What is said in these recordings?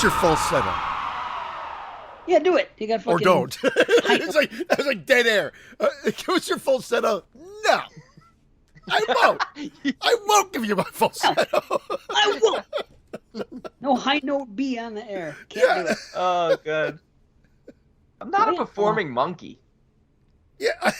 your falsetto? Yeah, do it. You got fucking... Or don't. That's like dead air. Give us your falsetto. No. I won't give you my falsetto. No, I won't. No high note B on the air. Can't do it. Oh, God. I'm not a performing monkey. Yeah.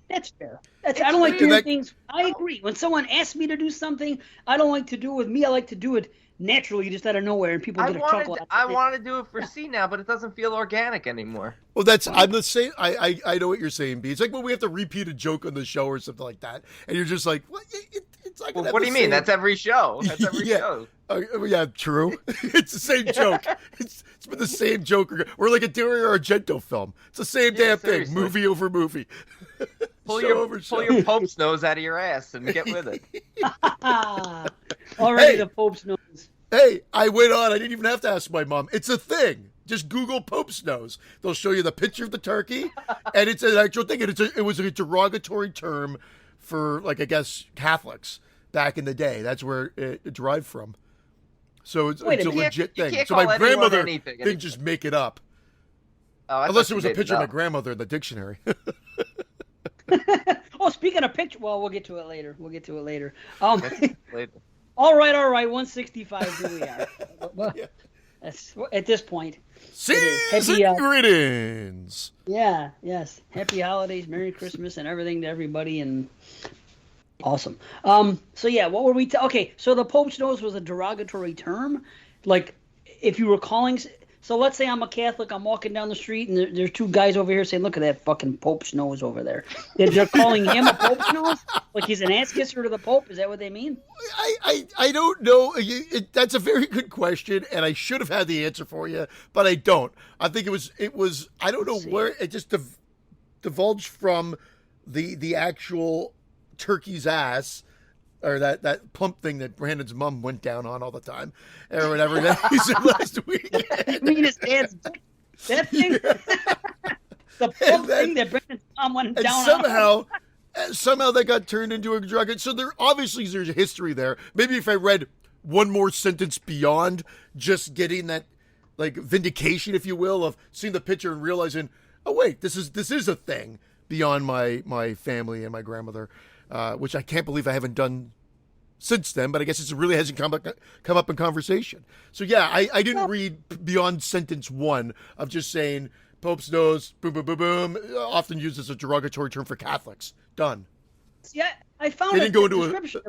That's fair. I don't like weird. doing things. I agree. When someone asks me to do something, I don't like to do it with me. I like to do it naturally, just out of nowhere, and people get a chuckle. I want to do it for C now, but it doesn't feel organic anymore. Well, I'm the same. I know what you're saying, B. It's like when we have to repeat a joke on the show or something like that, and you're just like, what? It's like, well, what do you mean? That's every show. That's every show. Yeah, true. It's the same joke. It's been the same joke. We're like a Dario Argento film. It's the same damn thing, movie over movie. Pull your Pope's nose out of your ass and get with it. Already the Pope's nose. Hey, I went on. I didn't even have to ask my mom. It's a thing. Just Google Pope's nose. They'll show you the picture of the turkey, and it's an actual thing. And it was a derogatory term for, like, I guess, Catholics back in the day. That's where it derived from. So it's a legit thing. So my grandmother didn't just make it up. Unless there was a picture of my grandmother in the dictionary. Oh, speaking of picture, well, we'll get to it later. Later. Later. All right. 165. Here we are. Yeah. That's at this point. Season greetings. Yeah. Yes. Happy holidays, Merry Christmas, and everything to everybody, and awesome. So yeah, what were we? Okay. So the Pope's nose was a derogatory term, like if you were calling. So let's say I'm a Catholic, I'm walking down the street, and there's two guys over here saying, look at that fucking Pope's nose over there. They're calling him a Pope's nose? Like he's an ass kisser to the Pope? Is that what they mean? I don't know. That's a very good question, and I should have had the answer for you, but I don't. I think it was I don't know where, it just divulged from the actual turkey's ass, or that plump thing that Brandon's mom went down on all the time, or whatever that he said last week. You mean his dad's dick? That thing? Yeah. The plump thing that Brandon's mom went down on. Somehow that got turned into a drug. So there's a history there. Maybe if I read one more sentence beyond just getting that, like, vindication, if you will, of seeing the picture and realizing, oh wait, this is a thing beyond my family and my grandmother. Which I can't believe I haven't done since then, but I guess it really hasn't come up in conversation. So yeah, I didn't read beyond sentence one of just saying Pope's nose, boom, boom, boom, boom, often used as a derogatory term for Catholics. Done. Yeah, I found it. Didn't go into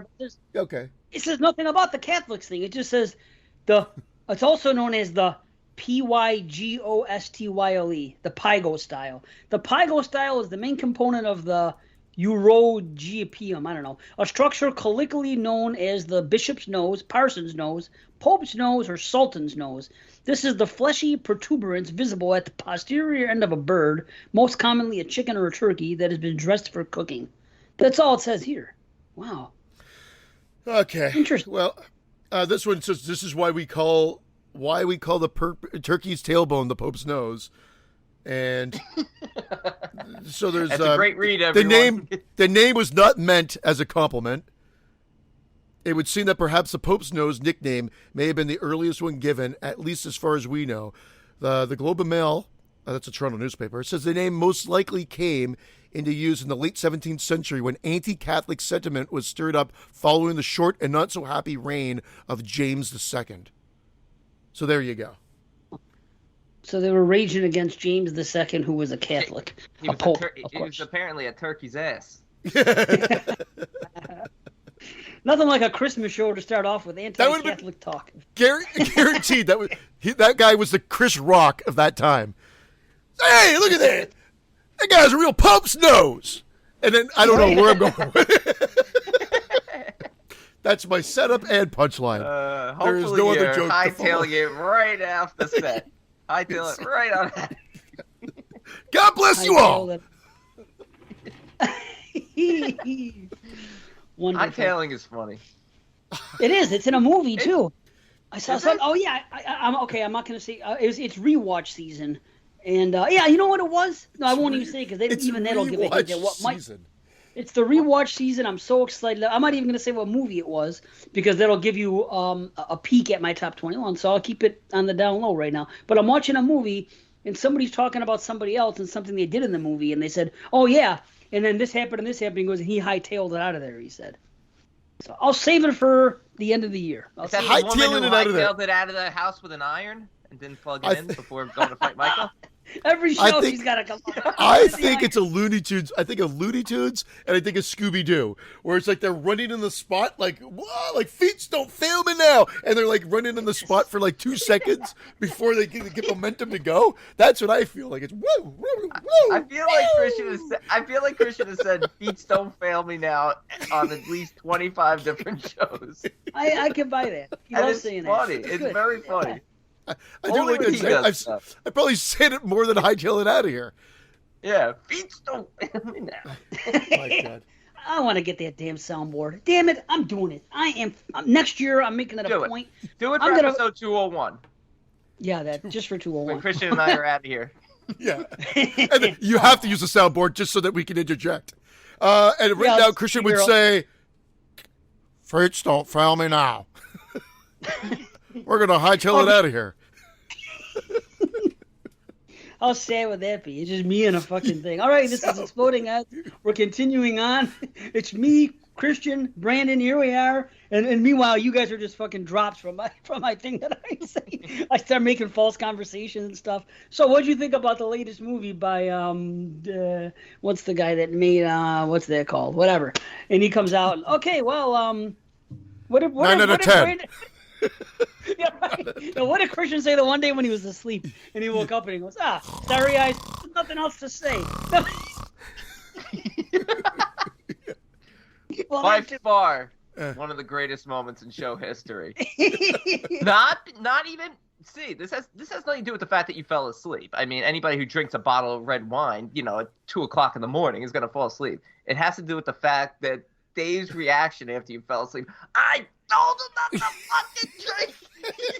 okay. It says nothing about the Catholics thing. It just says it's also known as the Pygostyle, the Pygo style. The Pygo style is the main component of the Eurogepium, I don't know, a structure colloquially known as the bishop's nose, parson's nose, pope's nose, or sultan's nose. This is the fleshy protuberance visible at the posterior end of a bird, most commonly a chicken or a turkey, that has been dressed for cooking. That's all it says here. Wow. Okay. Interesting. Well, this one says this is why we call the turkey's tailbone the Pope's nose. And so there's that's a great read, everyone. The name was not meant as a compliment. It would seem that perhaps the Pope's nose nickname may have been the earliest one given, at least as far as we know. The Globe and Mail, that's a Toronto newspaper, says the name most likely came into use in the late 17th century when anti-Catholic sentiment was stirred up following the short and not so happy reign of James II. So there you go. So they were raging against James II, who was a Catholic. He was apparently a turkey's ass. Nothing like a Christmas show to start off with anti-Catholic talk. Guaranteed that guy was the Chris Rock of that time. Hey, look at that! That guy's a real Pope's nose. And then I don't know where I'm going with it. That's my setup and punchline. There is no other joke. Hightailing it right off the set. Hightail it right on that. God bless you all. Hightailing is funny. It is. It's in a movie too. I saw something. Oh yeah. I'm okay. I'm not gonna say. It's rewatch season, and yeah, you know what it was? No, I won't even say because even that'll give a hint at what might. It's the rewatch season. I'm so excited. I'm not even going to say what movie it was because that'll give you a peek at my top 21. So I'll keep it on the down low right now. But I'm watching a movie and somebody's talking about somebody else and something they did in the movie, and they said, "Oh yeah," and then this happened and this happened. He goes, and he hightailed it out of there. He said. So I'll save it for the end of the year. Is that the woman who hightailed it out of the house with an iron and didn't plug it in before going to fight Michael? Every show she's got to come. I think it's a Looney Tunes. I think of Looney Tunes, and I think of Scooby Doo, where it's like they're running in the spot, like whoa, like feet don't fail me now, and they're like running in the spot for like 2 seconds before they get momentum to go. That's what I feel like. It's woo, woo, woo. I feel like Christian has said feet don't fail me now on at least 25 different shows. I can buy that. He loves saying funny. that. It's good. Very funny. I do like that. I probably said it more than hightail it out of here. Yeah, feet don't fail me now. My God. I want to get that damn soundboard. Damn it, I'm doing it. I am. Next year, I'm making it a point. Do it for episode 201. Yeah, that just for 201. When Christian and I are out of here. Yeah. And then you have to use the soundboard just so that we can interject. And right now, Christian would say, "Feet don't fail me now." We're going to hightail it out of here. How sad would that be? It's just me and a fucking thing. All right, this is Exploding Heads. We're continuing on. It's me, Christian, Brandon. Here we are. And meanwhile, you guys are just fucking drops from my thing that I say. I start making false conversations and stuff. So what'd you think about the latest movie by, what's the guy that made, what's that called? Whatever. And he comes out, okay, well, what 9 out of 10. Yeah, right. Now, what did Christian say the one day when he was asleep and he woke up and he goes, sorry, I have nothing else to say. Well, by far, one of the greatest moments in show history. Not even. See, this has nothing to do with the fact that you fell asleep. I mean, anybody who drinks a bottle of red wine, at 2:00 in the morning is gonna fall asleep. It has to do with the fact that Dave's reaction after you fell asleep. I told him not to fucking drink.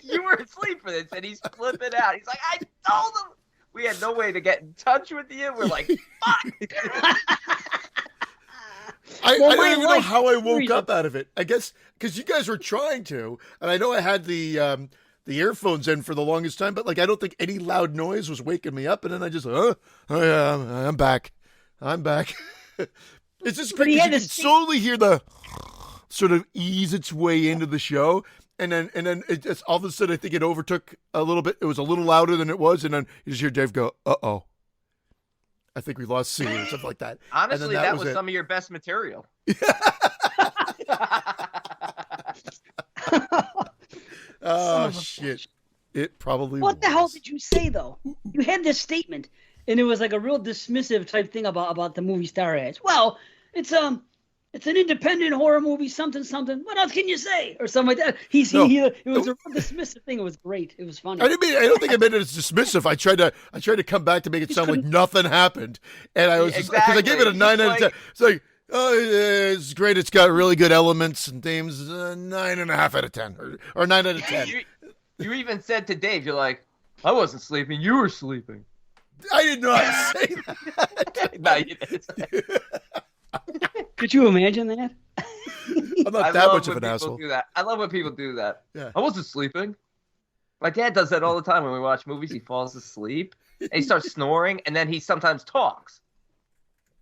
You were asleep for this, and he's flipping out. He's like, I told him. We had no way to get in touch with you. We're like, fuck. I don't even know how I woke up out of it. I guess because you guys were trying to, and I know I had the earphones in for the longest time, but like I don't think any loud noise was waking me up, and then I just, oh yeah, I'm back. It's just great. You can slowly hear the sort of ease its way into the show, and then it just all of a sudden I think it overtook a little bit. It was a little louder than it was, and then you just hear Dave go, "Uh-oh, I think we lost C," or something like that. Honestly, that was some of your best material. Oh shit! It probably. What the hell did you say though? You had this statement, and it was like a real dismissive type thing about the movie Star Ads. Well, it's an independent horror movie, something. What else can you say? Or something like that. It was a real dismissive thing. It was great. It was funny. I don't think I meant it as dismissive. I tried to come back to make it sound like nothing happened, and I was because I gave it a 9 out of 10. It's like, oh, it's great. It's got really good elements and themes. 9.5 out of 10, or 9 out of 10. You even said to Dave, you're like, I wasn't sleeping. You were sleeping. I did not say that. No, you didn't. Could you imagine that? I'm not that much of an asshole. I love when people do that. Yeah. I wasn't sleeping. My dad does that all the time when we watch movies. He falls asleep and he starts snoring, and then he sometimes talks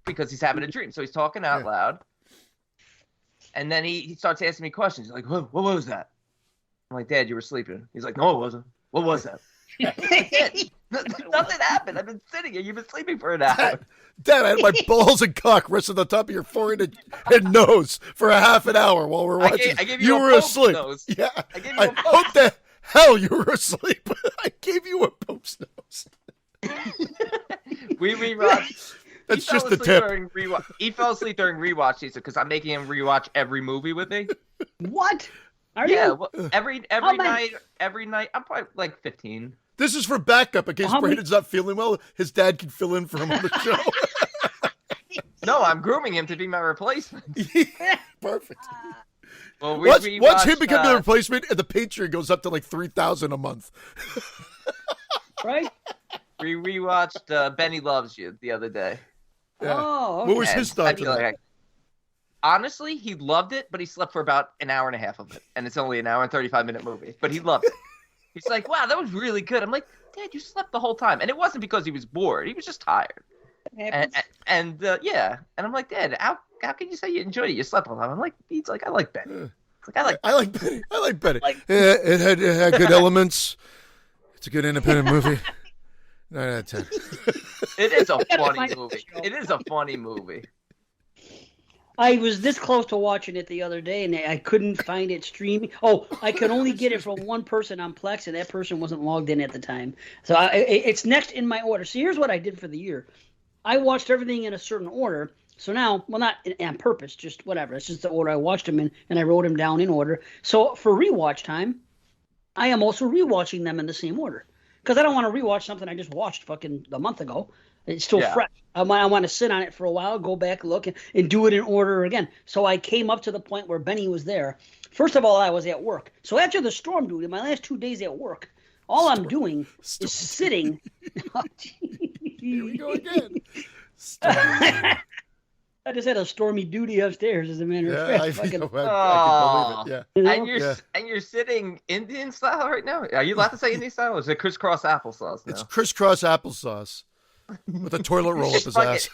because he's having a dream. So he's talking out loud, and then he starts asking me questions. He's like, what was that? I'm like, Dad, you were sleeping. He's like, no, it wasn't. What was that? Nothing happened. I've been sitting here. You've been sleeping for an hour. Dad, I had my balls and cock resting on top of your forehead and nose for a half an hour while we're watching. I gave you were asleep. Nose. Yeah. I hope the hell you were asleep. I gave you a post nose. We rewatched. That's just the tip. He fell asleep during rewatch season because I'm making him rewatch every movie with me. What? Are you? Well, every night. I'm probably like 15. This is for backup in case Brandon's not feeling well. His dad can fill in for him on the show. No, I'm grooming him to be my replacement. Perfect. Well, once him become the replacement, and the Patreon goes up to like $3,000 a month. Right? We rewatched Benny Loves You the other day. Yeah. Oh, okay. What was his thoughts on that? honestly, he loved it, but he slept for about an hour and a half of it, and it's only an hour and 35-minute movie. But he loved it. He's like, "Wow, that was really good." I'm like, "Dad, you slept the whole time," and it wasn't because he was bored. He was just tired. And yeah, and I'm like, "Dad, how can you say you enjoyed it? You slept all the time." I'm like, "He's like, I like Benny. It's like I like Benny. I like Benny. Yeah, it had good elements. It's a good independent movie. 9 out of 10. It is a funny movie. It is a funny movie. I was this close to watching it the other day, and I couldn't find it streaming. Oh, I could only get it from one person on Plex, and that person wasn't logged in at the time. So it's next in my order. So here's what I did for the year. I watched everything in a certain order. So now, well, not on purpose, just whatever. It's just the order I watched them in, and I wrote them down in order. So for rewatch time, I am also rewatching them in the same order. Because I don't want to rewatch something I just watched fucking a month ago. It's still fresh. I want to sit on it for a while, go back, look, and do it in order again. So I came up to the point where Benny was there. First of all, I was at work. So after the storm duty, my last 2 days at work, all I'm doing is sitting. Here we go again. I just had a stormy duty upstairs, as a matter of fact. I can believe it. Yeah. And you're sitting Indian style right now. Are you allowed to say Indian style? Or is it crisscross applesauce now? It's crisscross applesauce with a toilet roll up his ass.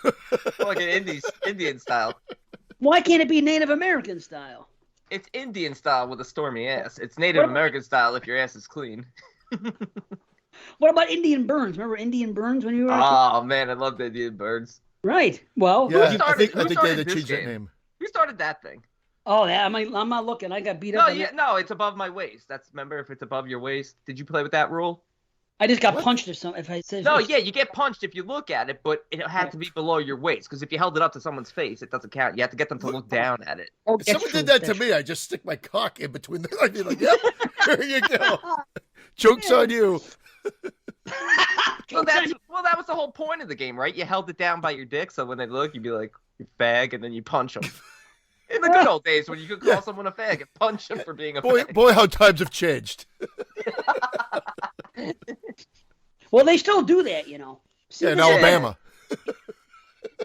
Like an Indian style. Why can't it be Native American style? It's Indian style with a stormy ass. It's Native American style if your ass is clean. What about Indian Burns? Remember Indian Burns when you were? Oh man, I love the Indian Burns. Right. Well, yeah, I think they changed that name. Who started that thing? Oh, yeah. I'm not looking. I got beat up. No, it's above my waist. Remember, if it's above your waist. Did you play with that rule? I just got punched or something. If I said no, yeah, you get punched if you look at it, but it had to be below your waist because if you held it up to someone's face, it doesn't count. You have to get them to look down at it. Oh, if someone did that to me, I just stick my cock in between the. I'd be like, "Yep, there you go. Joke's on you." Well, that was the whole point of the game, right? You held it down by your dick, so when they look, you'd be like, "You fag," and then you punch them. In the good old days, when you could call someone a fag and punch them for being a fag. Boy, how times have changed. Well, they still do that, you know. Yeah, in Alabama.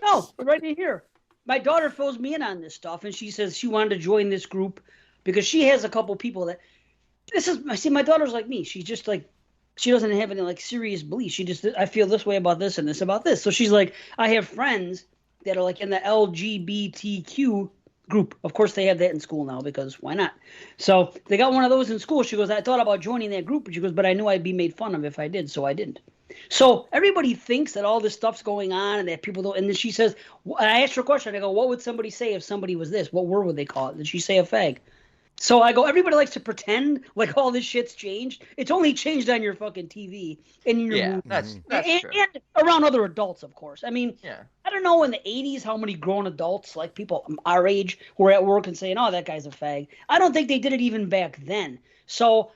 No, right in here. My daughter fills me in on this stuff, and she says she wanted to join this group because she has a couple people that. My daughter's like me. She's just like. She doesn't have any like serious beliefs. She just, I feel this way about this and this about this. So she's like, I have friends that are like in the LGBTQ group. Of course, they have that in school now because why not? So they got one of those in school. She goes, I thought about joining that group. She goes, but I knew I'd be made fun of if I did, so I didn't. So everybody thinks that all this stuff's going on and that people don't. And then she says, I asked her a question. I go, what would somebody say if somebody was this? What word would they call it? Did she say a fag? So I go, everybody likes to pretend like all this shit's changed. It's only changed on your fucking TV and in your movie. That's true. And around other adults, of course. I mean, I don't know in the 80s how many grown adults, like people our age, were at work and saying, oh, that guy's a fag. I don't think they did it even back then. So,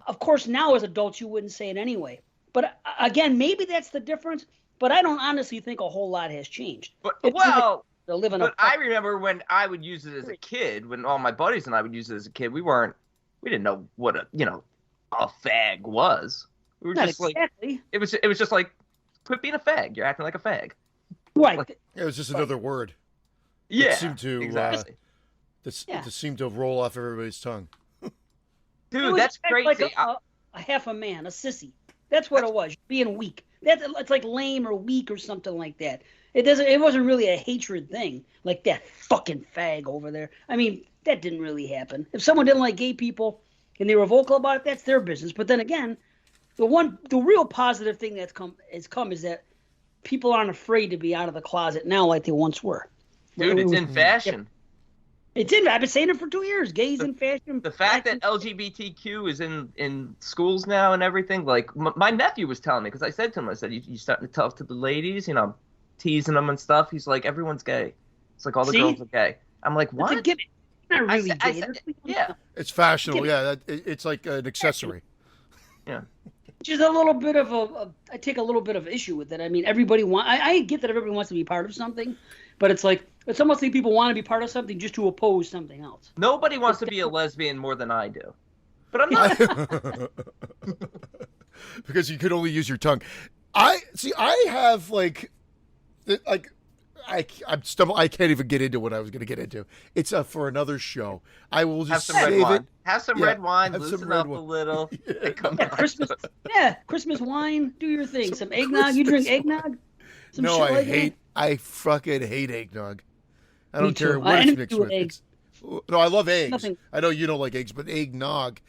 of course, now as adults, you wouldn't say it anyway. But again, maybe that's the difference. But I don't honestly think a whole lot has changed. But I remember when I would use it as a kid, when all my buddies and I would use it as a kid, we didn't know what a fag was. We were Not just exactly. like, it was just like, quit being a fag. You're acting like a fag. Right. Like, it was just another word. Yeah. It seemed to exactly. To seem to roll off everybody's tongue. Dude, that's crazy. Like a half a man, a sissy. That's what it was. Being weak. It's like lame or weak or something like that. It wasn't really a hatred thing, like that fucking fag over there. I mean, that didn't really happen. If someone didn't like gay people and they were vocal about it, that's their business. But then again, the real positive thing that's come is that people aren't afraid to be out of the closet now like they once were. Dude, it's in fashion. It's in. I've been saying it for 2 years. Gays in fashion. The fact that LGBTQ is in schools now and everything, like my nephew was telling me, because I said to him, I said, you starting to talk to the ladies, teasing them and stuff. He's like, everyone's gay. It's like all the girls are gay. I'm like, what? It's a gimmick. Not really gay. Yeah. It's fashionable. Yeah, it's like an accessory. Yeah. Just a little bit of I take a little bit of issue with it. I mean, I get that everybody wants to be part of something, but it's like, it's almost like people want to be part of something just to oppose something else. Nobody wants to be a lesbian more than I do. But I'm not. Because you could only use your tongue. I have I can't even get into what I was going to get into. It's for another show. I will Have just some red save wine. it. Have some Yeah, red wine. have some Loosen red up wine. a little. And come Yeah, back Christmas. to it. Yeah, Christmas wine. Do your thing. Some eggnog. You drink Christmas eggnog? Some No, shit I like hate. I fucking hate eggnog. I Me don't care too. what it's Anything mixed to do with. with eggs. No, I love eggs. Nothing. I know you don't like eggs, but eggnog.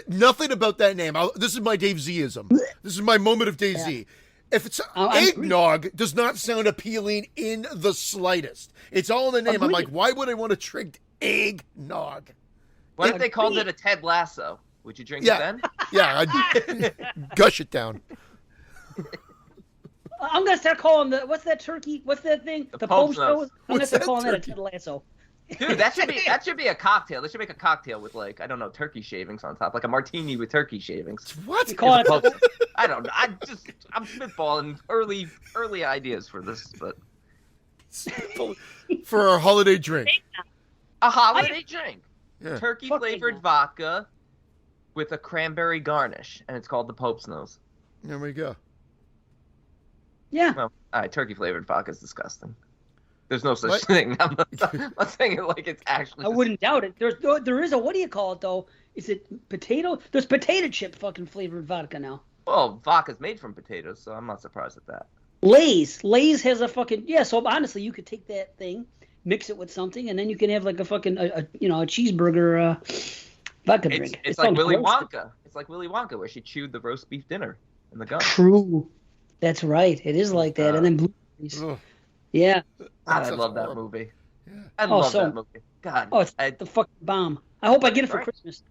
Nothing about that name. This is my Dave Z-ism. This is my moment of Dave Z. If it's I agree. eggnog, does not sound appealing in the slightest. It's all in the name. I'm Agreed. like, why would I want to drink eggnog? What if they called Agreed. it a Ted Lasso? Would you drink Yeah. it then? Yeah, I'd gush it down. I'm gonna start calling what's that turkey? What's that thing? The Pope's Pope's nose. nose. I'm gonna What's start that calling that a turkey? Ted Lasso. Dude, that should be a cocktail. They should make a cocktail with like, I don't know, turkey shavings on top, like a martini with turkey shavings. What? You call it I don't know. I'm spitballing early ideas for this, but For our holiday drink. a holiday drink. Yeah. Turkey Fuck flavored eggnog. vodka with a cranberry garnish, and it's called the Pope's Nose. There we go. Yeah. Well, all right, turkey flavored vodka is disgusting. There's no such What? thing. I'm not saying it like it's actually. I wouldn't doubt it. There is a, what do you call it though? Is it potato? There's potato chip fucking flavored vodka now. Well, vodka's made from potatoes, so I'm not surprised at that. Lay's has a fucking so honestly you could take that thing, mix it with something, and then you can have like a fucking a cheeseburger vodka drink. It's like sounds Willy gross. Wonka. It's like Willy Wonka, where she chewed the roast beef dinner in the gum. True. That's right. It is like that, and then blueberries. Ugh, Yeah. God, I sounds love that horrible. movie. Yeah. I Oh, love so- that movie. God, Oh, it's I the fucking bomb. I hope I get it for Right. Christmas.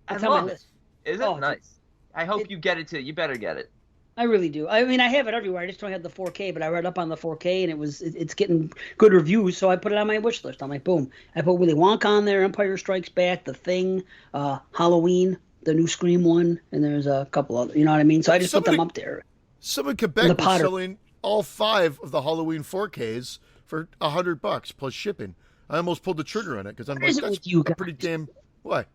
I That's on my love it. list. Is it Oh, nice? I hope it- you get it too. You better get it. I really do. I mean, I have it everywhere. I just don't have the 4K, but I read up on the 4K, and it's getting good reviews, so I put it on my wish list. I'm like, boom. I put Willy Wonka on there, Empire Strikes Back, The Thing, Halloween, the new Scream one, and there's a couple other. You know what I mean? So I just put them up there. Some in The Quebec were Potter. selling all 5 of the Halloween 4Ks for $100 plus shipping. I almost pulled the trigger on it because I'm What like, is it that's with you a pretty guys? damn. Why?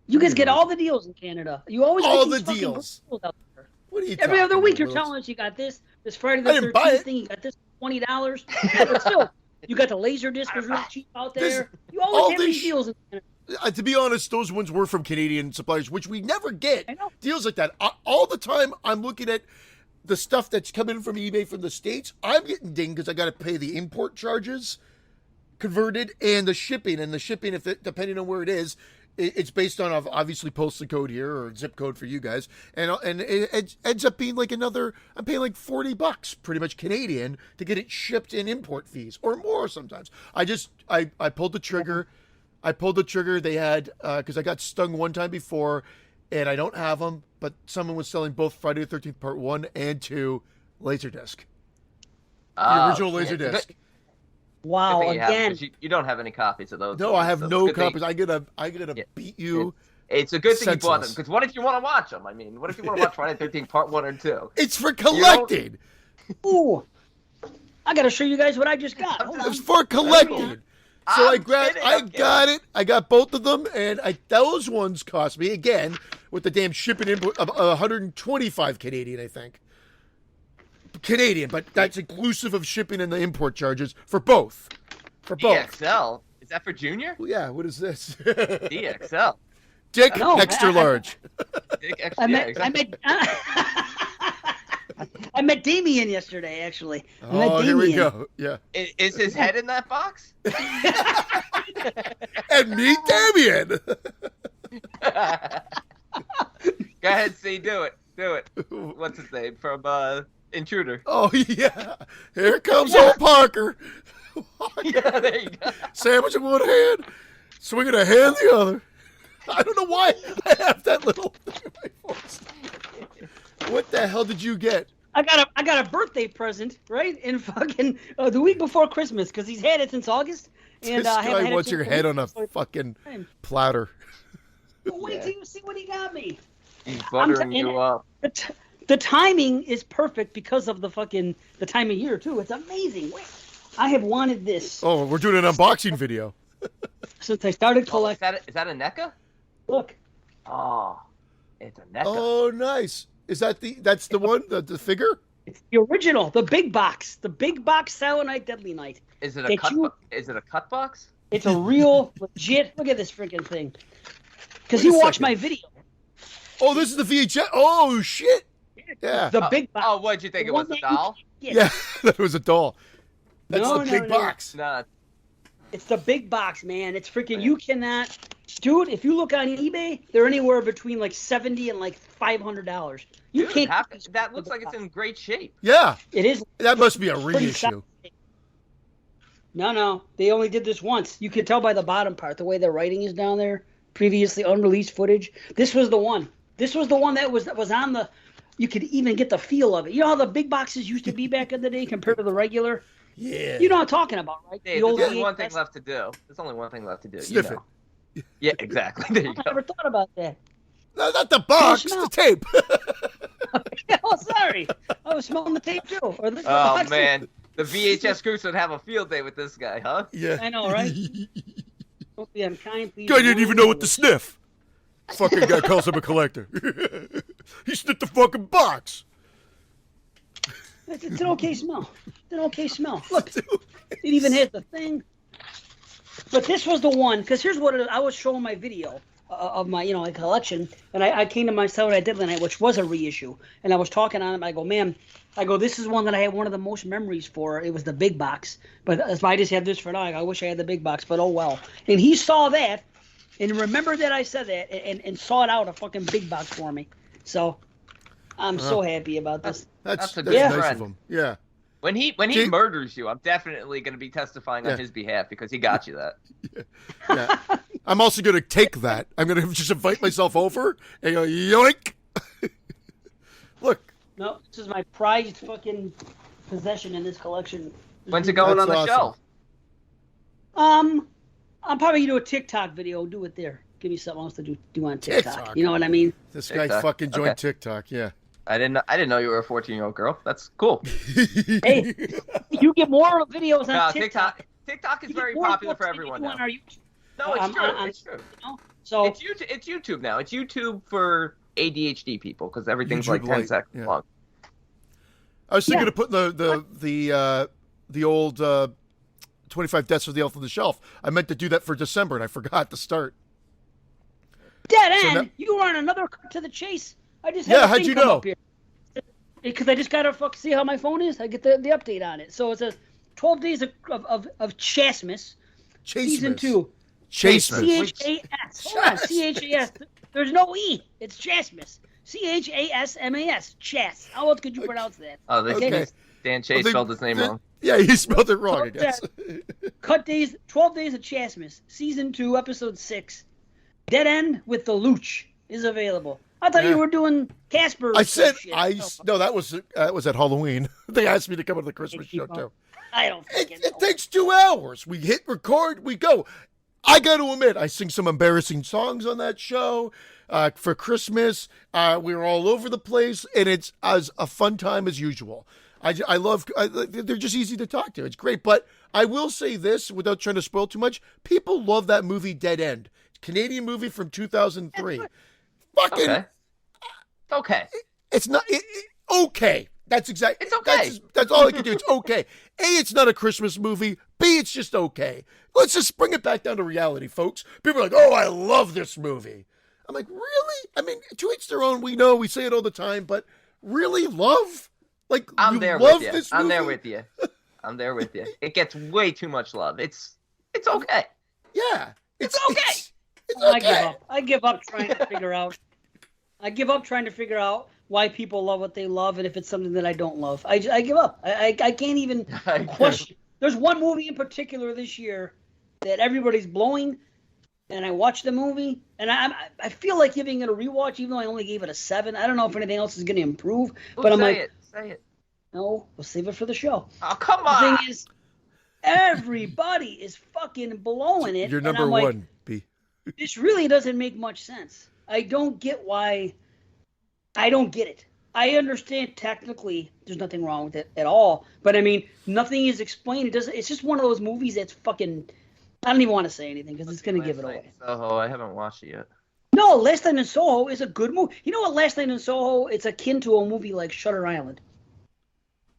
You guys get all the deals in Canada. You always All get these the fucking deals. deals out there. What are you Every other talking week, you're about? telling us you got this Friday I the didn't buy 13th it. thing. You got this $20. Yeah, but still, you got the laser disc was really cheap out there. You always all have this these deals in Canada. To be honest, those ones were from Canadian suppliers, which we never get I know. deals like that. All the time, I'm looking at the stuff that's coming from eBay from the States. I'm getting dinged because I got to pay the import charges converted and the shipping. And the shipping, if it, depending on where it is, it's based on obviously postal code here or zip code for you guys, and it ends up being like another. I'm paying like $40, pretty much Canadian, to get it shipped in import fees or more sometimes. I pulled the trigger. I pulled the trigger. They had because I got stung one time before, and I don't have them. But someone was selling both Friday the 13th Part 1 and 2 Laserdisc, the original Laserdisc. Wow, Good thing you have it, again. 'cause you don't have any copies of those. No, I have so it's no a good thing- copies. I gotta Yeah. beat you. It's a good thing you bought them, Senseless. because what if you want to watch them? I mean, what if you want to watch Friday the 13th Part 1 or 2? It's for collecting. Ooh, I gotta show you guys what I just got. Hold It's on. for collecting. So I'm I grabbed. kidding, I I'm got it. I got both of them, and those ones cost me again with the damn shipping input of 125 Canadian, I think. Canadian, but that's inclusive of shipping and the import charges for both. For both. DXL? Is that for Junior? Well, yeah. What is this? DXL. Dick No, extra I- large. I met, exactly. I met Damien yesterday, actually. I met Oh, here we Damien. go. Yeah. Is his head in that box? And meet Damien. Go ahead, see, do it. Do it. What's his name? From Intruder. Oh yeah. Here comes old Parker. Yeah, there you go. Sandwich in one hand, swinging a hand in the other. I don't know why I have that little thing in my voice. What the hell did you get? I got a birthday present, right? In fucking the week before Christmas, because he's had it since August. And This I haven't guy had it wants since your the head week on a before. fucking Time. platter. Wait till you see what he got me. He's buttering you up. The timing is perfect because of the time of year too. It's amazing. Wait, I have wanted this Oh, we're doing an unboxing video. since I started Oh, is collecting. that a NECA? Look, Oh, it's a NECA. Oh, nice. Is that that's the one, the figure? It's the original, the big box, Silent Night, Deadly Night. Is it a That cut? you- Is it a cut box? It's a real, legit. Look at this freaking thing. Because Wait you a watched second. my video. Oh, this is the VHS. Oh shit. Yeah. The big box. Oh, what'd you think it The was? one A that you doll? can't get. Yeah, that was a doll. That's No, the no, big no. box. Nah. It's the big box, man. It's freaking. You cannot, dude. If you look on eBay, they're anywhere between like $70 and like $500. You Dude, can't. that looks like it's in great shape. Yeah, It is. that must be a pretty reissue. solid. No. They only did this once. You can tell by the bottom part, the way the writing is down there. Previously unreleased footage. This was the one. This was the one that was on the. You could even get the feel of it. You know how the big boxes used to be back in the day compared to the regular. Yeah. You know what I'm talking about, right? Dave, the old there's only VHS. one thing left to do. There's only one thing left to do. Sniff you know. Yeah, exactly. There you I go. never thought about that. No, not the box, smell. the tape. Oh, sorry. I was smelling the tape too. Or the Oh box. man, the VHS groups would have a field day with this guy, huh? Yeah. I know, right? Don't be unkind, please. Guy didn't even know what to sniff. Fucking guy calls him a collector. He sniffed the fucking box. It's an okay smell. It's an okay smell. Look, it even has the thing. But this was the one, because here's what it is. I was showing my video of my, my collection, and I came to my Silent Night Deadly Night, which was a reissue, and I was talking on it. I go, man, this is one that I have one of the most memories for. It was the big box, but I just have this for now. I wish I had the big box, but oh well. And he saw that, and remembered that I said that, and sought out a fucking big box for me. So I'm so happy about this. That's a nice good of friend. him. Yeah. When he See- murders you, I'm definitely going to be testifying on Yeah. his behalf because he got you that. Yeah. I'm also going to take that. I'm going to just invite myself over and go, yoink. Look. No, this is my prized fucking possession in this collection. When's it going That's on the awesome. shelf? I'm probably gonna do a TikTok video. Do it there. Give me something else to do on TikTok. TikTok. You know what I mean? This guy TikTok. fucking joined Okay. TikTok. Yeah. I didn't know you were a 14-year-old girl. That's cool. Hey, you get more videos on No, TikTok. TikTok is You get very more popular for videos than you everyone do now. on our YouTube, No, it's I'm- true. I'm- It's true. you know? So It's YouTube now. It's YouTube for ADHD people because everything's YouTube like 10 Lite, seconds yeah. long. I was thinking Yeah. of putting the old 25 Deaths of the Elf on the Shelf. I meant to do that for December, and I forgot to start. dead So end. now- You run another cut to the chase. I just Yeah, had a how'd thing you come know? up here. Because I just gotta see how my phone is. I get the update on it. So it says 12 days of Chasmas, season 2. Chasemas. CHAS. Hold on, CHAS. There's no E. It's Chasmas. CHASMAS. Chas. How else could you pronounce that? Oh, this Okay. Dan Chase Well, they- spelled his name they- wrong. Yeah, he spelled it wrong, I Okay. guess. Cut days, 12 days of Chasmas. Season 2, episode 6. Dead End with the Looch is available. I thought Yeah. you were doing Casper. I said shit. no. That was at Halloween. They asked me to come to the Christmas show too. I don't fucking It know. takes 2 hours. We hit record, we go. I got to admit, I sing some embarrassing songs on that show for Christmas. We were all over the place, and it's as a fun time as usual. I love. They're just easy to talk to. It's great. But I will say this, without trying to spoil too much, people love that movie Dead End. Canadian movie from 2003. Fucking, Okay. Okay. it's not okay. That's exactly. It's okay. That's all I can do. It's okay. A, it's not a Christmas movie. B, it's just okay. Let's just bring it back down to reality, folks. People are like, "Oh, I love this movie." I'm like, really? I mean, to each their own. We know, we say it all the time, but really, love? Like, I'm you there love with you. this I'm there movie? with you. I'm there with you. It gets way too much love. It's okay. Yeah, It's okay. It's I okay. give up. I give up trying to figure out. I give up trying to figure out why people love what they love, and if it's something that I don't love. I give up. I can't even question. There's one movie in particular this year that everybody's blowing, and I watched the movie, and I feel like giving it a rewatch, even though I only gave it a 7. I don't know if anything else is going to improve, but I'm like, Say it. no, we'll save it for the show. Oh, come The on. thing is, everybody is fucking blowing it. You're and number I'm like, one, B. this really doesn't make much sense. I don't get why. I don't get it. I understand technically there's nothing wrong with it at all, but I mean nothing is explained. It doesn't. It's just one of those movies that's fucking. I don't even want to say anything because it's gonna give it Last Night away. in Soho, I haven't watched it yet. No, Last Night in Soho is a good movie. You know what? Last Night in Soho, it's akin to a movie like Shutter Island.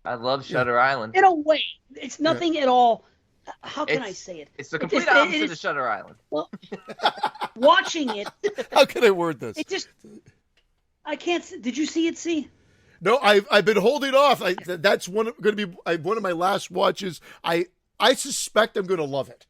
I love Shutter Island. In a way, it's nothing at all. How can I say it? It's the complete opposite of Shutter Island. Well, watching it, How can I word this? it just. I can't. Did you see it? See? No, I've been holding off. That's going to be one of my last watches. I suspect I'm going to love it.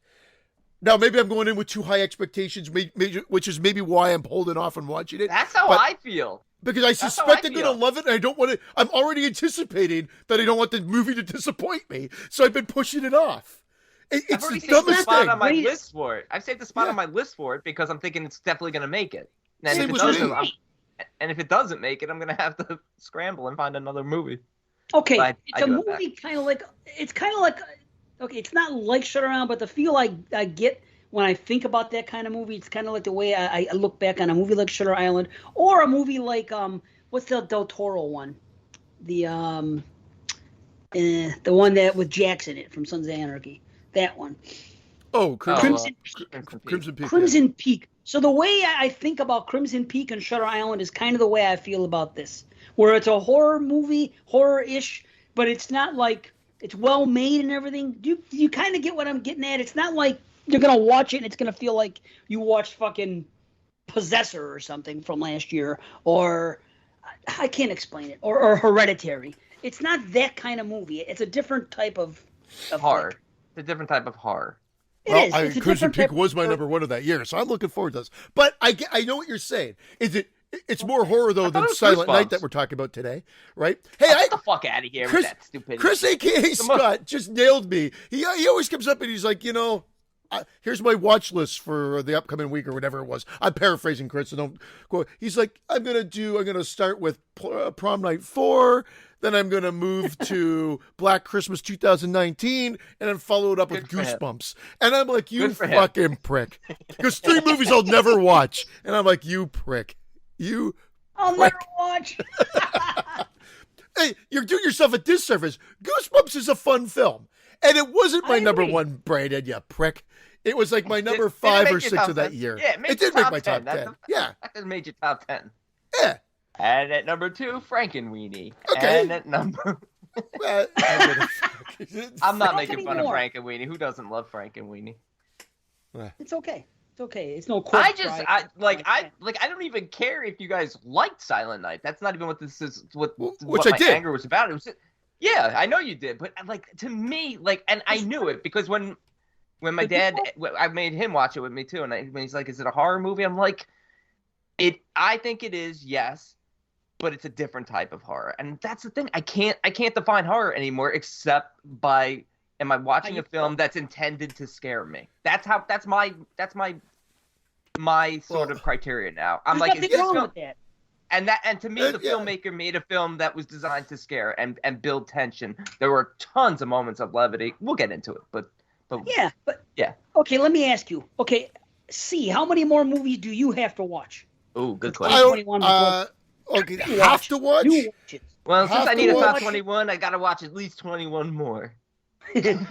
Now, maybe I'm going in with too high expectations, which is maybe why I'm holding off on watching it. That's how I feel. Because I suspect I'm going to love it, and I don't want to. I'm already anticipating that I don't want the movie to disappoint me, so I've been pushing it off. It's the dumbest thing. On my list for it. I've saved the spot on my list for it because I'm thinking it's definitely going to make it. And if it doesn't make it, I'm going to have to scramble and find another movie. Okay, it's a movie kind of like okay, it's not like Shutter Island, but the feel I get when I think about that kind of movie, it's kind of like the way I look back on a movie like Shutter Island or a movie like what's the Del Toro one, the one that with Jackson in it from Sons of Anarchy, that one. Oh, Crimson Peak. Crimson Peak. So the way I think about Crimson Peak and Shutter Island is kind of the way I feel about this, where it's a horror movie, horror-ish, but it's not like it's well made and everything. You kind of get what I'm getting at. It's not like you're gonna watch it and it's gonna feel like you watched fucking Possessor or something from last year, or I can't explain it, or Hereditary. It's not that kind of movie. It's a different type of horror. Like, it's a different type of horror. Crimson Peak was my number one of that year, so I'm looking forward to this. But I know what you're saying. It's more horror though than Silent Night that we're talking about today, right? Hey, get the fuck out of here with that stupidity. Chris A.K.A. Scott just nailed me. He always comes up and he's like, here's my watch list for the upcoming week or whatever it was. I'm paraphrasing Chris, so don't go. He's like, I'm gonna start with Prom Night 4. Then I'm going to move to Black Christmas 2019 and then follow it up with Goosebumps. And I'm like, you fucking prick. Because 3 movies I'll never watch. And I'm like, you prick. I'll never watch. Hey, you're doing yourself a disservice. Goosebumps is a fun film. And it wasn't my number one, Brandon, you prick. It was like my number 5 or 6 of that year. Yeah, it did make my top 10. Yeah. That made your top 10. Yeah. And at number 2, Frankenweenie. Okay. And at number... I'm not making fun of Frankenweenie. Who doesn't love Frankenweenie? It's okay. It's okay. It's no. I don't even care if you guys liked Silent Night. That's not even what this is. What my anger was about. It was. Yeah, I know you did, but to me, and I knew it because when my dad, I made him watch it with me too, and when he's like, "Is it a horror movie?" I'm like, "It. I think it is. Yes." But it's a different type of horror, and that's the thing. I can't define horror anymore except by am I watching a film that's intended to scare me? That's my sort of criteria now. I'm like, is this wrong film? With that. And to me, the filmmaker made a film that was designed to scare and build tension. There were tons of moments of levity. We'll get into it, but yeah. Okay, let me ask you. Okay, how many more movies do you have to watch? Oh, good question. Okay, have to watch? Well, since I need a top 21, I got to watch at least 21 more.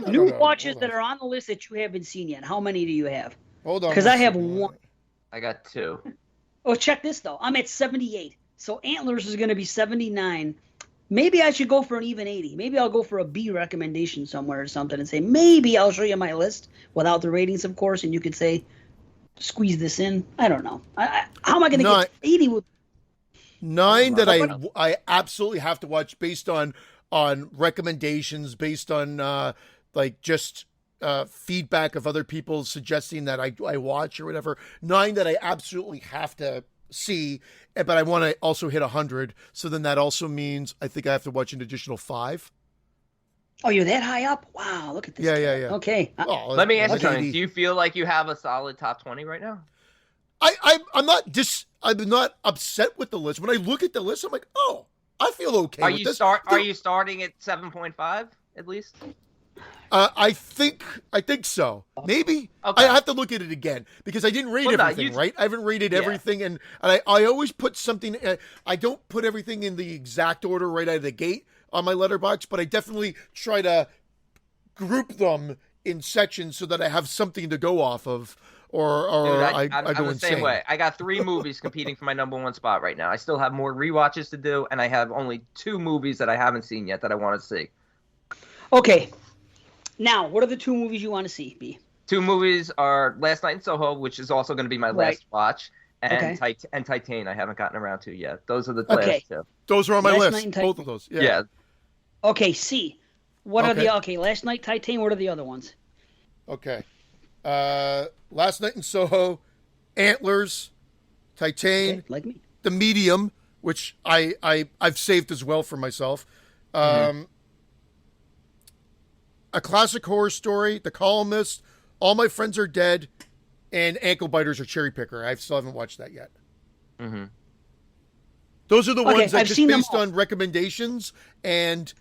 New watches that are on the list that you haven't seen yet. How many do you have? Hold on. Because I have 1. I got 2. Oh, check this, though. I'm at 78. So Antlers is going to be 79. Maybe I should go for an even 80. Maybe I'll go for a B recommendation somewhere or something and say, maybe I'll show you my list without the ratings, of course, and you could say, squeeze this in. I don't know. How am I going to get 80 with 9 that I absolutely have to watch based on recommendations, based on feedback of other people suggesting that I watch or whatever. 9 that I absolutely have to see, but I want to also hit 100. So then that also means I think I have to watch an additional 5. Oh, you're that high up? Wow, look at this. Yeah. Okay. Let me ask you something. Do you feel like you have a solid top 20 right now? I'm not upset with the list. When I look at the list, I'm like, oh, I feel okay with this. Are you starting at 7.5 at least? I think so. Maybe. Okay. I have to look at it again because I didn't rate everything, right? I haven't rated everything, and I always put something. I don't put everything in the exact order right out of the gate on my letterbox, but I definitely try to group them in sections so that I have something to go off of or Dude, I I'm go the insane. same way. I got 3 movies competing for my number 1 spot right now. I still have more rewatches to do, and I have only 2 movies that I haven't seen yet that I want to see. Okay. Now, what are the 2 movies you want to see, B? 2 movies are Last Night in Soho, which is also going to be my Right. last watch, and Okay. and Titan. I haven't gotten around to yet. Those are the Okay. last 2. Those are on my Last list. Night in Both Titan. of those. Yeah. Okay, C. What are Okay. the okay? Last Night, Titan. What are the other ones? Okay. Last Night in Soho, Antlers, Titan, Okay, like me. The Medium, which I've saved as well for myself. A Classic Horror Story, The Columnist, All My Friends Are Dead, and Ankle Biters or Cherry Picker. I still haven't watched that yet. Mm-hmm. Those are the Okay, ones that I've just seen them based all. on recommendations and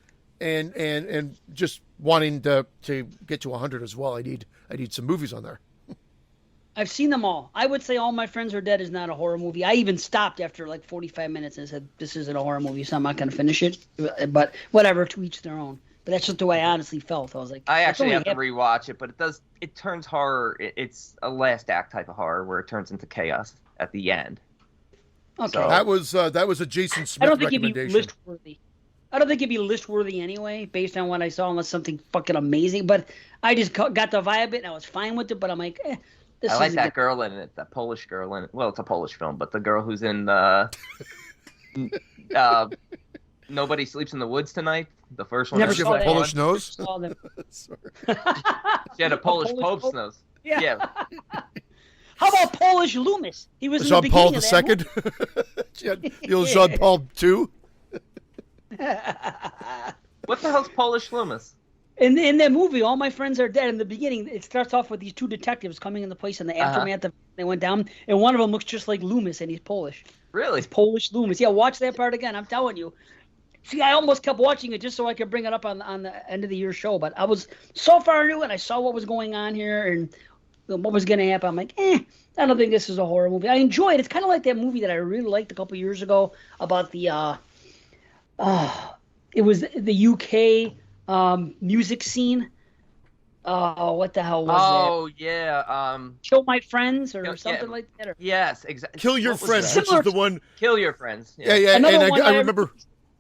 just wanting to get to 100 as well. I need some movies on there. I've seen them all. I would say All My Friends Are Dead is not a horror movie. I even stopped after like 45 minutes and said, this isn't a horror movie, so I'm not going to finish it. But whatever, to each their own. But that's just the way I honestly felt. I was like, I it's actually only have to half- rewatch it, but it turns horror. It's a last act type of horror where it turns into chaos at the end. Okay. So- That was a Jason I Smith don't think it'd be recommendation. list worthy. I don't think it'd be list worthy anyway, based on what I saw, unless something fucking amazing. But I just got the vibe of it, and I was fine with it. But I'm like, this I like isn't that good. girl in it, that Polish girl in it. Well, it's a Polish film, but the girl who's in Nobody Sleeps in the Woods Tonight, the first one. Never I She saw have a that. Polish nose. Saw them. Sorry. She had a Polish Polish Pope's Pope? nose. Yeah. Yeah. How about Polish Loomis? He was in the Jean Paul beginning of that II. She had the old Jean Paul II. What the hell's Polish Loomis? In that movie, All My Friends Are Dead. In the beginning, it starts off with these 2 detectives coming in the place in the aftermath of they went down, and one of them looks just like Loomis, and he's Polish. Really? It's Polish Loomis. Yeah, watch that part again. I'm telling you. See, I almost kept watching it just so I could bring it up on the end of the year show, but I was so far new, and I saw what was going on here and what was going to happen. I'm like, I don't think this is a horror movie. I enjoy it. It's kind of like that movie that I really liked a couple years ago about the it was the UK music scene. What the hell was Oh yeah. that? Kill My Friends or Yeah, something like that. Or... Yes. Exactly. Kill Your What was Friends, that? which is the one. Kill Your Friends. Yeah, yeah. Another And one I I- remember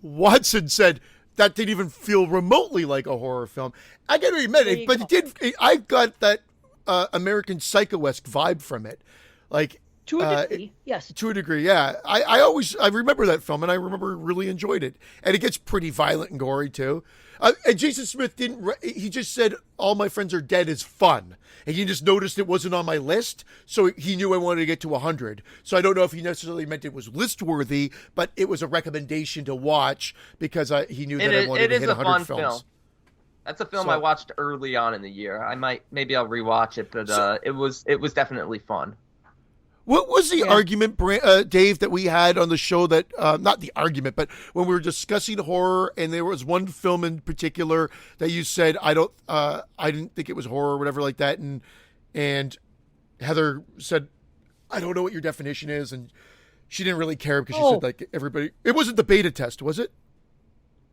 Watson said that didn't even feel remotely like a horror film. I got to admit There it, you but go. it did. I got that American Psycho-esque vibe from it, like To a degree, yes. to a degree. Yeah, I remember that film, and I remember really enjoyed it. And it gets pretty violent and gory too. And Jason Smith he just said All My Friends Are Dead is fun, and he just noticed it wasn't on my list, so he knew I wanted to get to 100. So I don't know if he necessarily meant it was list worthy, but it was a recommendation to watch because he knew that I wanted It to is hit a 100 fun films. film. That's a film So- I watched early on in the year. Maybe I'll rewatch it, but it was definitely fun. What was the Yeah. argument, Dave, that we had on the show that, not the argument, but when we were discussing horror and there was one film in particular that you said, I didn't think it was horror or whatever like that. And Heather said, I don't know what your definition is. And she didn't really care because she Oh. said like everybody, it wasn't the beta test, was it?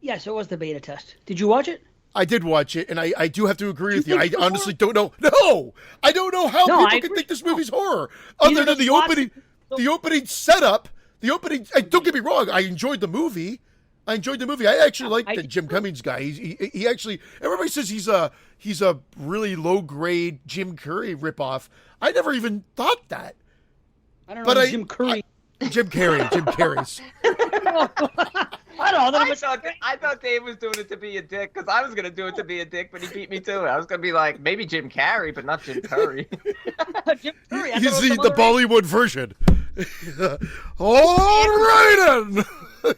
Yes, it was the beta test. Did you watch it? I did watch it, and I do have to agree with You you. I think it was honestly don't know. No, I don't know how No, I people can agree. think this movie's horror, Neither other than does the Watson. opening. The opening setup, the opening. Don't get me wrong. I enjoyed the movie. I actually like I the did Jim too. Cummings guy. He actually. Everybody says he's a really low grade Jim Carrey ripoff. I never even thought that. I don't know. But Jim Curry. Jim Carrey's. I don't know. I thought Dave was doing it to be a dick because I was gonna do it to be a dick, but he beat me to it. I was gonna be like maybe Jim Carrey, but not Jim Curry. Jim Curry. I thought it He's was the some other Bollywood version. All right, then.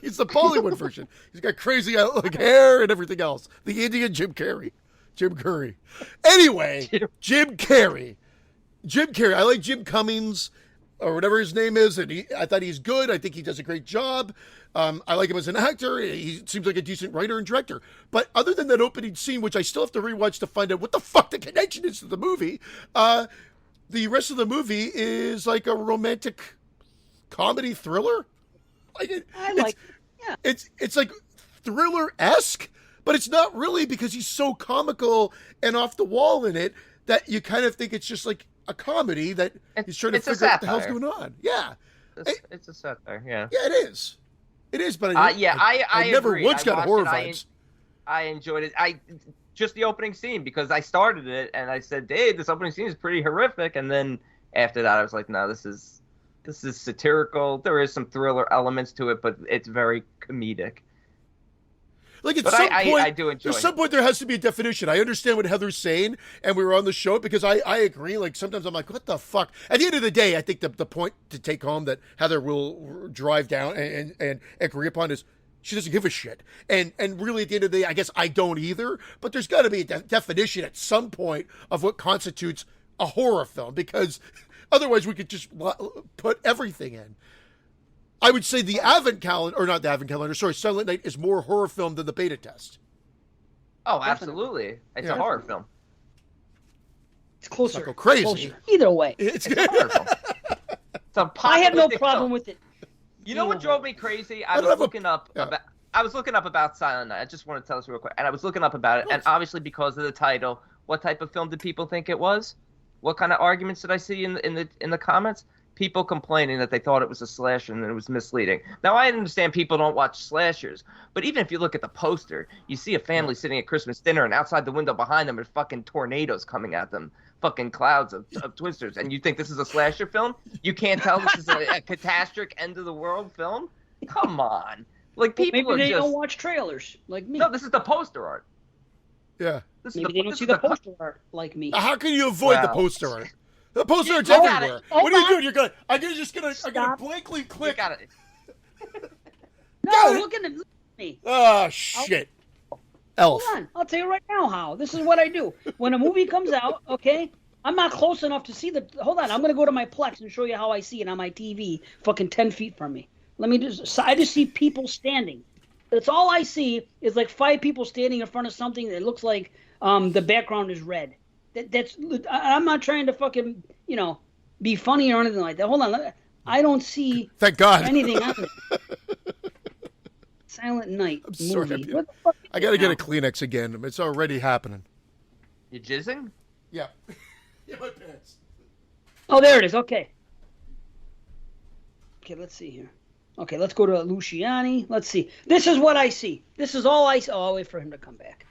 He's the Bollywood version. He's got crazy like hair and everything else. The Indian Jim Carrey. Anyway, Jim Carrey. I like Jim Cummings or whatever his name is, and I thought he's good. I think he does a great job. I like him as an actor. He seems like a decent writer and director. But other than that opening scene, which I still have to rewatch to find out what the fuck the connection is to the movie, the rest of the movie is like a romantic comedy thriller. I like. Yeah. It's like thriller-esque, but it's not really because he's so comical and off the wall in it that you kind of think it's just like a comedy that he's trying to it's a figure out what the hell's satire. going on. Yeah, It's a satire, yeah. yeah, it is. It is, but I never agree. once I got watched horror it. vibes. I enjoyed it. Just the opening scene, because I started it and I said, "Hey, this opening scene is pretty horrific," and then after that, I was like, "No, this is satirical. There is some thriller elements to it, but it's very comedic." Like at But some point, I do enjoy there's some point there has to be a definition. I understand what Heather's saying, and we were on the show because I agree. Like sometimes I'm like, what the fuck? At the end of the day, I think the point to take home that Heather will drive down and agree upon is she doesn't give a shit. And really at the end of the day, I guess I don't either. But there's got to be a definition at some point of what constitutes a horror film, because otherwise we could just put everything in. I would say the Advent calendar, or not the Advent calendar, sorry, Silent Night is more horror film than the Beta Test. Oh, absolutely! It's a horror film. It's closer. Not go crazy. Closer. Either way. It's It's a horror film. It's a I have no apocalyptic problem film. with it. You know what drove me crazy? I don't was have a- looking up yeah. about. I was looking up about Silent Night. I just want to tell this real quick. And I was looking up about it, and obviously because of the title, what type of film did people think it was? What kind of arguments did I see in the comments? People complaining that they thought it was a slasher and that it was misleading. Now I understand people don't watch slashers, but even if you look at the poster, you see a family sitting at Christmas dinner, and outside the window behind them are fucking tornadoes coming at them, fucking clouds of twisters, and you think this is a slasher film? You can't tell this is a catastrophic end of the world film? Come on. Like, people Maybe are they just... don't watch trailers like me. No, this is the poster art. Yeah. This is Maybe they don't this see is the poster art like me. How can you avoid the Wow. poster art? The poster art's hold on. everywhere. Hold What are you on. doing? You're gonna. I'm gonna Stop. blankly You click. got it. No, Got it. look at me. Oh shit. Elf. Hold on. I'll tell you right now how. This is what I do. When a movie comes out, okay, I'm not close enough to see the... Hold on. I'm going to go to my Plex and show you how I see it on my TV fucking 10 feet from me. Let me just... So I just see people standing. That's all I see is like 5 people standing in front of something that looks like the background is red. I'm not trying to fucking, be funny or anything like that. Hold on. I don't see Thank God. anything on it. Silent Night I'm sorry, movie. What the fuck is I gotta it get now? a Kleenex again. It's already happening. You jizzing? Yeah. Yeah, my pants. Oh, there it is. Okay. Okay, let's see here. Okay, let's go to Luciani. Let's see. This is what I see. This is all I see. Oh, I'll wait for him to come back.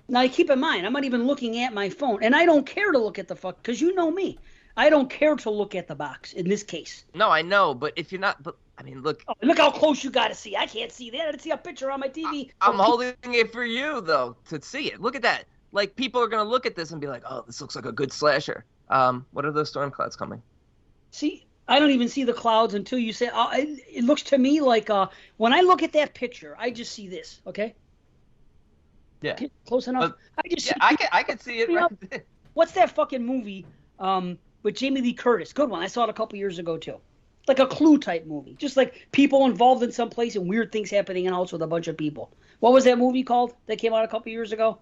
Now, keep in mind, I'm not even looking at my phone. And I don't care to look at the fuck, because you know me. I don't care to look at the box in this case. No, I know, but if you're not... But, I mean, look... Oh, look how close you got to see. I can't see that. I didn't see a picture on my TV. I'm holding it for you, though, to see it. Look at that. Like, people are going to look at this and be like, oh, this looks like a good slasher. What are those storm clouds coming? See, I don't even see the clouds until you say, it looks to me like, when I look at that picture, I just see this, okay? Yeah. Okay, close enough. But- I just Yeah, see I can see it You know- right there. What's that fucking movie with Jamie Lee Curtis? Good one. I saw it a couple years ago, too. Like a Clue type movie. Just like people involved in some place and weird things happening in a house with a bunch of people. What was that movie called that came out a couple years ago?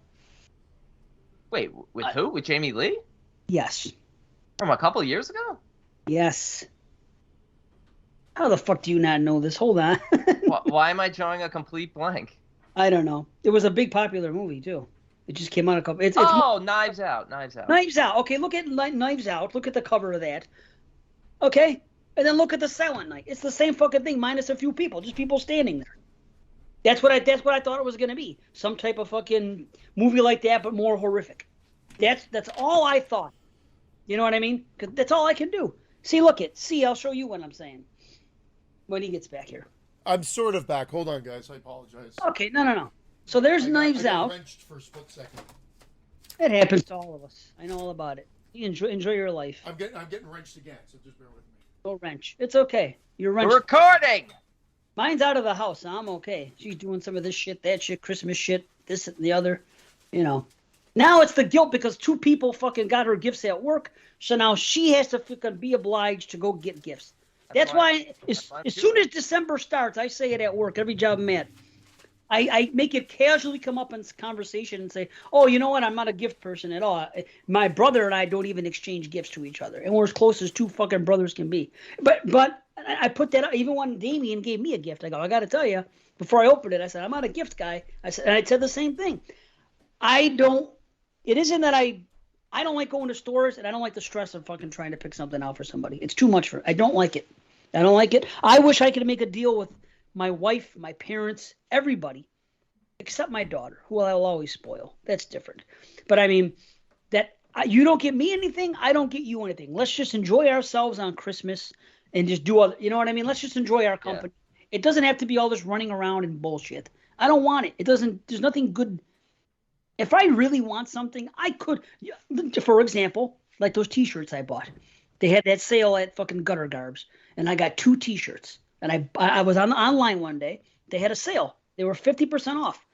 Wait, with who? With Jamie Lee? Yes. From a couple years ago? Yes. How the fuck do you not know this? Hold on. Why am I drawing a complete blank? I don't know. It was a big popular movie, too. It just came out a couple... It's Oh, Knives Out. Knives Out. Knives Out. Okay, look at Knives Out. Look at the cover of that. Okay? And then look at the Silent Night. It's the same fucking thing, minus a few people. Just people standing there. That's what I thought it was going to be. Some type of fucking movie like that, but more horrific. That's all I thought. You know what I mean? 'Cause that's all I can do. See, look it. See, I'll show you what I'm saying. When he gets back here. I'm sort of back. Hold on, guys. I apologize. Okay, no. So there's Knives I got Out. wrenched for a split second. It happens to all of us. I know all about it. You enjoy your life. I'm getting wrenched again, so just bear with me. Go wrench. It's okay. You're wrenched. We're recording! Mine's out of the house. So I'm okay. She's doing some of this shit, that shit, Christmas shit, this and the other. Now it's the guilt because 2 people fucking got her gifts at work. So now she has to fucking be obliged to go get gifts. That's why as soon as December starts, I say it at work, every job I'm at. I make it casually come up in conversation and say, oh, you know what? I'm not a gift person at all. My brother and I don't even exchange gifts to each other. And we're as close as 2 fucking brothers can be. But I put that out. Even when Damien gave me a gift, I go, I got to tell you, before I opened it, I said, I'm not a gift guy. I said the same thing. It isn't that I I don't like going to stores, and I don't like the stress of fucking trying to pick something out for somebody. It's too much I don't like it. I don't like it. I wish I could make a deal with my wife, my parents, everybody, except my daughter, who I'll always spoil. That's different. But I mean, you don't get me anything, I don't get you anything. Let's just enjoy ourselves on Christmas and just do other, you know what I mean? Let's just enjoy our company. Yeah. It doesn't have to be all this running around and bullshit. I don't want it. There's nothing good. If I really want something, I could, for example, like those T-shirts I bought. They had that sale at fucking Gutter Garbs, and I got 2 T-shirts. And I was online one day. They had a sale. They were 50% off.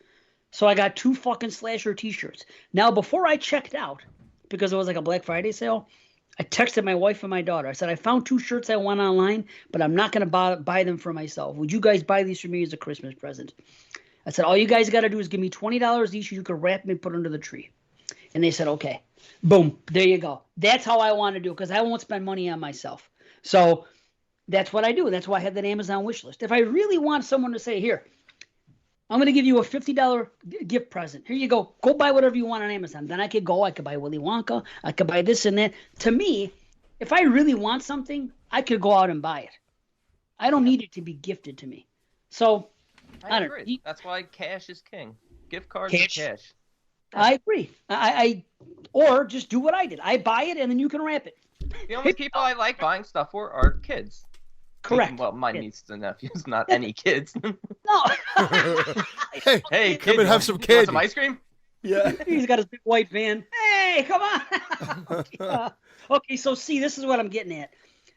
So I got 2 fucking Slasher T-shirts. Now, before I checked out, because it was like a Black Friday sale, I texted my wife and my daughter. I said, I found 2 shirts I want online, but I'm not going to buy them for myself. Would you guys buy these for me as a Christmas present? I said, all you guys got to do is give me $20 each. You can wrap them and put under the tree. And they said, okay. Boom. There you go. That's how I want to do, because I won't spend money on myself. So that's what I do. That's why I have that Amazon wish list. If I really want someone to say, here, I'm going to give you a $50 gift present. Here you go. Go buy whatever you want on Amazon. Then I could buy Willy Wonka. I could buy this and that. To me, if I really want something, I could go out and buy it. I don't need it to be gifted to me. So I agree. That's why cash is king. Gift cards and cash. I agree. Or just do what I did. I buy it and then you can wrap it. The only people I like buying stuff for are kids. Correct. Well, my nieces and nephews, not any kids. No. Hey, kid, come and have some want candy. some ice cream? Yeah. He's got his big white van. Hey, come on. Okay, so see, this is what I'm getting at.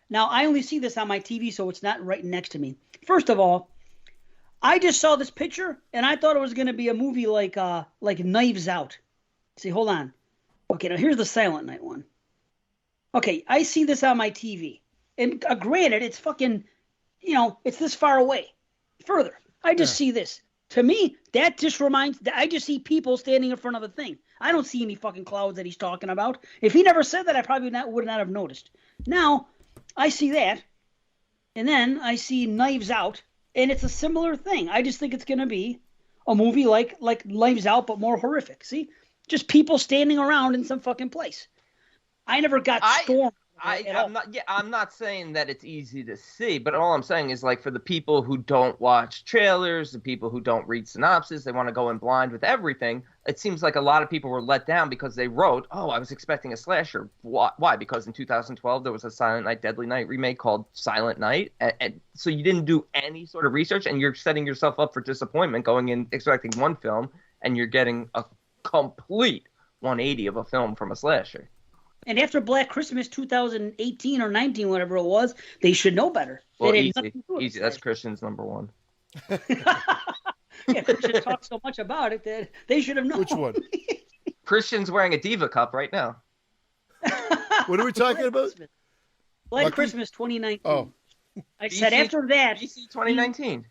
Now, I only see this on my TV, so it's not right next to me. First of all, I just saw this picture, and I thought it was going to be a movie like Knives Out. See, hold on. Okay, now here's the Silent Night one. Okay, I see this on my TV. And granted, it's fucking, it's this far away. Further, I just see this. To me, that just I just see people standing in front of a thing. I don't see any fucking clouds that he's talking about. If he never said that, I probably would not have noticed. Now, I see that, and then I see Knives Out, and it's a similar thing. I just think it's going to be a movie like Knives Out, but more horrific. See? Just people standing around in some fucking place. I never got stormed. I'm not saying that it's easy to see, but all I'm saying is, like, for the people who don't watch trailers, the people who don't read synopsis, they want to go in blind with everything. It seems like a lot of people were let down because they wrote, I was expecting a slasher. Why? Because in 2012 there was a Silent Night, Deadly Night remake called Silent Night, and so you didn't do any sort of research, and you're setting yourself up for disappointment going in expecting one film, and you're getting a complete 180 of a film from a slasher. And after Black Christmas 2018 or 19, whatever it was, they should know better. Well, easy. That's Christian's number 1. Yeah, Christian talks so much about it that they should have known. Which one? Christian's wearing a Diva cup right now. What are we talking about? Black Christmas 2019. Oh. I said after that. DC 2019.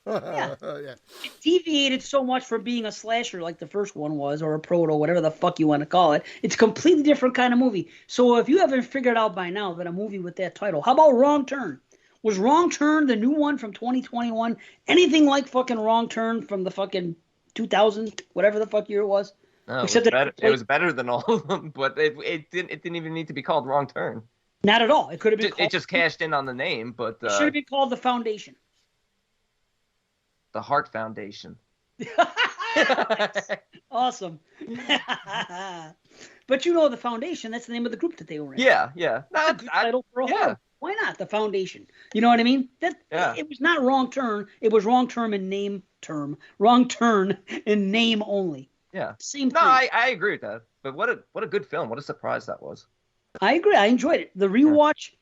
Yeah. It deviated so much from being a slasher like the first one was, or a proto, whatever the fuck you want to call it. It's a completely different kind of movie. So if you haven't figured out by now that a movie with that title, how about Wrong Turn? Was Wrong Turn, the new one from 2021, anything like fucking Wrong Turn from the fucking 2000, whatever the fuck year it was? No, it was better than all of them, but it didn't even need to be called Wrong Turn. Not at all. It could have been. It just cashed in on the name, but it should have been called The Foundation. The Heart Foundation. Awesome. But The Foundation, that's the name of the group that they were in. Yeah. That's a good title for a horror. Why not? The Foundation. You know what I mean? It was not Wrong Turn. It was Wrong Turn in name term. Wrong Turn in name only. Yeah. Same thing. No, I agree with that. But what a good film. What a surprise that was. I agree. I enjoyed it. The rewatch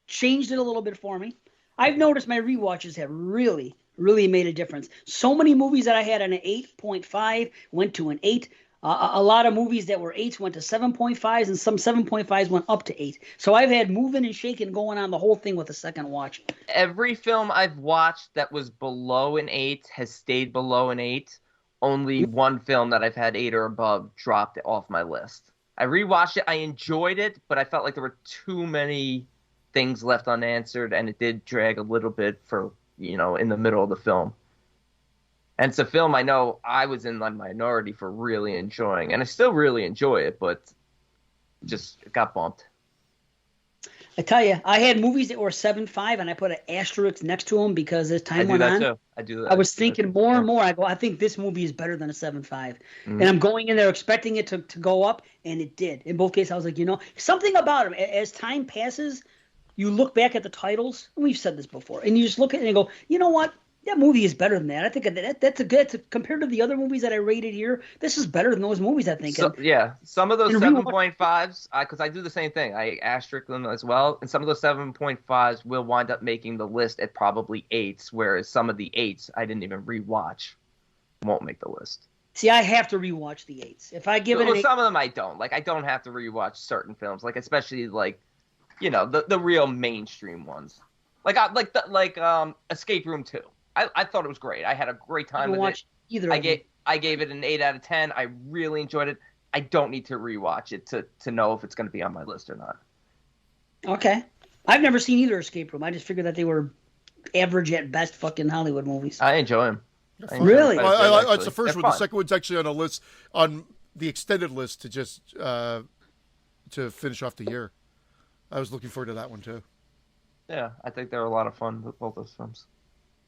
changed it a little bit for me. I've noticed my rewatches have really made a difference. So many movies that I had an 8.5 went to an 8. A lot of movies that were 8s went to 7.5s, and some 7.5s went up to 8. So I've had moving and shaking going on the whole thing with the second watch. Every film I've watched that was below an 8 has stayed below an 8. Only one film that I've had 8 or above dropped off my list. I rewatched it. I enjoyed it, but I felt like there were too many things left unanswered, and it did drag a little bit for, in the middle of the film. And it's a film I know I was in the minority for really enjoying, and I still really enjoy it, but just got bumped. I tell you, I had movies that were 7.5, and I put an asterisk next to them because as I time do went that on, too. I do that. I was thinking more and more. I go, I think this movie is better than a 7.5, and I'm going in there expecting it to go up, and it did. In both cases, I was like, something about them. As time passes, you look back at the titles, and we've said this before, and you just look at it and go, you know what? That movie is better than that. I think that's compared to the other movies that I rated here. This is better than those movies, I think. So, yeah, some of those And 7.5s, because I do the same thing. I asterisk them as well, and some of those 7.5s will wind up making the list at probably 8s, whereas some of the 8s I didn't even rewatch won't make the list. See, I have to rewatch the 8s. If I give it an 8, some of them I don't. Like, I don't have to rewatch certain films, like especially like, the real mainstream ones, like Escape Room 2. I thought it was great. I had a great time with it. Either I gave it an 8 out of 10. I really enjoyed it. I don't need to rewatch it to know if it's going to be on my list or not. Okay. I've never seen either Escape Room. I just figured that they were average at best fucking Hollywood movies. I enjoy them. Really? It's the first one. The second one's actually on a list, on the extended list to just to finish off the year. I was looking forward to that one too. Yeah, I think they're a lot of fun with both those films.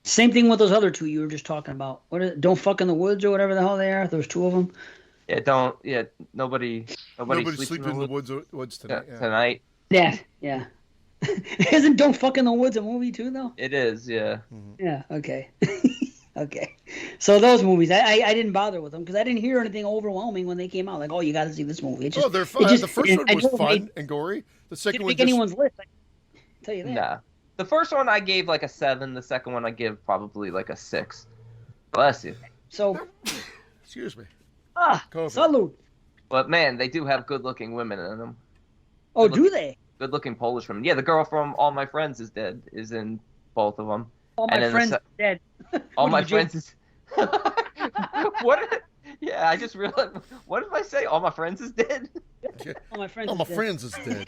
Same thing with those other two you were just talking about. What is it? Don't Fuck in the Woods or whatever the hell they are. There's two of them. Yeah, nobody sleeping in the woods tonight. Yeah. Tonight. Yeah. Isn't Don't Fuck in the Woods a movie too, though? It is, yeah. Mm-hmm. Yeah. Okay. Okay. So those movies, I didn't bother with them because I didn't hear anything overwhelming when they came out. Like, oh, you got to see this movie. They're fun. The first one was fun and gory. The second one didn't make anyone's list. I tell you that. Nah. The first one I gave like a 7. The second one I give probably like a 6. Bless you. So, excuse me. Salud. But man, they do have good-looking women in them. Oh, do they? Good-looking Polish women. Yeah, the girl from All My Friends Is Dead is in both of them. All My Friends Is Dead. All My Friends Is. What? Yeah, I just realized. What did I say? All My Friends Is Dead. All My Friends. All My Friends Is Dead.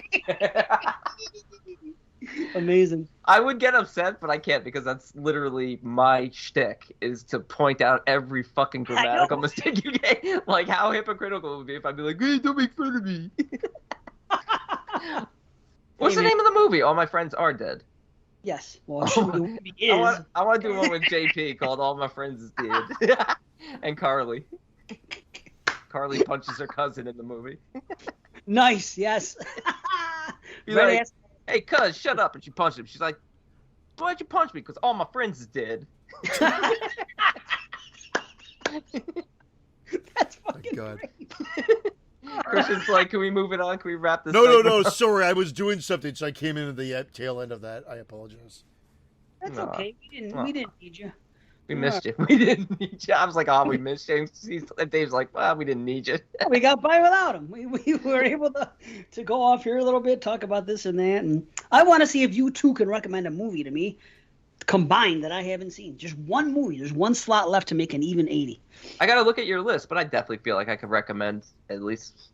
Amazing. I would get upset, but I can't because that's literally my shtick, is to point out every fucking grammatical mistake you get. Like, how hypocritical it would be if I'd be like, hey, don't make fun of me. What's the name of the movie? All My Friends Are Dead. Yes. Well, the movie is. I want to do one with JP called All My Friends Is Dead. And Carly. Carly punches her cousin in the movie. Nice, yes. Like, hey, cuz, shut up. And she punched him. She's like, why'd you punch me? Because all my friends is dead. That's fucking great. Christian's like, can we move it on? Can we wrap this No. Sorry, I was doing something, so I came in at the tail end of that. I apologize. That's okay. We didn't need you. We missed you. We didn't need you. I was like, we missed you. And Dave's like, well, we didn't need you. We got by without him. We were able to go off here a little bit, talk about this and that. And I want to see if you two can recommend a movie to me combined that I haven't seen. Just one movie. There's one slot left to make an even 80. I got to look at your list, but I definitely feel like I could recommend at least.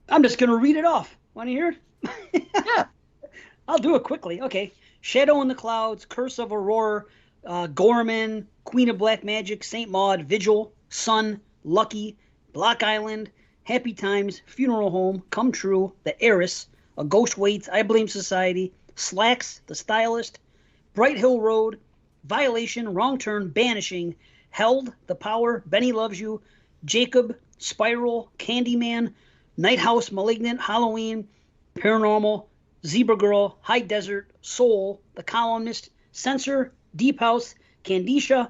I'm just going to read it off. Want to hear it? Yeah. I'll do it quickly. Okay. Shadow in the Clouds, Curse of Aurora, Gorman, Queen of Black Magic, Saint Maud, Vigil, Sun, Lucky, Block Island, Happy Times, Funeral Home, Come True, The Heiress, A Ghost Waits, I Blame Society, Slacks, The Stylist, Bright Hill Road, Violation, Wrong Turn, Banishing, Held, The Power, Benny Loves You, Jacob, Spiral, Candyman, Night House, Malignant, Halloween, Paranormal, Zebra Girl, High Desert, Soul, The Columnist, Censor, Deep House, Candicia,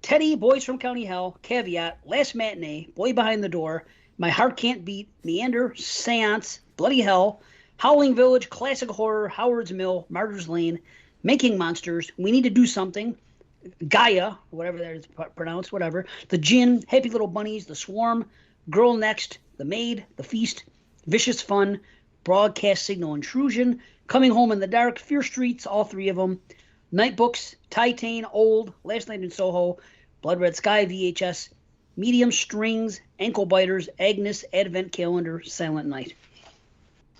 Teddy, Boys from County Hell, Caveat, Last Matinee, Boy Behind the Door, My Heart Can't Beat, Meander, Seance, Bloody Hell, Howling Village, Classic Horror, Howard's Mill, Martyr's Lane, Making Monsters, We Need to Do Something, Gaia, whatever that is pronounced, whatever, The Djinn, Happy Little Bunnies, The Swarm, Girl Next, The Maid, The Feast, Vicious Fun, Broadcast Signal Intrusion, Coming Home in the Dark, Fear Streets, all three of them, Night Books, Titan, Old, Last Night in Soho, Blood Red Sky, VHS, Medium Strings, Ankle Biters, Agnes, Advent Calendar, Silent Night.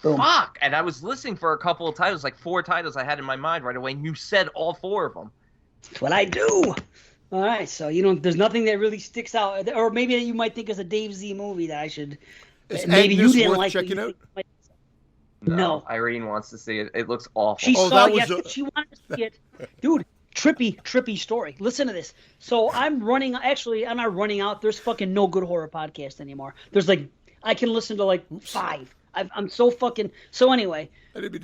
Boom. Fuck! And I was listening for a couple of titles, like 4 titles I had in my mind right away, and you said all 4 of them. That's what I do. All right, so there's nothing that really sticks out, or maybe that you might think is a Dave Z movie that I should. Is maybe Agnes you didn't worth like checking out? No. Irene wants to see it. It looks awful. She Oh, saw that was yes, she wanted to see it. Dude, trippy story. Listen to this. So I'm not running out. There's fucking no good horror podcast anymore. There's like, I can listen to like 5. I'm so fucking, so anyway,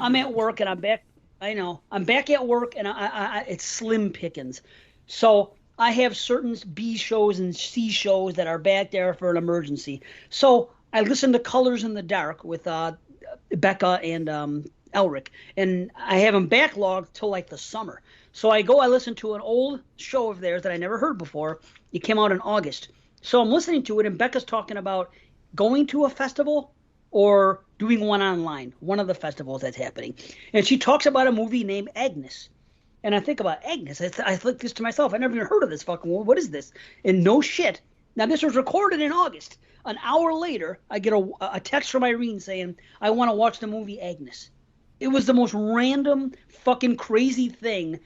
I'm at work and I'm back. I know. I'm back at work and I it's slim pickings. So I have certain B shows and C shows that are back there for an emergency. So I listen to Colors in the Dark with Becca and Elric, and I have them backlogged till like the summer. So I listen to an old show of theirs that I never heard before. It came out in August. So I'm listening to it, and Becca's talking about going to a festival or doing one online, one of the festivals that's happening. And she talks about a movie named Agnes. And I think about Agnes. I think this to myself. I never even heard of this fucking movie. What is this? And no shit. Now, this was recorded in August. An hour later, I get a text from Irene saying, I want to watch the movie Agnes. It was the most random, fucking crazy thing.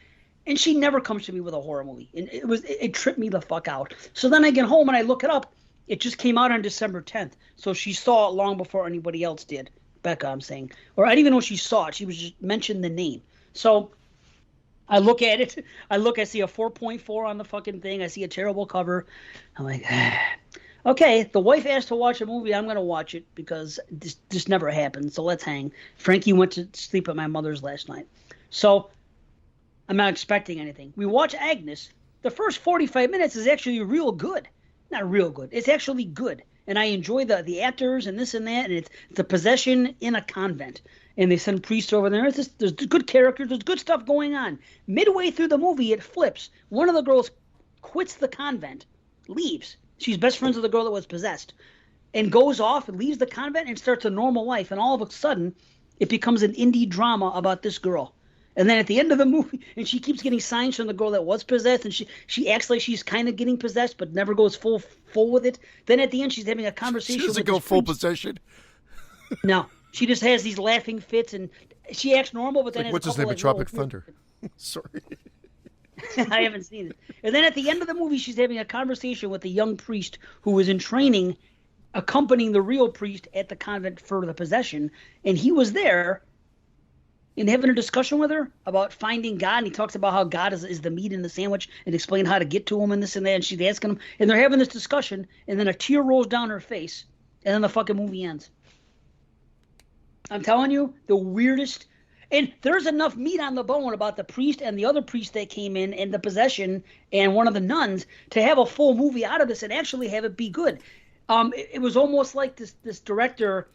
And she never comes to me with a horror movie. And it tripped me the fuck out. So then I get home and I look it up. It just came out on December 10th. So she saw it long before anybody else did. Becca, I'm saying. Or I didn't even know she saw it. She was just mentioned the name. So I look at it. I see a 4.4 on the fucking thing. I see a terrible cover. I'm like, okay, the wife asked to watch a movie. I'm going to watch it because this never happened. So let's hang. Frankie went to sleep at my mother's last night. So I'm not expecting anything. We watch Agnes. The first 45 minutes is actually real good. Not real good. It's actually good. And I enjoy the actors and this and that. And it's a possession in a convent. And they send priests over there. There's good characters. There's good stuff going on. Midway through the movie, it flips. One of the girls quits the convent, leaves. She's best friends with the girl that was possessed, and goes off and leaves the convent and starts a normal life. And all of a sudden, it becomes an indie drama about this girl. And then at the end of the movie, and she keeps getting signs from the girl that was possessed, and she acts like she's kind of getting possessed, but never goes full with it. Then at the end, she's having a conversation. She doesn't with go this full priest. possession. No, she just has these laughing fits, and she acts normal, but then What's his name in Tropic Thunder? Sorry. I haven't seen it. And then at the end of the movie, she's having a conversation with a young priest who was in training, accompanying the real priest at the convent for the possession, and he was there and having a discussion with her about finding God, and he talks about how God is the meat in the sandwich and explain how to get to him and this and that, and she's asking him, and they're having this discussion, and then a tear rolls down her face, and then the fucking movie ends. I'm telling you, the weirdest, and there's enough meat on the bone about the priest and the other priest that came in and the possession and one of the nuns to have a full movie out of this and actually have it be good. It was almost like this director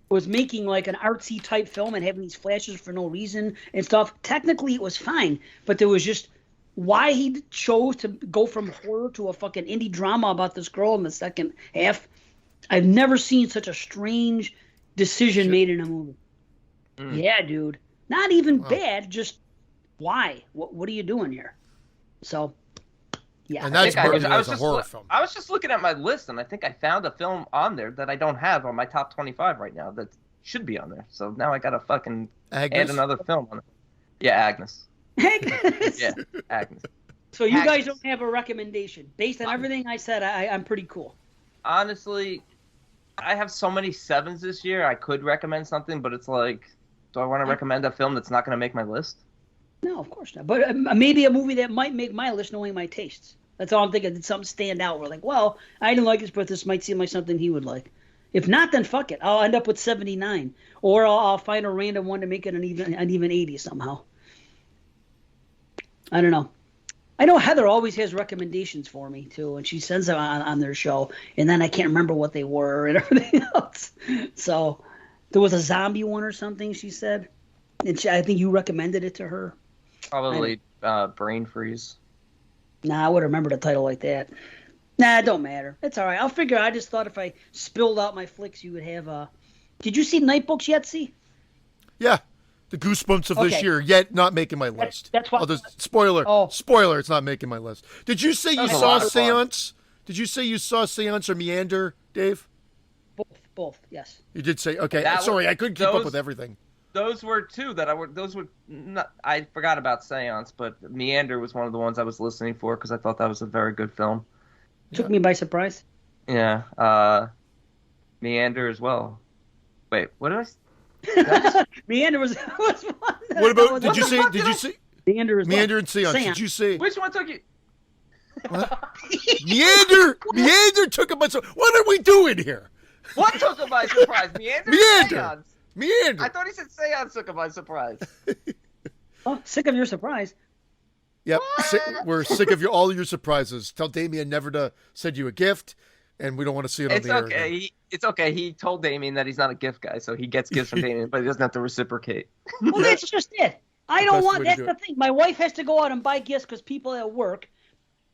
was making like an artsy type film and having these flashes for no reason and stuff. Technically, it was fine, but there was just why he chose to go from horror to a fucking indie drama about this girl in the second half. I've never seen such a strange decision made in a movie. Yeah, dude. Not even bad, just why? What are you doing here? So, yeah. And that's I marketed was as a just horror film. I was just looking at my list, and I think I found a film on there that I don't have on my top 25 right now that should be on there. So now I got to fucking Agnes? add another film on it. Yeah, Agnes. Agnes. Yeah, Agnes. So you guys Agnes. don't have a recommendation. Based on everything I said, I'm pretty cool. Honestly, I have so many 7s this year. I could recommend something, but it's like, do I want to recommend a film that's not going to make my list? No, of course not. But maybe a movie that might make my list knowing my tastes. That's all I'm thinking. Did something stand out? We're like, well, I didn't like this, but this might seem like something he would like. If not, then fuck it. I'll end up with 79. Or I'll find a random one to make it an even 80 somehow. I don't know. I know Heather always has recommendations for me, too, and she sends them on their show, and then I can't remember what they were and everything else. So there was a zombie one or something, she said. And I think you recommended it to her. Probably Brain Freeze. Nah, I would remember the title like that. Nah, it don't matter. It's all right. I'll figure. I just thought if I spilled out my flicks, you would have Did you see Nightbooks yet, see? Yeah. The Goosebumps of this Okay. year, yet not making my list. That's why. Oh, spoiler. Oh. Spoiler, it's not making my list. Did you say you That was a saw lot of fun. Seance? Did you say you saw Seance or Meander, Dave? Both, yes. You did say, okay. That Sorry, was- I couldn't keep up those- with everything. Those were two that I forgot about Seance, but Meander was one of the ones I was listening for because I thought that was a very good film. Took me by surprise. Yeah, Meander as well. Wait, what did I? Meander was one. What about? That Did you was- say? fuck Did did you I- say Meander is Meander what? and Seance? Seance. Did you say Which one took you? Meander? Meander took a bunch of. What are we doing here? What took him by surprise? Meander? or Meander. Seance? Meander. I thought he said Seance took him by surprise. Oh, sick of your surprise. Yep. We're sick of all your surprises. Tell Damien never to send you a gift, and we don't want to see it on It's the air. okay. again. It's okay. He told Damien that he's not a gift guy, so he gets gifts from Damien, but he doesn't have to reciprocate. Well, that's just it. I don't Best want. way to That's do the it. thing. My wife has to go out and buy gifts because people at work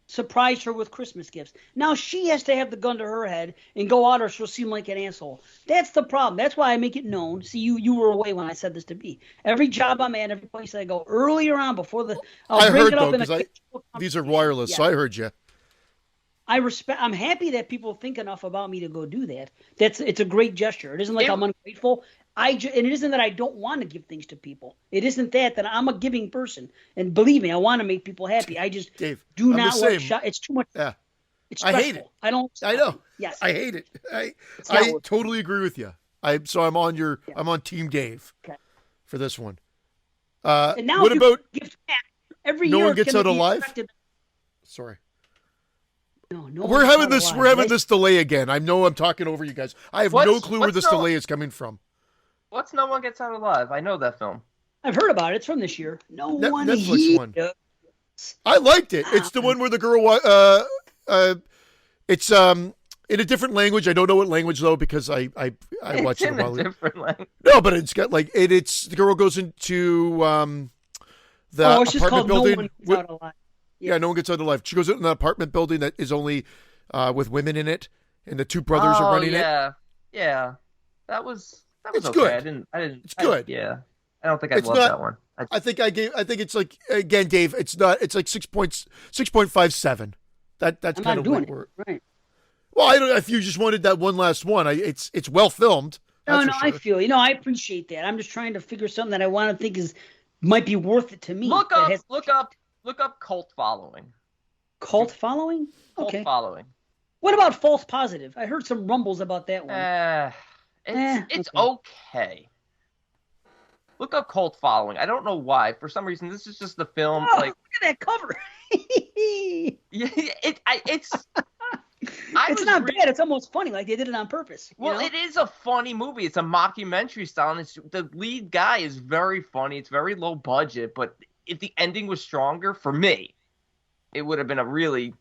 surprise her with Christmas gifts. Now she has to have the gun to her head and go out, or she'll seem like an asshole. That's the problem. That's why I make it known. See, you were away when I said this to be. Every job I'm at, every place I go, earlier on before the, I I'll bring heard it up though in a because these are wireless, so I heard you. I'm happy that people think enough about me to go do that. It's a great gesture. It isn't like Yeah. I'm ungrateful. And it isn't that I don't want to give things to people. It isn't that I'm a giving person. And believe me, I want to make people happy. I just Dave, do I'm not the want same. shot. It's too much. Yeah. It's I stressful. hate it. I don't. I know. Yes. I hate it. I not- totally agree with you. I'm on Team Dave Okay. for this one. And now What if about? you give back every No year? one it's gets gonna out be alive? expected- Sorry, No, we're one gets having out this. alive. We're having That's- this delay again. I know I'm talking over you guys. I have no clue where what's this no- delay is coming from. What's No One Gets Out Alive? I know that film. I've heard about it. It's from this year. No one Netflix here. one. I liked it. It's the one where the girl. It's in a different language. I don't know what language though because I watched it It's a in while a ago. different language. No, but it's got like it's the girl goes into the Oh, it's just apartment called No building. One Gets with- Out Alive. yeah, no one gets out alive. She goes into an apartment building that is only with women in it, and the two brothers are running it. Yeah. That was It's okay. good. I didn't. It's good. Yeah. I don't think I It's loved not- that one. I think it's like again, Dave. It's not. It's like 6.57. That's I'm kind not of doing what we're. it. Right. Well, I don't know if you just wanted that one last one. It's well filmed. No, that's no, for I sure. feel you. No, I appreciate that. I'm just trying to figure something that I want to think might be worth it to me. Look that up. has Look up cult following. cult following. Cult Okay. following. What about false positive? I heard some rumbles about that one. It's okay. Look up cult following. I don't know why. For some reason, this is just the film. Oh, Like, look at that cover. it's. It's not bad. It's almost funny. Like they did it on purpose. You Well, know? it is a funny movie. It's a mockumentary style, and the lead guy is very funny. It's very low budget, but if the ending was stronger, for me, it would have been a really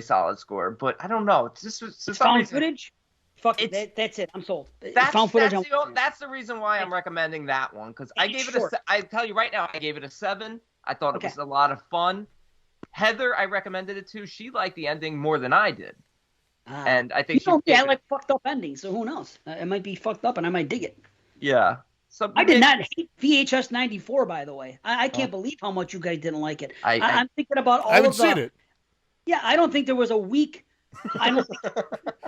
solid score. But I don't know. It's just for some found reason- footage. Fuck it. It's- That's it. I'm sold. That's, found footage. that's the reason why I'm recommending that one, because I It's gave it short. I tell you right now, I gave it a 7. I thought it Okay. was a lot of fun. Heather, I recommended it to. She liked the ending more than I did, and I think I like fucked up endings. So who knows? It might be fucked up, and I might dig it. yeah. So I did not hate VHS 94, by the way. I can't believe how much you guys didn't like it. I'm thinking about all I haven't of the. seen it. Yeah, I don't think there was a week. I don't.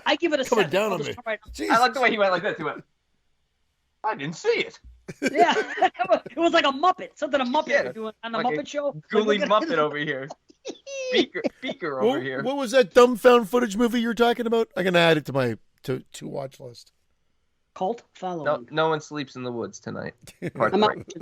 I give it a Coming 7. down I'll on just me. come right- Jesus. I like the way he went like this. He went, I didn't see it. Yeah, it was like a Muppet, something a Muppet Yeah, was doing on the like a Muppet Show. Ghouly Like, Muppet over here. Speaker over here. What was that dumb found footage movie you're talking about? I'm gonna add it to my to watch list. Cult following. No one sleeps in the woods tonight. Part I'm, 3.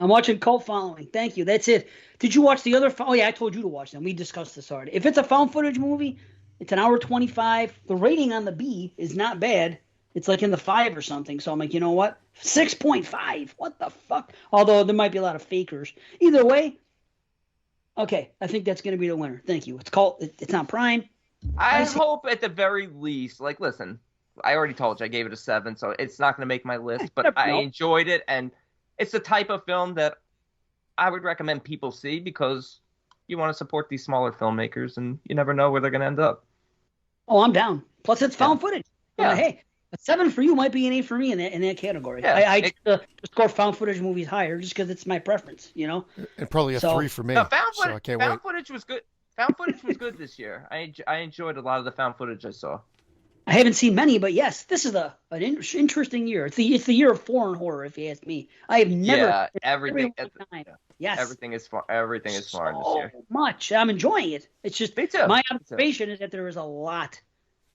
I'm watching Cult Following. Thank you. That's it. Did you watch the other? Oh yeah, I told you to watch them. We discussed this already. If it's a found footage movie, it's an hour 25. The rating on the B is not bad. It's like in the 5 or something. So I'm like, you know what? 6.5. What the fuck? Although there might be a lot of fakers. Either way. Okay, I think that's going to be the winner. Thank you. It's called. It's on Prime. I I see. hope at the very least, like, listen, I already told you I gave it a 7, so it's not going to make my list, but I No. enjoyed it, and it's the type of film that I would recommend people see because you want to support these smaller filmmakers, and you never know where they're going to end up. Oh, I'm down. Plus, it's found footage. Yeah. Hey, a 7 for you might be an 8 for me in that category. Yeah, I just score found footage movies higher just because it's my preference. You know. And probably a So- 3 for me. No, so I can't wait. found footage was good. Found footage was good this year. I enjoyed a lot of the found footage I saw. I haven't seen many, but yes, this is an interesting year. It's the year of foreign horror, if you ask me. I have never. Yeah, it's everything. every one time. Yes. Everything is foreign this So year. much. I'm enjoying it. It's just Me too. my Me too. observation is that there is a lot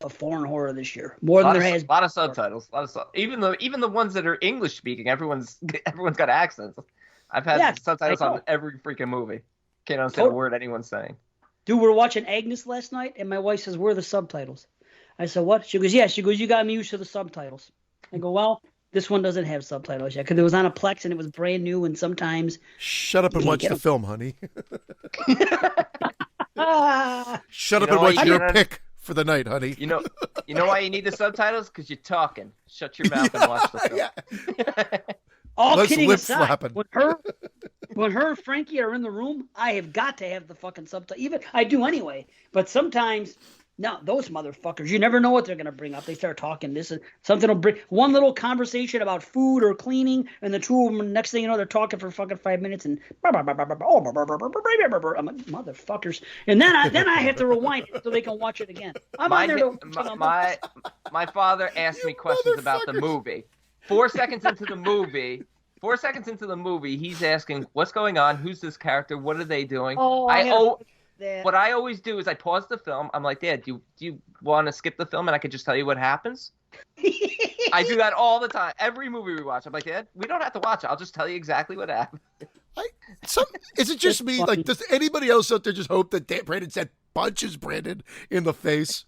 of foreign horror this year, more than there has. A lot of subtitles. Even the ones that are English speaking, everyone's got accents. I've had subtitles on every freaking movie. Can't understand a word anyone's saying. Dude, we're watching Agnes last night, and my wife says, "Where are the subtitles?" I said, "What?" She goes, "Yeah." She goes, "You got me used to the subtitles." I go, "Well, this one doesn't have subtitles yet because it was on a Plex and it was brand new, and sometimes." Shut up and watch the film, honey. Shut up and watch your pick for the night, honey. You know why you need the subtitles? Because you're talking. Shut your mouth and watch the film. Yeah. All Less kidding lip aside, flapping. when her and Frankie are in the room, I have got to have the fucking subtitles. Even I do anyway, but sometimes. No, those motherfuckers, you never know what they're going to bring up. They start talking. This is something will bring one little conversation about food or cleaning, and the two of them, next thing you know, they're talking for fucking 5 minutes, and I'm like, motherfuckers. And then I have to rewind it so they can watch it again. My father asked me questions about the movie. 4 seconds into the movie, he's asking, what's going on? Who's this character? What are they doing? What I always do is I pause the film. I'm like, Dad, do you want to skip the film and I can just tell you what happens? I do that all the time. Every movie we watch, I'm like, Dad, we don't have to watch it. I'll just tell you exactly what happened. Is it just me? Like, does anybody else out there just hope that Brandon said punches Brandon in the face?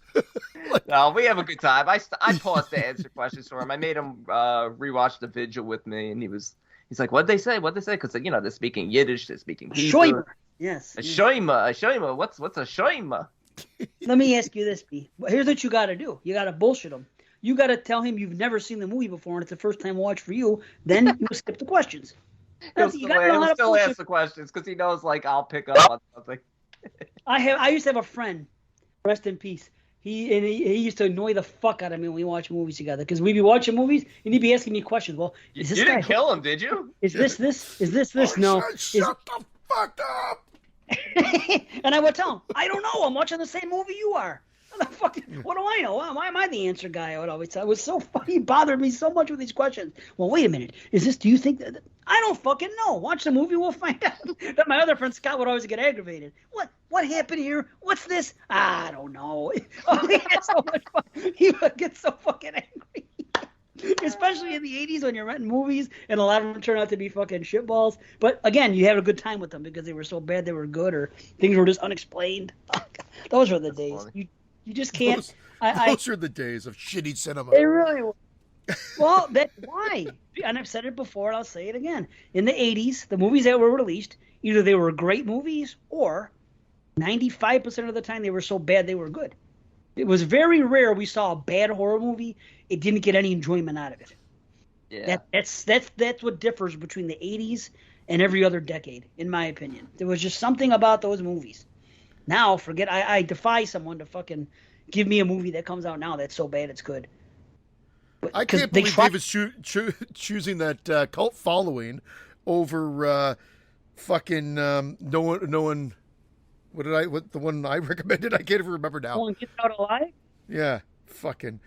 No, we have a good time. I paused to answer questions for him. I made him rewatch The Vigil with me, and he's like, what'd they say? Because, they're speaking Yiddish, they're speaking Hebrew. Yes. A shoima. What's a shoima? Let me ask you this, B. Here's what you got to do. You got to bullshit him. You got to tell him you've never seen the movie before and it's the first time watch for you. Then you skip the questions. He'll still ask the questions because he knows, I'll pick up on something. I used to have a friend, rest in peace. He used to annoy the fuck out of me when we watch movies together because we'd be watching movies and he'd be asking me questions. Well, is this you didn't kill him, did you? Is this? Is this? No. Shut the fuck up. And I would tell him, I don't know. I'm watching the same movie you are. What do I know? Why am I the answer guy? I would always tell. It was so funny. He bothered me so much with these questions. Well, wait a minute. Do you think that? I don't fucking know. Watch the movie. We'll find out. That my other friend Scott would always get aggravated. What happened here? What's this? I don't know. He had so much fun. He would get so fucking angry. Especially in the 80s when you're renting movies and a lot of them turn out to be fucking shitballs. But again, you had a good time with them because they were so bad they were good or things were just unexplained. Those were the days. You just can't. Those are the days of shitty cinema. They really were. Well, that's why. And I've said it before and I'll say it again. In the 80s, the movies that were released, either they were great movies or 95% of the time they were so bad they were good. It was very rare we saw a bad horror movie. It didn't get any enjoyment out of it. Yeah. That's what differs between the 80s and every other decade, in my opinion. There was just something about those movies. Now, forget, I defy someone to fucking give me a movie that comes out now that's so bad it's good. I can't believe David's choosing that cult following over fucking no one. What the one I recommended? I can't even remember now. No One Gets Out Alive? Yeah, fucking.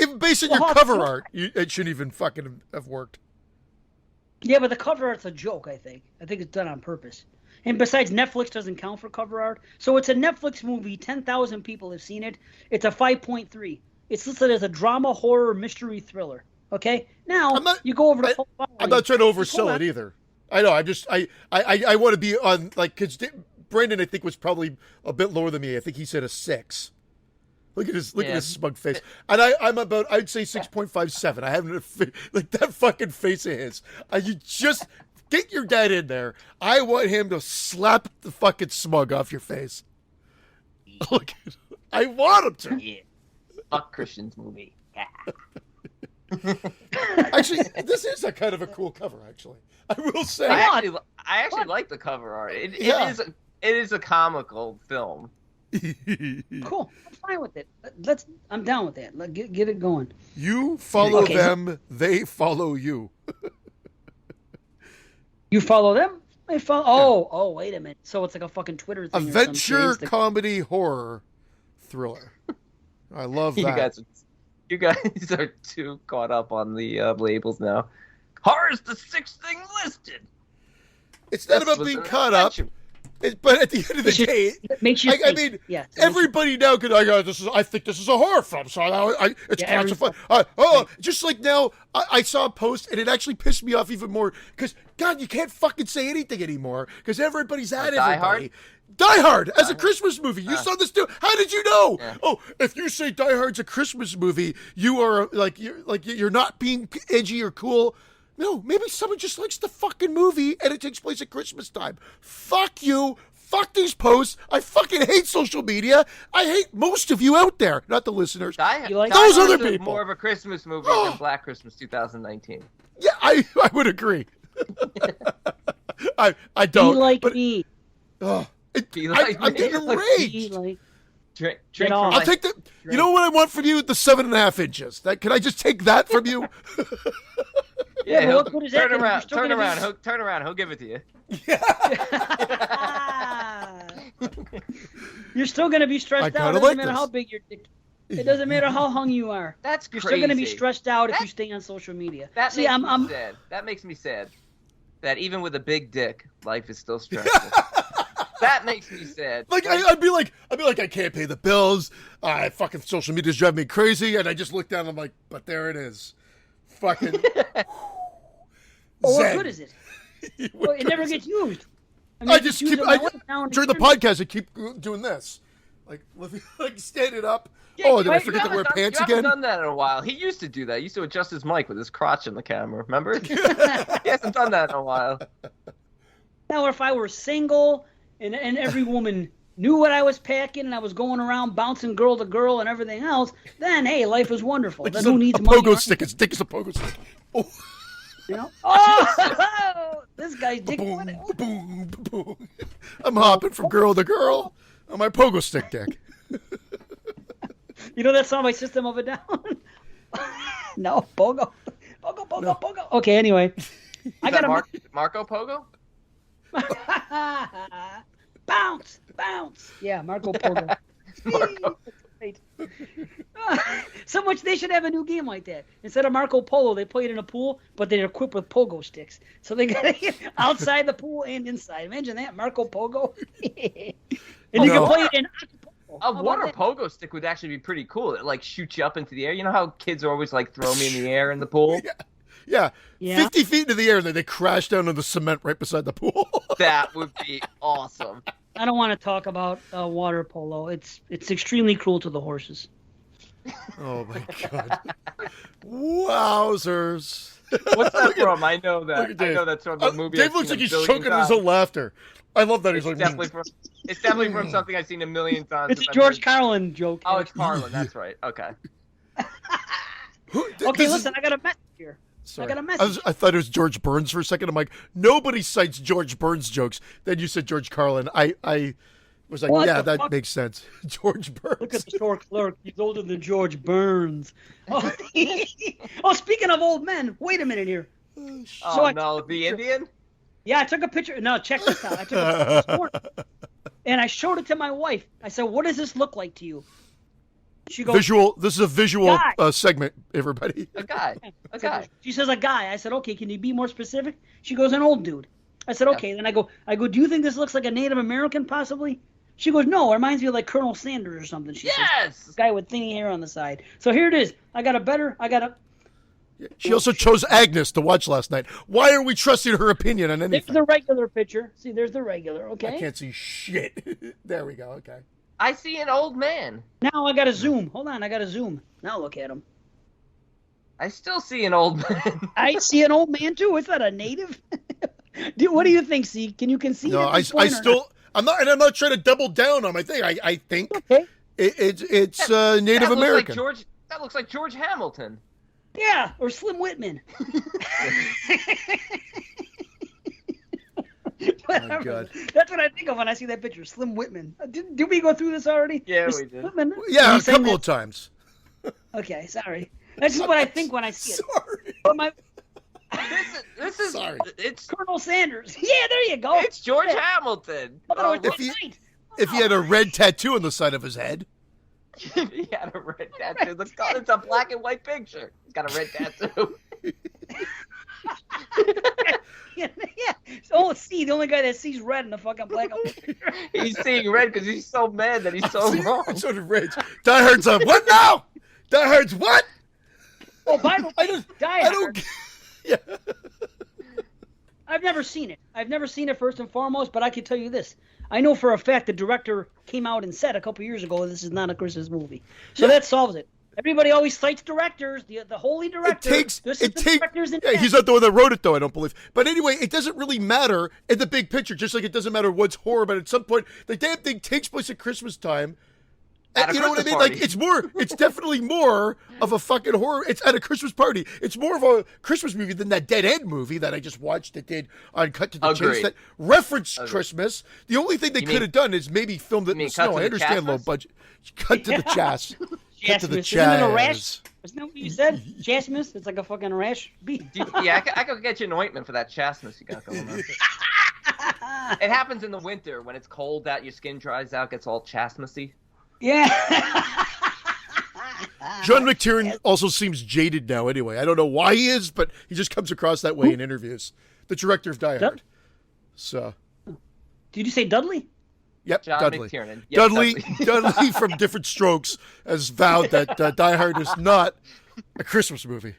Even based on your cover art, it shouldn't even fucking have worked. Yeah, but the cover art's a joke, I think. I think it's done on purpose. And besides, Netflix doesn't count for cover art. So it's a Netflix movie. 10,000 people have seen it. It's a 5.3. It's listed as a drama, horror, mystery thriller. Okay? Now, you go over to I'm not trying to oversell it either. I know. I want to be on, because Brandon, I think, was probably a bit lower than me. I think he said a 6. Look at his smug face. And I'd say 6.57. I haven't, that fucking face of his. You just get your dad in there. I want him to slap the fucking smug off your face. Look, I want him to. Yeah. Fuck Christian's movie. Yeah. Actually, this is a kind of a cool cover, actually. I will say. I actually like the cover art. It is a comical film. Cool. I'm fine with it. I'm down with that. Get it going. You follow them, they follow you. You follow them? They follow. Oh, wait a minute. So it's like a fucking Twitter thing. Adventure comedy horror thriller. I love that. You guys are too caught up on the labels now. Horror's the 6th thing listed. It's not about being caught up. But at the end of the day, It makes you. I mean, yes, everybody now could. I think this is a horror film, so it's classified. Just like now, I saw a post and it actually pissed me off even more because God, you can't fucking say anything anymore because everybody's at everybody. Die Hard as a Christmas movie. You saw this too. How did you know? Yeah. Oh, if you say Die Hard's a Christmas movie, you are you're not being edgy or cool. No, maybe someone just likes the fucking movie and it takes place at Christmas time. Fuck you. Fuck these posts. I fucking hate social media. I hate most of you out there, not the listeners. Those other people. More of a Christmas movie than Black Christmas 2019. Yeah, I would agree. I don't. Be like but, me. I'm getting enraged. Drink I'll take the. You know what I want from you? The 7.5 inches. Can I just take that from you? Yeah, what good is that? turn around. He'll give it to you. You're still gonna be stressed out. It doesn't matter how big your dick. It doesn't matter how hung you are. That's You're crazy. still gonna be stressed out if you stay on social media. That makes me sad that even with a big dick, life is still stressful. That makes me sad. Like I'd be like, I can't pay the bills. Fucking social media's driving me crazy, and I just look down. And I'm like, but there it is. Fucking. What good is it? Well, it never gets used. I just keep during the podcast. I keep doing this, like standing up. Yeah, did I forget to wear pants again? You haven't done that in a while. He used to do that. He used to adjust his mic with his crotch in the camera. Remember? He hasn't done that in a while. Now, if I were single and every woman knew what I was packing and I was going around bouncing girl to girl and everything else, then hey, life is wonderful. Then who needs money? Pogo stick. His dick is a pogo stick. Oh. You know? Oh, this guy's dick. Boom, boom, boom. I'm hopping from girl to girl on my pogo stick dick. You know that song by System of a Down? No, Pogo. Pogo. Okay, anyway. I got Marco Pogo? Bounce. Yeah, Marco Pogo. Marco. Right. So much they should have a new game like that. Instead of Marco Polo, they play it in a pool, but they're equipped with pogo sticks. So they got to get outside the pool and inside. Imagine that, Marco Pogo. And you can play it in a water pogo stick would actually be pretty cool. It like shoots you up into the air. You know how kids are always like throw me in the air in the pool? Yeah. 50 feet into the air, and then they crash down on the cement right beside the pool. That would be awesome. I don't want to talk about water polo. It's extremely cruel to the horses. Oh my God! Wowzers! What's that from? I know that. I know that's from the movie. Dave looks like he's choking on his own laughter. I love that. He's like, it's definitely from something I've seen a million times. It's a George Carlin joke. Oh, it's Carlin. That's right. Okay. Okay, listen. I got a message here. Sorry. I got a message. I thought it was George Burns for a second. I'm like, nobody cites George Burns jokes. Then you said George Carlin. I was like, yeah, that makes sense. George Burns. Look at the store clerk. He's older than George Burns. Oh, speaking of old men, wait a minute here. The Indian? Yeah, I took a picture. No, check this out. I took a picture this morning, and I showed it to my wife. I said, what does this look like to you? She goes, visual. This is a visual segment, everybody. A guy. She says, a guy. I said, okay, can you be more specific? She goes, an old dude. I said, okay. Then I go, do you think this looks like a Native American possibly? She goes, no, it reminds me of like Colonel Sanders or something. She says, guy with thinny hair on the side. So here it is. She also chose Agnes to watch last night. Why are we trusting her opinion on anything? There's the regular picture. See, there's the regular, okay? I can't see shit. There we go, okay. I see an old man. Now I got to zoom. Hold on, I got to zoom. Now look at him. I still see an old man. I see an old man too. Is that a native? What do you think, C? Can you see? No, I'm not trying to double down on my thing. I think it's Native American. That looks like George Hamilton. Yeah, or Slim Whitman. Oh, God. That's what I think of when I see that picture, Slim Whitman. Did we go through this already? Yeah, we did. Whitman? Yeah, a couple of times. Okay, sorry. That's just what I think when I see it. Sorry. But this is sorry. It's Colonel Sanders. Yeah, there you go. It's George Hamilton. If he had a red tattoo on the side of his head. He had a red tattoo. It's a black and white picture. He's got a red tattoo. Yeah. Oh, see, the only guy that sees red in the fucking black and white picture. He's seeing red because he's so mad that he's so wrong. Sort of rage. Die Hard's on what now? Die Hard's what? Oh, by the way, I don't. Die I Hard. don't. Yeah. I've never seen it. I've never seen it first and foremost, but I can tell you this. I know for a fact the director came out and said a couple years ago this is not a Christmas movie. So that solves it. Everybody always cites directors, the holy director. Director's he's not the one that wrote it, though, I don't believe. But anyway, it doesn't really matter in the big picture, just like it doesn't matter what's horror, but at some point, the damn thing takes place at Christmas time. And, you know what I mean? Party. Like, it's definitely more of a fucking horror. It's at a Christmas party. It's more of a Christmas movie than that Dead End movie that I just watched that did on Cut to the Chase that referenced Christmas. The only thing they could have done is maybe filmed it in the snow. I understand low budget. Cut to the chas. Cut to the chas. Isn't it a rash? Isn't that what you said? Chasmus? It's like a fucking rash. Yeah, I could get you an ointment for that chasmus you got going on. It happens in the winter when it's cold out, your skin dries out, gets all chasmusy. Yeah. John McTiernan also seems jaded now anyway. I don't know why he is, but he just comes across that way in interviews. The director of Die Hard. So. Did you say Dudley? Yep, John Dudley. McTiernan. Yep, Dudley from Different Strokes has vowed that Die Hard is not a Christmas movie.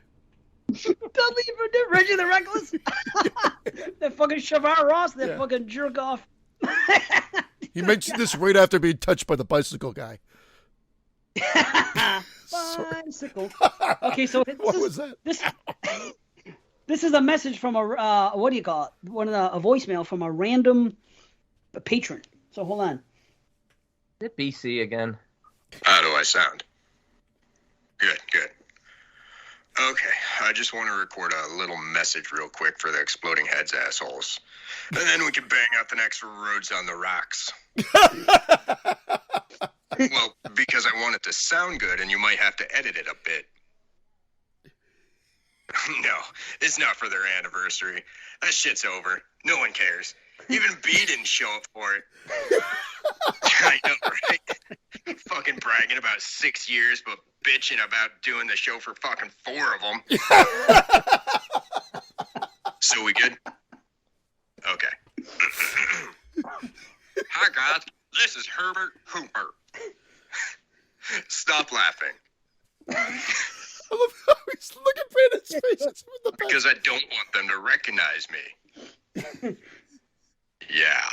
Dudley from Reggie the Reckless? That fucking Shavar Ross, that fucking jerk off. He mentioned this right after being touched by the bicycle guy. Bicycle. Okay, so what was that? This is a message from a what do you call it? A voicemail from a random patron. So hold on. Is it BC again? How do I sound? Good. Okay, I just want to record a little message real quick for the Exploding Heads assholes. And then we can bang out the next Roads on the Rocks. Well, because I want it to sound good and you might have to edit it a bit. No, it's not for their anniversary. That shit's over. No one cares. Even B didn't show up for it. I know, right? Fucking bragging about 6 years, but bitching about doing the show for fucking 4 of them. So we good? Okay. Hi, guys. This is Herbert Hooper. Stop laughing. I love how he's looking at his face. Because I don't want them to recognize me. Yeah.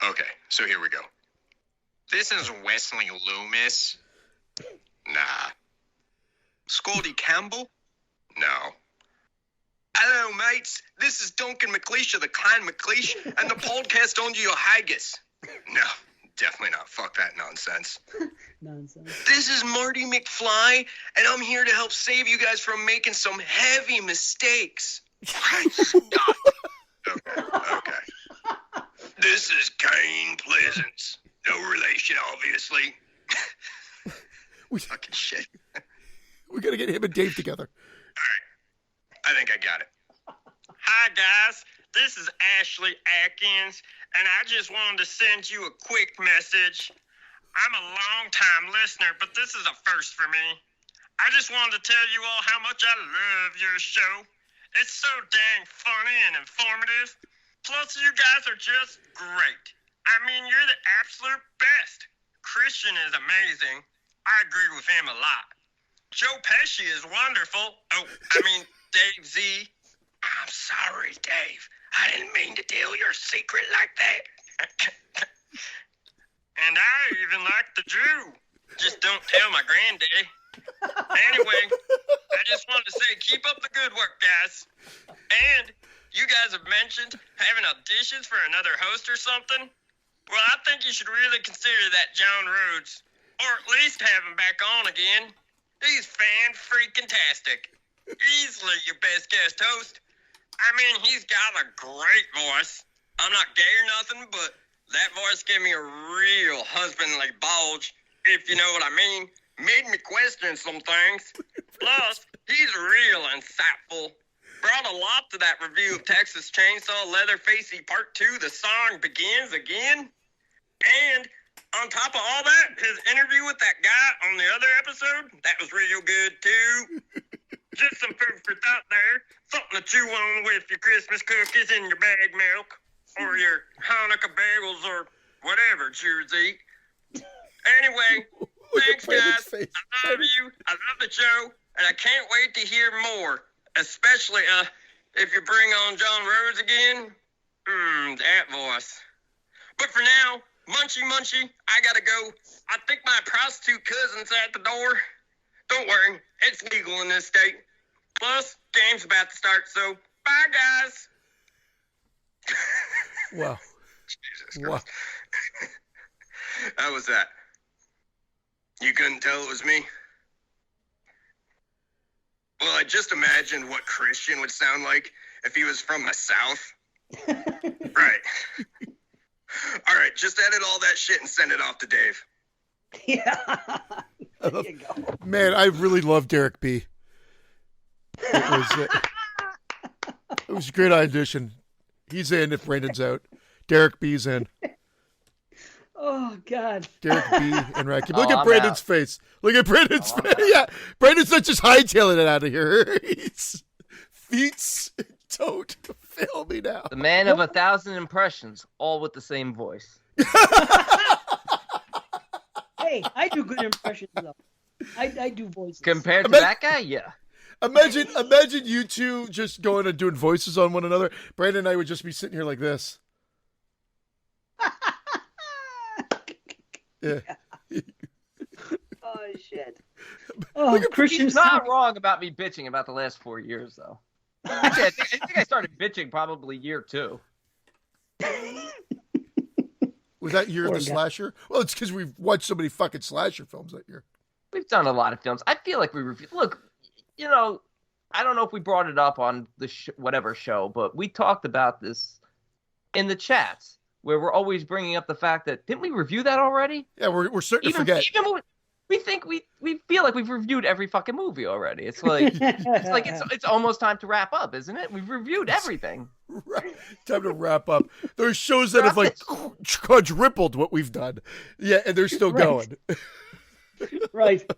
Okay, so here we go. This is Wesley Loomis. Nah. Scaldy Campbell? No. Hello, mates. This is Duncan McLeish of the Clan McLeish and the podcast on your haggis. No, definitely not. Fuck that nonsense. This is Marty McFly, and I'm here to help save you guys from making some heavy mistakes. Right, stop. Okay. This is Kane Pleasance. No relation, obviously. Fucking shit. We gotta get him and Dave together. All right. I think I got it. Hi, guys. This is Ashley Atkins, and I just wanted to send you a quick message. I'm a long-time listener, but this is a first for me. I just wanted to tell you all how much I love your show. It's so dang funny and informative. Plus, you guys are just great. I mean, you're the absolute best. Christian is amazing. I agree with him a lot. Joe Pesci is wonderful. Oh, I mean, Dave Z. I'm sorry, Dave. I didn't mean to tell your secret like that. And I even like the Jew. Just don't tell my granddaddy. Anyway, I just wanted to say keep up the good work, guys. And you guys have mentioned having auditions for another host or something. Well, I think you should really consider that John Rhodes. Or at least have him back on again. He's fan-freaking-tastic. Easily your best guest host. I mean, he's got a great voice. I'm not gay or nothing, but that voice gave me a real husbandly bulge, if you know what I mean. Made me question some things. Plus, he's real insightful. Brought a lot to that review of Texas Chainsaw Leatherfacey Part 2, The Song Begins Again. And on top of all that, his interview with that guy on the other episode, that was real good too. Just some food for thought there. Something to chew on with your Christmas cookies and your bag milk, or your Hanukkah bagels, or whatever Jews eat. Anyway, thanks, guys. I love you. I love the show, and I can't wait to hear more. Especially if you bring on John Rhodes again. That voice. But for now, munchy, I gotta go. I think my prostitute cousin's at the door. Don't worry, it's legal in this state. Plus, game's about to start, so bye, guys. Wow. Jesus Wow. Christ. How was that? You couldn't tell it was me? Well, I just imagined what Christian would sound like if he was from the South. Right. All right, just edit all that shit and send it off to Dave. Yeah. There you go. Man, I really love Derek B. It was a great audition. He's in if Brandon's out. Derek B's in. Oh, God. Derek B. and Racky. Look at I'm Brandon's out. face. Look at Brandon's face. Yeah, Brandon's not just hightailing it out of here. He's feats don't fail me now. The man of 1,000 impressions, all with the same voice. Hey, I do good impressions, though. I do voices. Compared to bet- that guy, yeah. Imagine you two just going and doing voices on one another. Brandon and I would just be sitting here like this. Yeah. Oh, shit. Oh, Christian's He's not wrong about me bitching about the last 4 years, though. Actually, I think I started bitching probably year 2. Was that year of Poor the guy. slasher? Well, it's because we've watched so many fucking slasher films that year. We've done a lot of films. I feel like we review. Look, you know, I don't know if we brought it up on the whatever show, but we talked about this in the chats where we're always bringing up the fact that didn't we review that already? Yeah, we're starting to forget. Even when we think we feel like we've reviewed every fucking movie already. It's like it's almost time to wrap up, isn't it? We've reviewed everything. Right. Time to wrap up. There's shows that have like quadrupled what we've done. Yeah, and they're still Right. going. Right.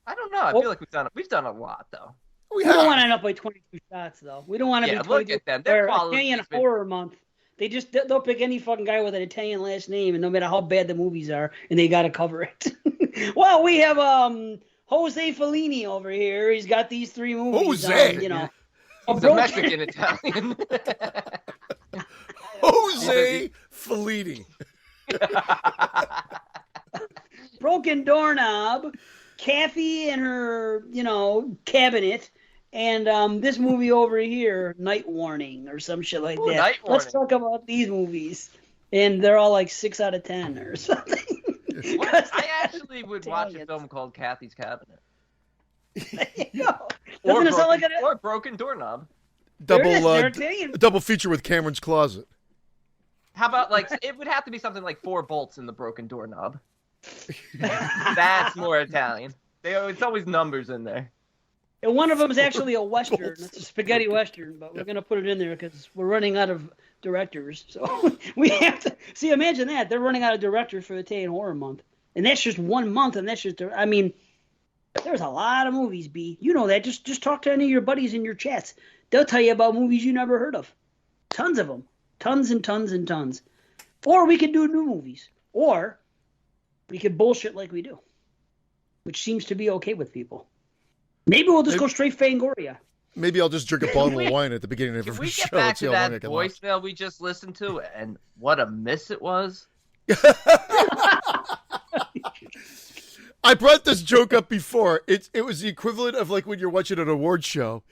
I don't know. I feel like we've done a lot though. We don't want to end up like 22 shots, though. We don't want to Yeah, be look 22. at them. Their Or quality Italian has been- Horror Month. They'll pick any fucking guy with an Italian last name, and no matter how bad the movies are, and they got to cover it. Well, we have Jose Fellini over here. He's got these 3 movies. Jose. You know, He's a Mexican Italian. Jose Fellini. Broken Doorknob, Kathy and her, cabinet, and this movie over here, Night Warning or some shit like Ooh, that. Night Let's Warning. talk about these movies, and they're all like 6 out of 10 or something. I actually would watch a Italians. film called Kathy's Cabinet. There you go. Doesn't it sound like a or Broken Doorknob. There it is, Double they're Italian. double feature with Cameron's Closet. How about it would have to be something like 4 bolts in the broken doorknob. That's more Italian. It's always numbers in there. And one of them is actually a Western. It's a spaghetti Western, but we're going to put it in there because we're running out of directors. So we have to... See, imagine that. They're running out of directors for the Italian Horror Month. And that's just 1 month, and that's just... I mean, there's a lot of movies, B. You know that. Just talk to any of your buddies in your chats. They'll tell you about movies you never heard of. Tons of them. Tons and tons and tons. Or we could do new movies. Or we could bullshit like we do. Which seems to be okay with people. Maybe we'll just go straight Fangoria. Maybe I'll just drink a bottle of wine at the beginning of If every we show get back and see to how long I that can last. voicemail we just listened to, and what a miss it was. I brought this joke up before. It was the equivalent of like when you're watching an award show,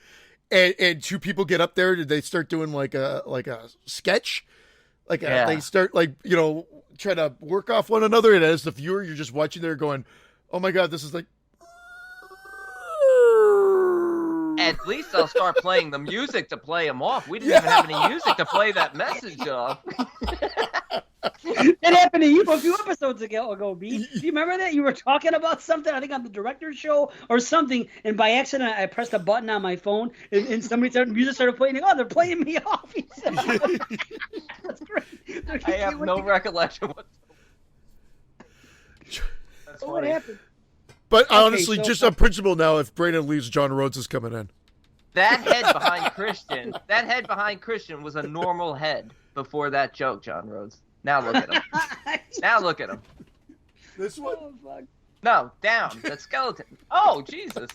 and 2 people get up there and they start doing like a sketch, they start trying to work off one another, and as the viewer you're just watching there going, oh my god, this is like. At least I'll start playing the music to play them off. We didn't even have any music to play that message off. That happened to you a few episodes ago, B. Do you remember that? You were talking about something, I think on the director's show or something, and by accident I pressed a button on my phone, and music started playing. Oh, they're playing me off. He said. That's great. I have no recollection whatsoever. That's What funny. happened? But honestly, so- just on principle now, if Brandon leaves, John Rhodes is coming in. That head behind Christian was a normal head before that joke, John Rhodes. Now look at him. Now look at him. This one? Oh, fuck. No, down. That skeleton. Oh, Jesus.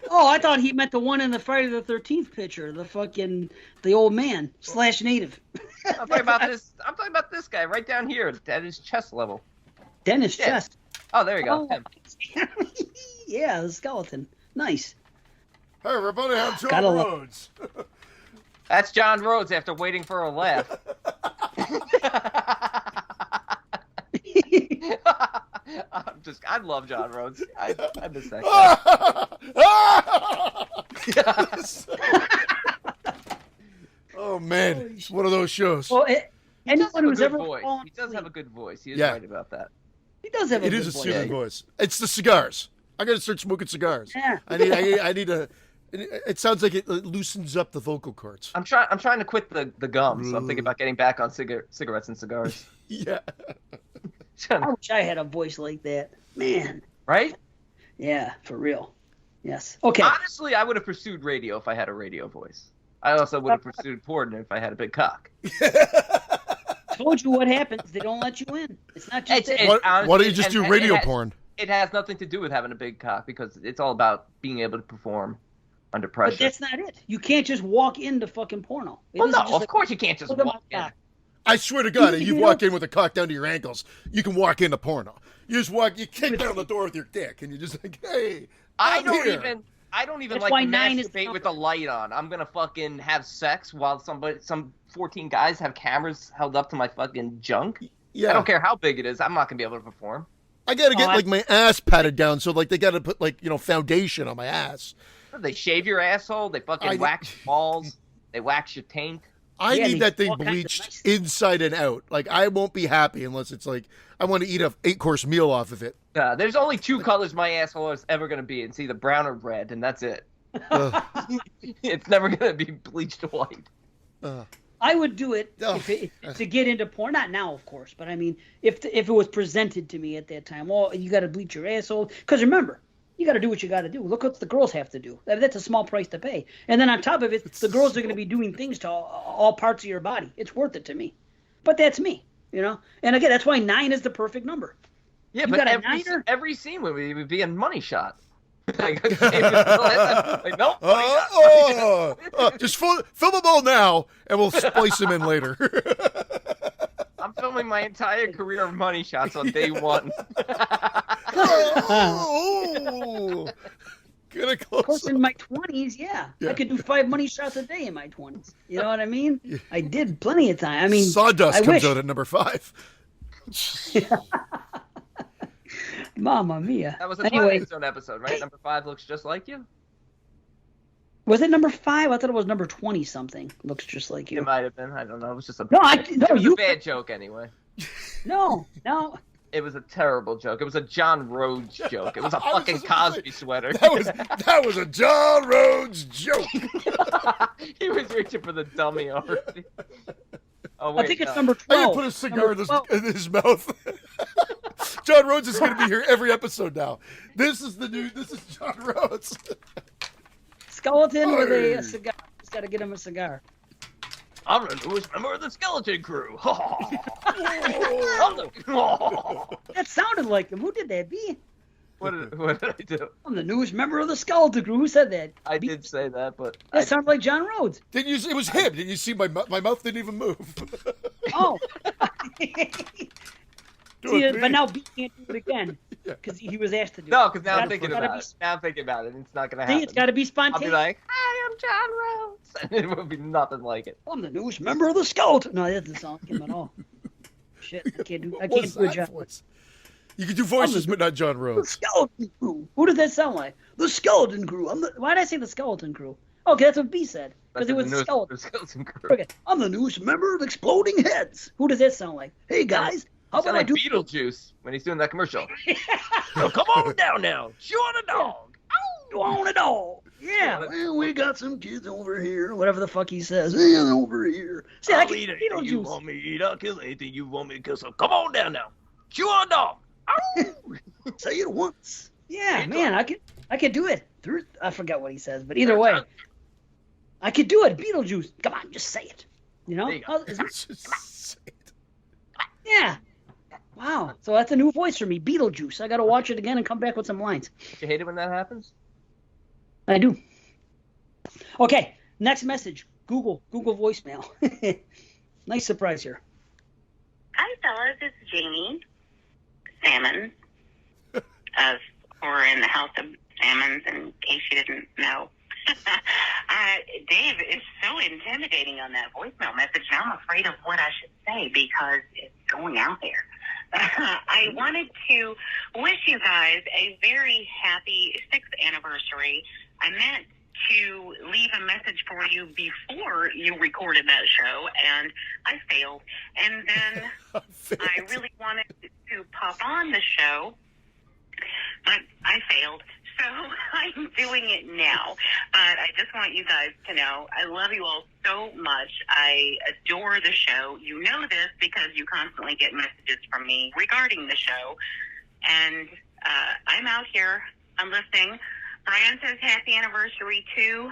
Oh, I thought he meant the one in the Friday the 13th picture, the old man / native. I'm talking about this. I'm talking about this guy right down here at his chest level. Dennis Yeah. Chest. Oh, there you go. Him. Yeah, the skeleton. Nice. Hey, everybody, I'm John Gotta love- Rhodes. That's John Rhodes after waiting for a laugh. I love John Rhodes. I miss that guy. Oh, man. It's one of those shows. Well, He does anyone have a who's good ever voice. fallen He does asleep- have a good voice. He is Yeah. right about that. He does have a It good is a voice. soothing voice. It's the cigars. I got to start smoking cigars. Yeah. I need a. It sounds like it loosens up the vocal cords. I'm trying to quit the gum, so I'm thinking about getting back on cigarettes and cigars. Yeah. I wish I had a voice like that. Man. Right? Yeah, for real. Yes. Okay. Honestly, I would have pursued radio if I had a radio voice. I also would have pursued porn if I had a big cock. Told you what happens. They don't let you in. It's not just that. Why don't you just honestly, do radio it has- porn? It has nothing to do with having a big cock because it's all about being able to perform under But pressure. that's not it. You can't just walk into fucking porno. It Well, isn't no, just of like, course you can't just look at my walk in. cock. I swear to God, if you You walk know- in with a cock down to your ankles, you can walk into porno. You just walk, you kick down the door with your dick, and you're just like, hey, I I'm don't here. even That's like why to 9 is the masturbate with the light on. I'm gonna fucking have sex while some 14 guys have cameras held up to my fucking junk. Yeah, I don't care how big it is. I'm not gonna be able to perform. I gotta get Oh, I- like my ass patted down, so like they gotta put like foundation on my ass. They shave your asshole. They fucking wax your balls. They wax your taint. I Yeah, need they that thing all kinds of bleached nice- inside and out. Like I won't be happy unless it's like I want to eat a 8-course meal off of it. There's only 2 colors my asshole is ever gonna be. It's either brown or red, and that's it. Ugh. It's never gonna be bleached white. I would do it Oh. to get into porn. Not now, of course, but I mean, if it was presented to me at that time, well, you got to bleach your asshole. Because remember, you got to do what you got to do. Look what the girls have to do. That's a small price to pay. And then on top of it, the girls are going to be doing things to all parts of your body. It's worth it to me. But that's me, And again, that's why 9 is the perfect number. Yeah, You but got a niner? every scene would be a money shot. Like, okay, like, nope, money shot. Just film them all now, and we'll splice them in later. I'm filming my entire career of money shots on day 1. Oh, get it Of course, close. in my 20s, yeah. I could do 5 money shots a day in my 20s. You know what I mean? I did plenty of time. I mean, Sawdust I comes wish. out at number 5. Mamma mia. That was a Anyway, Twilight Zone episode, right? Number 5 looks just like you. was it number 5? I thought it was number 20 something. Looks just like It you. might have been. I don't know. It was just a No, it was you. a bad joke anyway. No. It was a terrible joke. It was a John Rhodes joke. It was a I was fucking just gonna say, Cosby sweater. That was a John Rhodes joke. He was reaching for the dummy already. Oh wait, I think it's no. number I 12. can put a cigar Number 12. in his mouth. John Rhodes is going to be here every episode now. This is John Rhodes. Skeleton with Hey. a cigar. Just got to get him a cigar. I'm the newest member of the Skeleton Crew. I'm the- That sounded like him. Who did that? B? what did I do? I'm the newest member of the Skeleton Crew. Who said that? I B? did say that, but That sounded like John Rhodes. It was him. Did you see my mouth didn't even move? Oh. Do See, it, but me. now B can't do it again because he was asked to do no, it. because now I'm Gotta- thinking gotta about be- it. Now I'm thinking about it, and it's not gonna See, happen. it's got to be I'll be spontaneous. like, "Hi, I'm John Rhodes," and it would be nothing like it. I'm the newest member of the Skeleton. No, that doesn't sound like him at all. Shit, I can't do What's a that job. voice? You can do voices, but not John The Rhodes. Skeleton Crew. Who does that sound like? The Skeleton Crew. Why did I say the Skeleton Crew? Okay, that's what B said. Because it That's was the the newest Skeleton. Skeleton Crew. Okay, I'm the newest member of Exploding Heads. Who does that sound like? Hey guys, how Sound about I like do? Beetlejuice when he's doing that commercial. So come on down now, chew on a dog. You own it all. Yeah. Yeah. Well, we got some kids over here. Whatever the fuck he says. Yeah, over here. See, I I'll can eat anything you Beetlejuice. want me to eat. I'll kill anything you want me to kill. So come on down now, chew on a dog. Say it once. Yeah, man, I could do it. I forgot what he says, but either way, I could do it. Beetlejuice. Come on, just say it. You know? There you go. Just say it. Yeah. Wow. So that's a new voice for me, Beetlejuice. I got to watch it again and come back with some lines. You hate it when that happens? I do. Okay, next message. Google voicemail. Nice surprise here. Hi, fellas. It's Jamie Salmon we're in the House of Salmons, in case you didn't know. Dave is so intimidating on that voicemail message, and I'm afraid of what I should say because it's going out there. I wanted to wish you guys a very happy 6th anniversary. I meant to leave a message for you before you recorded that show, and I failed. And then I really wanted to pop on the show, but I failed. So I'm doing it now. But I just want you guys to know I love you all so much. I adore the show. You know this because you constantly get messages from me regarding the show. And I'm out here. I'm listening. Brian says happy anniversary too.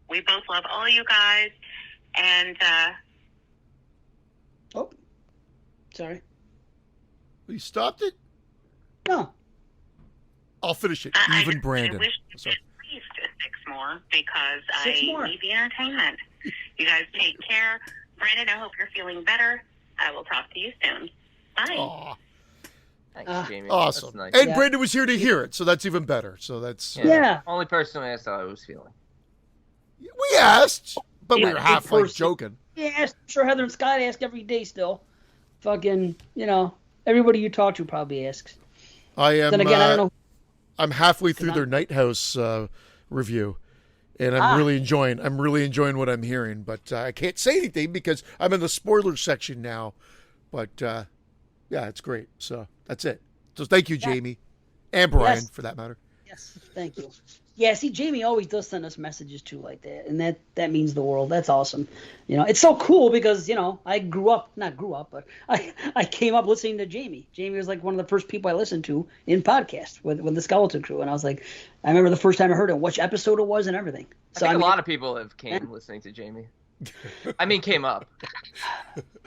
We both love all you guys. And Oh, sorry. You stopped it? No. I'll finish it. I Even Brandon. wish you Sorry. at least 6 more because 6 I more. need the entertainment. You guys take care. Brandon, I hope you're feeling better. I will talk to you soon. Bye. Aw, Thanks, Jamie. awesome. That's nice. And Yeah. Brandon was here to hear it, so that's even better. So that's Yeah. Only person I asked how I was feeling. we asked, but we Yeah, were half like person. joking. Yeah, I'm sure Heather and Scott ask every day still. Fucking, everybody you talk to probably asks. I am. Then again, I don't know. I'm halfway through I'm- their Night House review, and I'm really enjoying what I'm hearing. But I can't say anything because I'm in the spoiler section now. But yeah, it's great. So that's it. So thank you, Jamie, and Brian, Yes. for that matter. Yes, thank you. Yeah, see, Jamie always does send us messages too like that, and that means the world. That's awesome. It's so cool because I not grew up, but I came up listening to Jamie. Jamie was like one of the first people I listened to in podcast with the Skeleton Crew, and I was like, I remember the first time I heard it, which episode it was, and everything. I think a lot of people have came listening to Jamie. I mean, came up.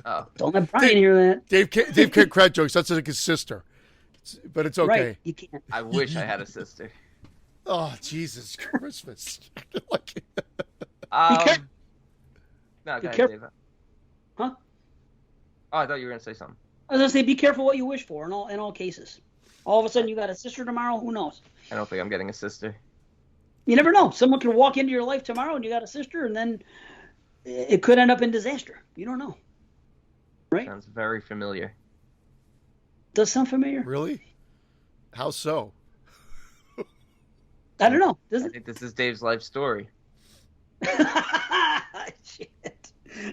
Oh, Don't let Brian hear that. Dave can't crack jokes. That's like his sister, but it's okay. Right? You can't. I wish I had a sister. Oh Jesus Christmas! Like- careful. No, Be go ahead, careful. Dave. Huh? Oh, I thought you were gonna say something. I was gonna say, be careful what you wish for in all cases. All of a sudden, you got a sister tomorrow. Who knows? I don't think I'm getting a sister. You never know. Someone could walk into your life tomorrow, and you got a sister, and then it could end up in disaster. You don't know. Right? Sounds very familiar. Does sound familiar? Really? How so? I don't know. Does I it? think this is Dave's life story. Shit.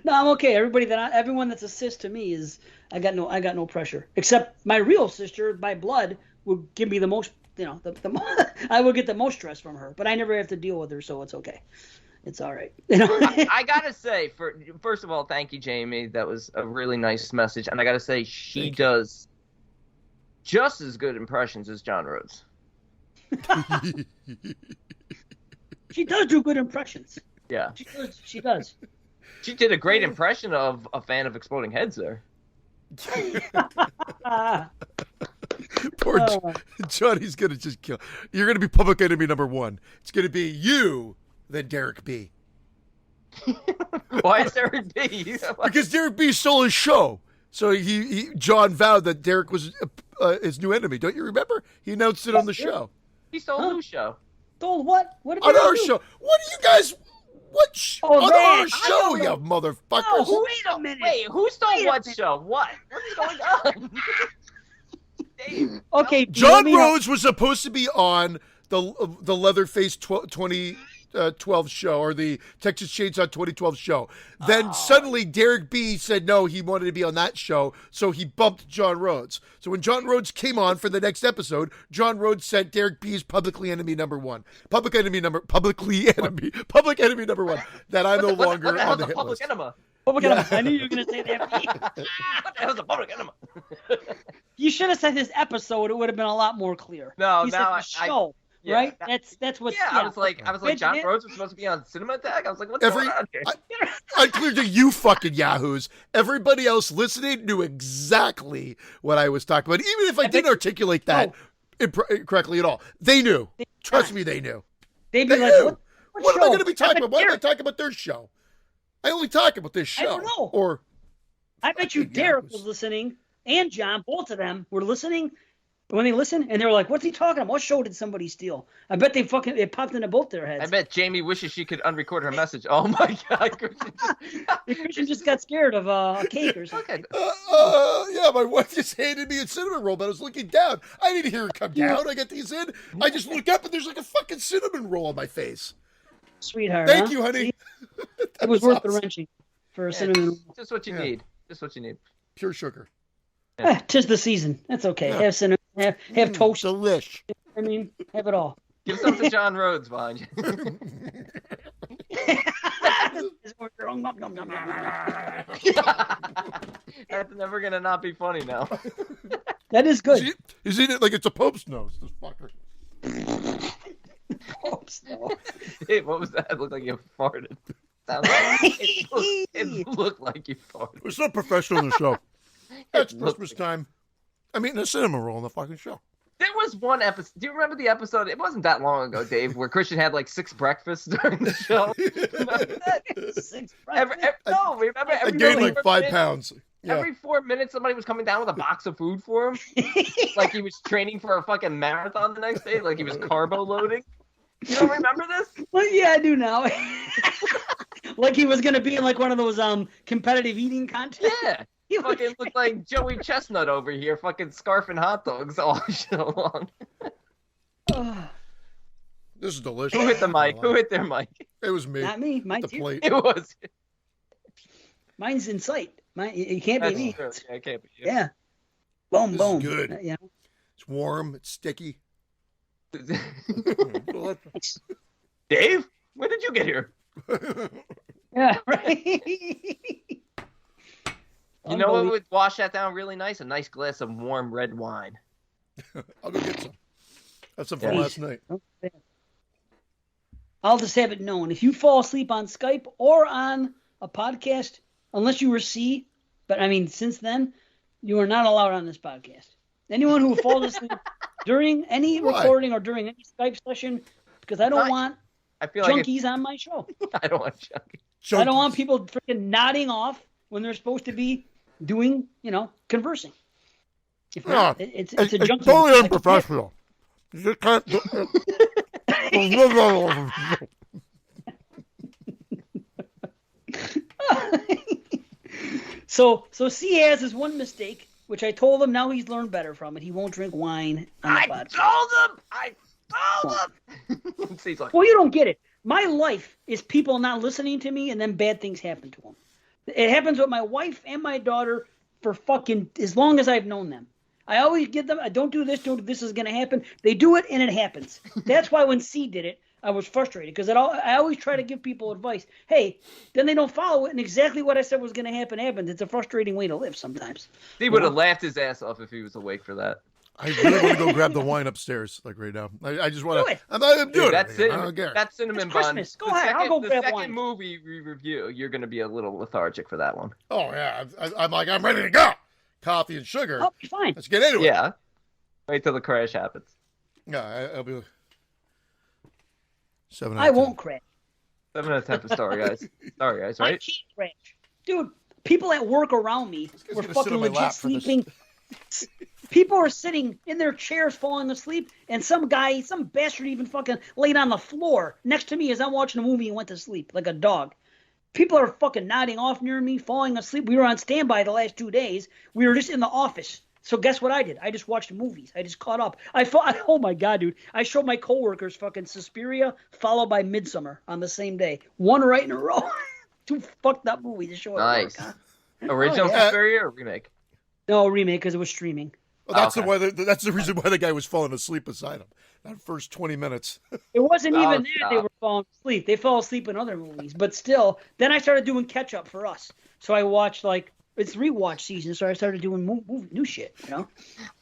No, I'm okay. Everyone that's a sis to me is I got no pressure. Except my real sister by blood would give me the most. I would get the most stress from her, but I never have to deal with her, so it's okay. It's all right. I gotta say, first of all, thank you, Jamie. That was a really nice message, and I gotta say, she does just as good impressions as John Rhodes. She does do good impressions. Yeah, She does. she did a great impression of a fan of Exploding Heads there. Poor Johnny's gonna just kill. You're gonna be public enemy number one. It's gonna be you, then Derek B. Why is there a D? Because Derek B stole his show. So John vowed that Derek was his new enemy. Don't you remember? He announced it on the show. He stole a new show. Told what? What did On you our do? show. What are you guys? Oh, on that, our I show, don't you know. motherfuckers. Oh, wait a minute. Wait, who stole Wait a what minute. show? What? What's going on? Dave, Okay, John let me know. Rhodes was supposed to be on the Leatherface 2012 show, or the Texas Chainsaw 2012 show. Then suddenly Derek B said no, he wanted to be on that show, so he bumped John Rhodes. So when John Rhodes came on for the next episode, John Rhodes sent Derek B's public enemy number one. Public enemy number one. That I'm no longer what the on hell's the a hit public list. enema? Oh my God, I knew you were going to say that. What the hell's a public enema? You should have said this episode. It would have been a lot more clear. No, you now said the show, yeah, right? That's what. Yeah, I was like, John Rhodes was supposed to be on Cinema Attack. I was like, what's going on here? Unclear to you fucking yahoos. Everybody else listening knew exactly what I was talking about, even if I didn't articulate that correctly at all. They knew. Trust me, they knew. They'd be They like, knew. What am I show? going to be talking bet about? Why am I Derek- talking about their show? I only talk about this show. I don't know. Or I bet you Fucking Derek yahoos. was listening, and John, both of them were listening when they listened, and they were like, "What's he talking about? What show did somebody steal?" I bet it popped into both their heads. I bet Jamie wishes she could unrecord her message. Oh my God, Christian just got scared of a cake or something. Okay. yeah, my wife just handed me a cinnamon roll, but I was looking down. I didn't hear her come down. I get these in. I just look up, and there's like a fucking cinnamon roll on my face. Sweetheart. Thank huh? you, honey. See? That It was worth the awesome. wrenching for a cinnamon. Just what you Yeah. need. Just what you need. Pure sugar. Tis the season. That's okay. Yeah. Have cinnamon. Have toast. Delish. I mean, have it all. Give some to John Rhodes, Vaughn. That's never gonna not be funny now. That is good. He's eating it like it's a Pope's nose, this fucker. Oops, no. Hey, what was that? It looked like you farted. It looked like you farted. It's not professional in the show. It's looked Christmas like- time. I'm eating a cinnamon roll in the fucking show. There was one episode. Do you remember the episode? It wasn't that long ago, Dave, where Christian had like 6 breakfasts during the show. Remember? I Every gained every like 4 5 minutes- pounds. Yeah. Every 4 minutes, somebody was coming down with a box of food for him, like he was training for a fucking marathon the next day, like he was carbo loading. You don't remember this? Well, yeah, I do now. Like he was gonna be in like one of those competitive eating contests. Yeah. He Fucking looked like Joey Chestnut over here, fucking scarfing hot dogs all show long. This is delicious. Who hit the mic? Who hit their mic? It was me. Not me. Mine's The here. plate. It was. Mine's in sight. It can't be That's me. true. Yeah, it can't be. Yeah. Boom, This is boom. good. Yeah. It's warm. It's sticky. Dave, when did you get here? Yeah. Right. You know what would wash that down really nice? A nice glass of warm red wine. I'll go get some. That's some from Yeah. last night. I'll just have it known. If you fall asleep on Skype or on a podcast, unless you were C, but I mean, since then, you are not allowed on this podcast. Anyone who falls asleep during any Why? recording or during any Skype session, because I don't Fine. want I feel like junkies on my show. I don't want chunky. I don't want people freaking nodding off when they're supposed to be doing, conversing. If not, it's a junkie. totally unprofessional. You just can't. So C has his one mistake, which I told him. Now he's learned better from it. He won't drink wine on the I podcast. told him. He's like, Well, you don't get it. My life is people not listening to me, and then bad things happen to them. It happens with my wife and my daughter for fucking as long as I've known them. I always give them, don't do this, this is going to happen. They do it, and it happens. That's why when C did it, I was frustrated, because I always try to give people advice. Hey, then they don't follow it, and exactly what I said was going to happen happens. It's a frustrating way to live sometimes. he would have laughed his ass off if he was awake for that. I really want to go grab the wine upstairs, like right now. I just want Do to. it. I'm doing Dude, it. that I cinnamon, don't care. that cinnamon It's bun. Christmas. Go ahead, I'll go the grab second wine. movie we review, you're going to be a little lethargic for that one. Oh yeah, I'm like I'm ready to go. Coffee and sugar. Oh, fine. Let's get into it. Yeah. Wait till the crash happens. Yeah, I'll be 7 out I of 10. won't crash. 7 out of 10 for Sorry Guys. Sorry Guys, I right? can't crash. Dude, people at work around me guy's were gonna sit fucking on my legit lap for this. sleeping. People are sitting in their chairs falling asleep, and some bastard even fucking laid on the floor next to me as I'm watching a movie and went to sleep like a dog. People are fucking nodding off near me, falling asleep. We were on standby the last 2 days. We were just in the office. So guess what I did? I just watched movies. I just caught up. Oh my God, dude. I showed my coworkers fucking Suspiria followed by Midsummer on the same day. One right in a row. Two fucked up movies to show at Nice. work, huh? Original Oh, yeah. Suspiria or remake? No, remake because it was streaming. Well, that's Okay. that's the reason why the guy was falling asleep beside him. That first 20 minutes. It wasn't Oh, even that they stop. were falling asleep. They fell asleep in other movies. But still, then I started doing catch up for us. So I watched like it's rewatch season, so I started doing new shit, you know.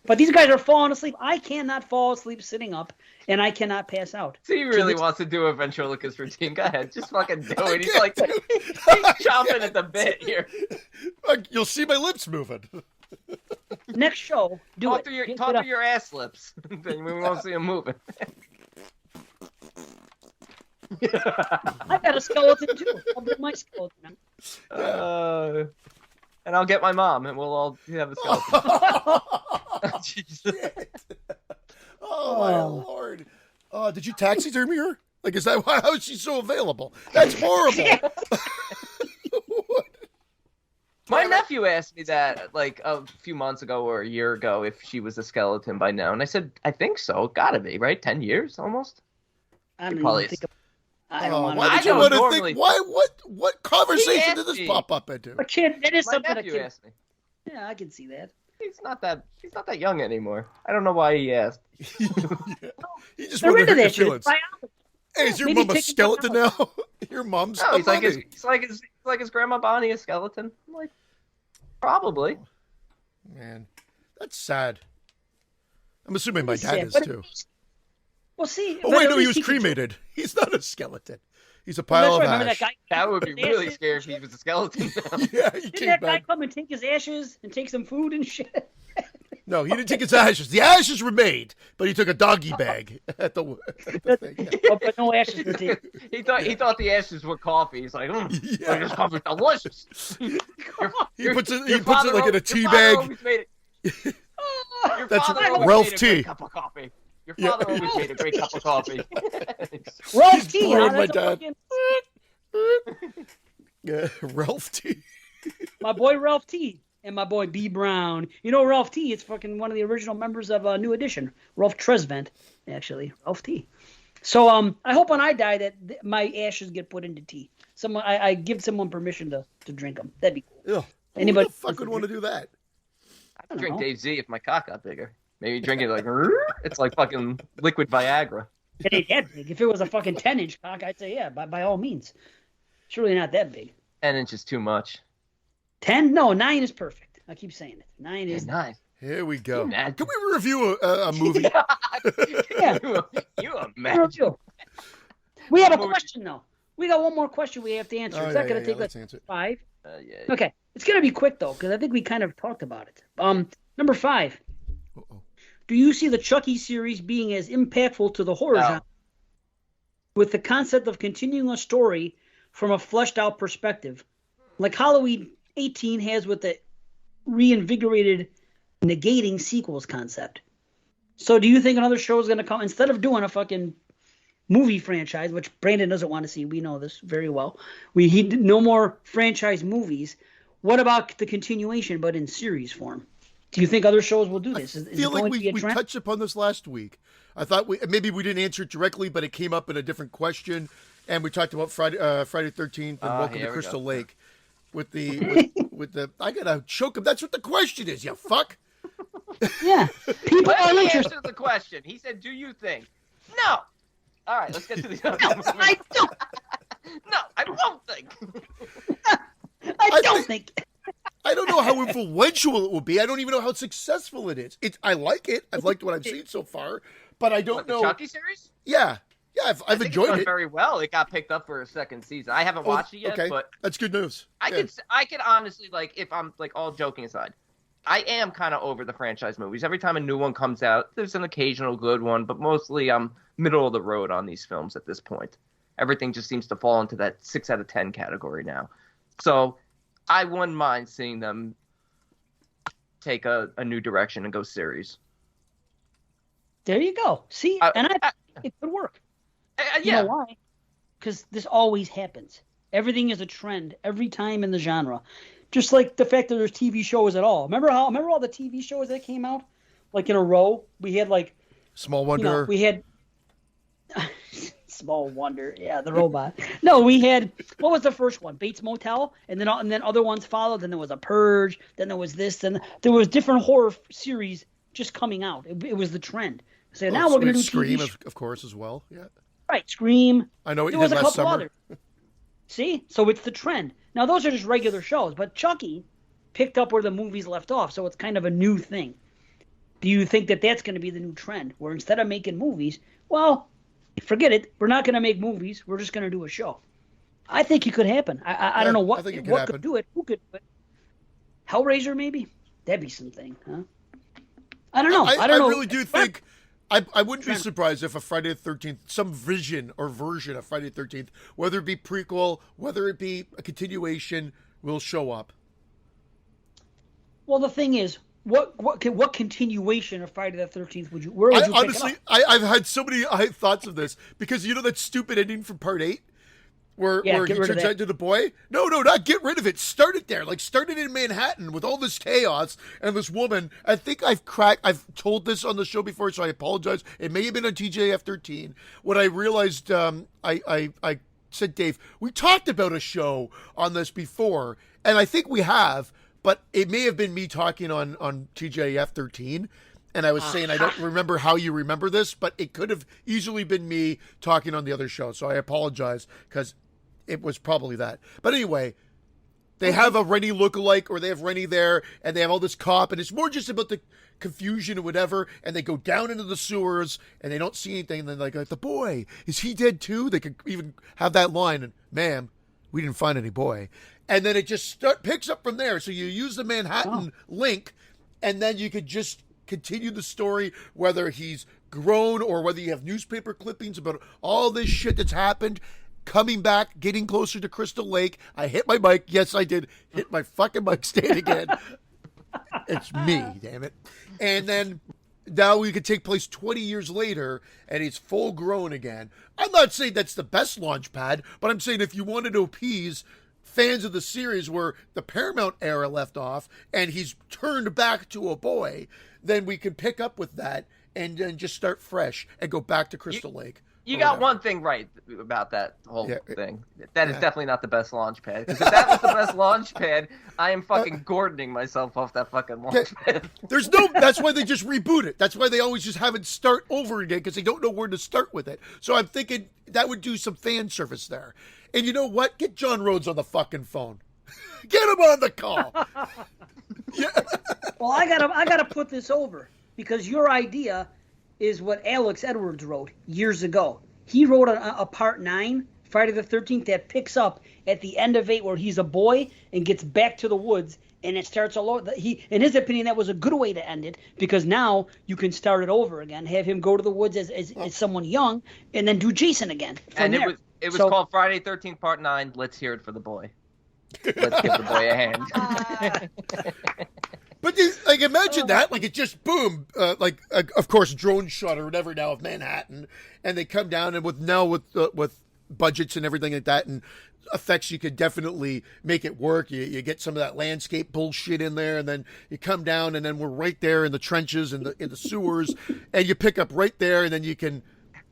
But these guys are falling asleep. I cannot fall asleep sitting up, and I cannot pass out. So he really wants to do a ventriloquist routine. Go ahead, just fucking do it. He's like, he's chomping at the bit here. You'll see my lips moving. Next show, Talk through your ass lips. Then we won't see him moving. I got a skeleton too. I'll bring my skeleton. And I'll get my mom, and we'll all have a skeleton. Jesus. Oh my lord! Did you taxidermy her? Like, is that how is she so available? That's horrible. My nephew asked me that like a few months ago or a year ago if she was a skeleton by now, and I said I think so. Gotta be, right? 10 years almost. I don't Probably even think. I don't want Why did I you want to normally- think? Why? What conversation asked did this me. pop up into? But kid, that is My something. nephew asked me. Yeah, I can see that. He's not that young anymore. I don't know why he asked. He just They're wanted to into hurt your that shit. feelings. Biology. Hey, is your Maybe mom a take it skeleton down. now? Your mom's No, a he's like mummy. his grandma Bonnie, a skeleton. I'm like, probably. Man, that's sad. I'm assuming my It's dad sad, is but too. Well, see. Oh but wait, at no, he least was can- cremated. He's not a skeleton. He's a Well, pile that's right. of Remember ash. that guy? That would be really Ashes scary and if he shit? was a skeleton. Yeah, he Didn't came that guy back. come and take his ashes and take some food and shit? No, he didn't take his ashes. The ashes were made, but he took a doggy bag at the thing. Oh, but no ashes were taken. he thought the ashes were coffee. He's like, Yeah. this coffee's delicious. He puts it like in a tea Your bag. father always made it. Your That's father always Ralph made a T. great cup of coffee. Your father always made a great cup of coffee. Ralph T. blowing Huh? my That's a dad. fucking- Yeah, Ralph T. my boy Ralph T. And my boy B. Brown. You know Ralph T. It's fucking one of the original members of New Edition. Ralph Tresvant, actually. Ralph T. So I hope when I die that my ashes get put into tea. I give someone permission to drink them. That'd be cool. Ugh. Anybody Who the fuck would want to do that? I'd drink know. Dave Z if my cock got bigger. Maybe drink it like it's like fucking liquid Viagra. It ain't that big. If it was a fucking 10-inch cock, I'd say yeah, by all means. Surely not that big. 10 inches too much. 10? No, 9 is perfect. I keep saying it. 9 is. Nice. Here we go. Can you imagine? Can we review a movie? Yeah. you imagine. We have a Movie. question though. We got one more question we have to answer. It's not going to take let's like answer it. 5. Yeah. Okay, it's going to be quick though, because I think we kind of talked about it. Number 5. Uh-oh. Do you see the Chucky series being as impactful to the horror No. genre with the concept of continuing a story from a fleshed out perspective, like Halloween 18 has with the reinvigorated negating sequels concept? So do you think another show is going to come instead of doing a fucking movie franchise, which Brandon doesn't want to see? We know this very well. He did no more franchise movies. What about the continuation, but in series form? Do you think other shows will do this? Is I it feel like going to be a we trend? touched upon this last week. I thought maybe we didn't answer it directly, but it came up in a different question, and we talked about Friday 13th and Welcome here to we Crystal go. Lake with the I gotta choke him. That's what the question is. You fuck. Yeah. People Let are me interested. answer the question. He said, "Do you think?" No. All right, let's get to the other No, movie. I don't. No, I won't think. I don't think. I don't know how influential it will be. I don't even know how successful it is. I like it. I've liked what I've seen so far, but I don't What, the know. Chucky series? Yeah, I've I think it's enjoyed done it. very well. It got picked up for a second season. I haven't watched it yet, okay, but that's good news. I Yeah. could honestly, like, if I'm like all joking aside, I am kind of over the franchise movies. Every time a new one comes out, there's an occasional good one, but mostly I'm middle of the road on these films at this point. Everything just seems to fall into that 6 out of 10 category now. So I wouldn't mind seeing them take a new direction and go series. There you go. See, and I it could work. You Yeah. know why? Because this always happens. Everything is a trend every time in the genre. Just like the fact that there's TV shows at all. Remember all the TV shows that came out like in a row? We had like Small you Wonder. know, we had Small Wonder, yeah, the robot. No, we had what was the first one? Bates Motel, and then other ones followed. Then there was a Purge. Then there was this. Then there was different horror series just coming out. It was the trend. So now we're going to do Scream, TV of course, as well. Yeah, right? Scream. I know what There you was did a last couple summer. others. See, so it's the trend. Now those are just regular shows, but Chucky, picked up where the movies left off. So it's kind of a new thing. Do you think that that's going to be the new trend, where instead of making movies, well, forget it, we're not going to make movies, we're just going to do a show? I think it could happen. I don't know what could do it. Who could do it? Hellraiser, maybe? That'd be something, huh? I don't know. I don't know. I really do think I wouldn't be surprised if a Friday the 13th, some vision or version of Friday the 13th, whether it be prequel, whether it be a continuation, will show up. Well, the thing is, what continuation of Friday the 13th would you? Where would you honestly, pick it up? I've had so many thoughts of this because you know that stupid ending from Part 8. Where he turns out into the boy? No, not get rid of it. Start it there. Like, start it in Manhattan with all this chaos and this woman. I think I've told this on the show before, so I apologize. It may have been on TJF 13. When I realized, I said, Dave, we talked about a show on this before, and I think we have, but it may have been me talking on TJF 13. And I was saying, I don't remember how you remember this, but it could have easily been me talking on the other show. So I apologize because it was probably that. But anyway, they have a Rennie lookalike, or they have Rennie there, and they have all this cop, and it's more just about the confusion or whatever, and they go down into the sewers, and they don't see anything, and then like, the boy, is he dead too? They could even have that line, and ma'am, we didn't find any boy. And then it just picks up from there. So you use the Manhattan link, and then you could just continue the story, whether he's grown or whether you have newspaper clippings about all this shit that's happened. Coming back, getting closer to Crystal Lake. I hit my mic. Yes, I did hit my fucking mic stand again. It's me, damn it. And then now we could take place 20 years later, and he's full grown again. I'm not saying that's the best launch pad, but I'm saying if you wanted to appease fans of the series where the Paramount era left off, and he's turned back to a boy, then we can pick up with that and then just start fresh and go back to Crystal Lake. You got one thing right about that whole thing. That is definitely not the best launch pad. Because if that was the best launch pad, I am fucking Gordoning myself off that fucking launch pad. That's why they just reboot it. That's why they always just have it start over again, because they don't know where to start with it. So I'm thinking that would do some fan service there. And you know what? Get John Rhodes on the fucking phone. Get him on the call. Yeah. Well, I gotta put this over, because your idea is what Alex Edwards wrote years ago. He wrote a Part 9, Friday the 13th, that picks up at the end of 8 where he's a boy and gets back to the woods, and it starts all over. In his opinion, that was a good way to end it, because now you can start it over again, have him go to the woods as someone young, and then do Jason again. And it was called Friday 13th Part 9, Let's Hear It for the Boy. Let's give the boy a hand. But like, imagine that, like, it just boom, of course, drone shot or whatever now of Manhattan, and they come down, and with budgets and everything like that and effects, you could definitely make it work. You get some of that landscape bullshit in there, and then you come down, and then we're right there in the trenches and in the sewers, and you pick up right there, and then you can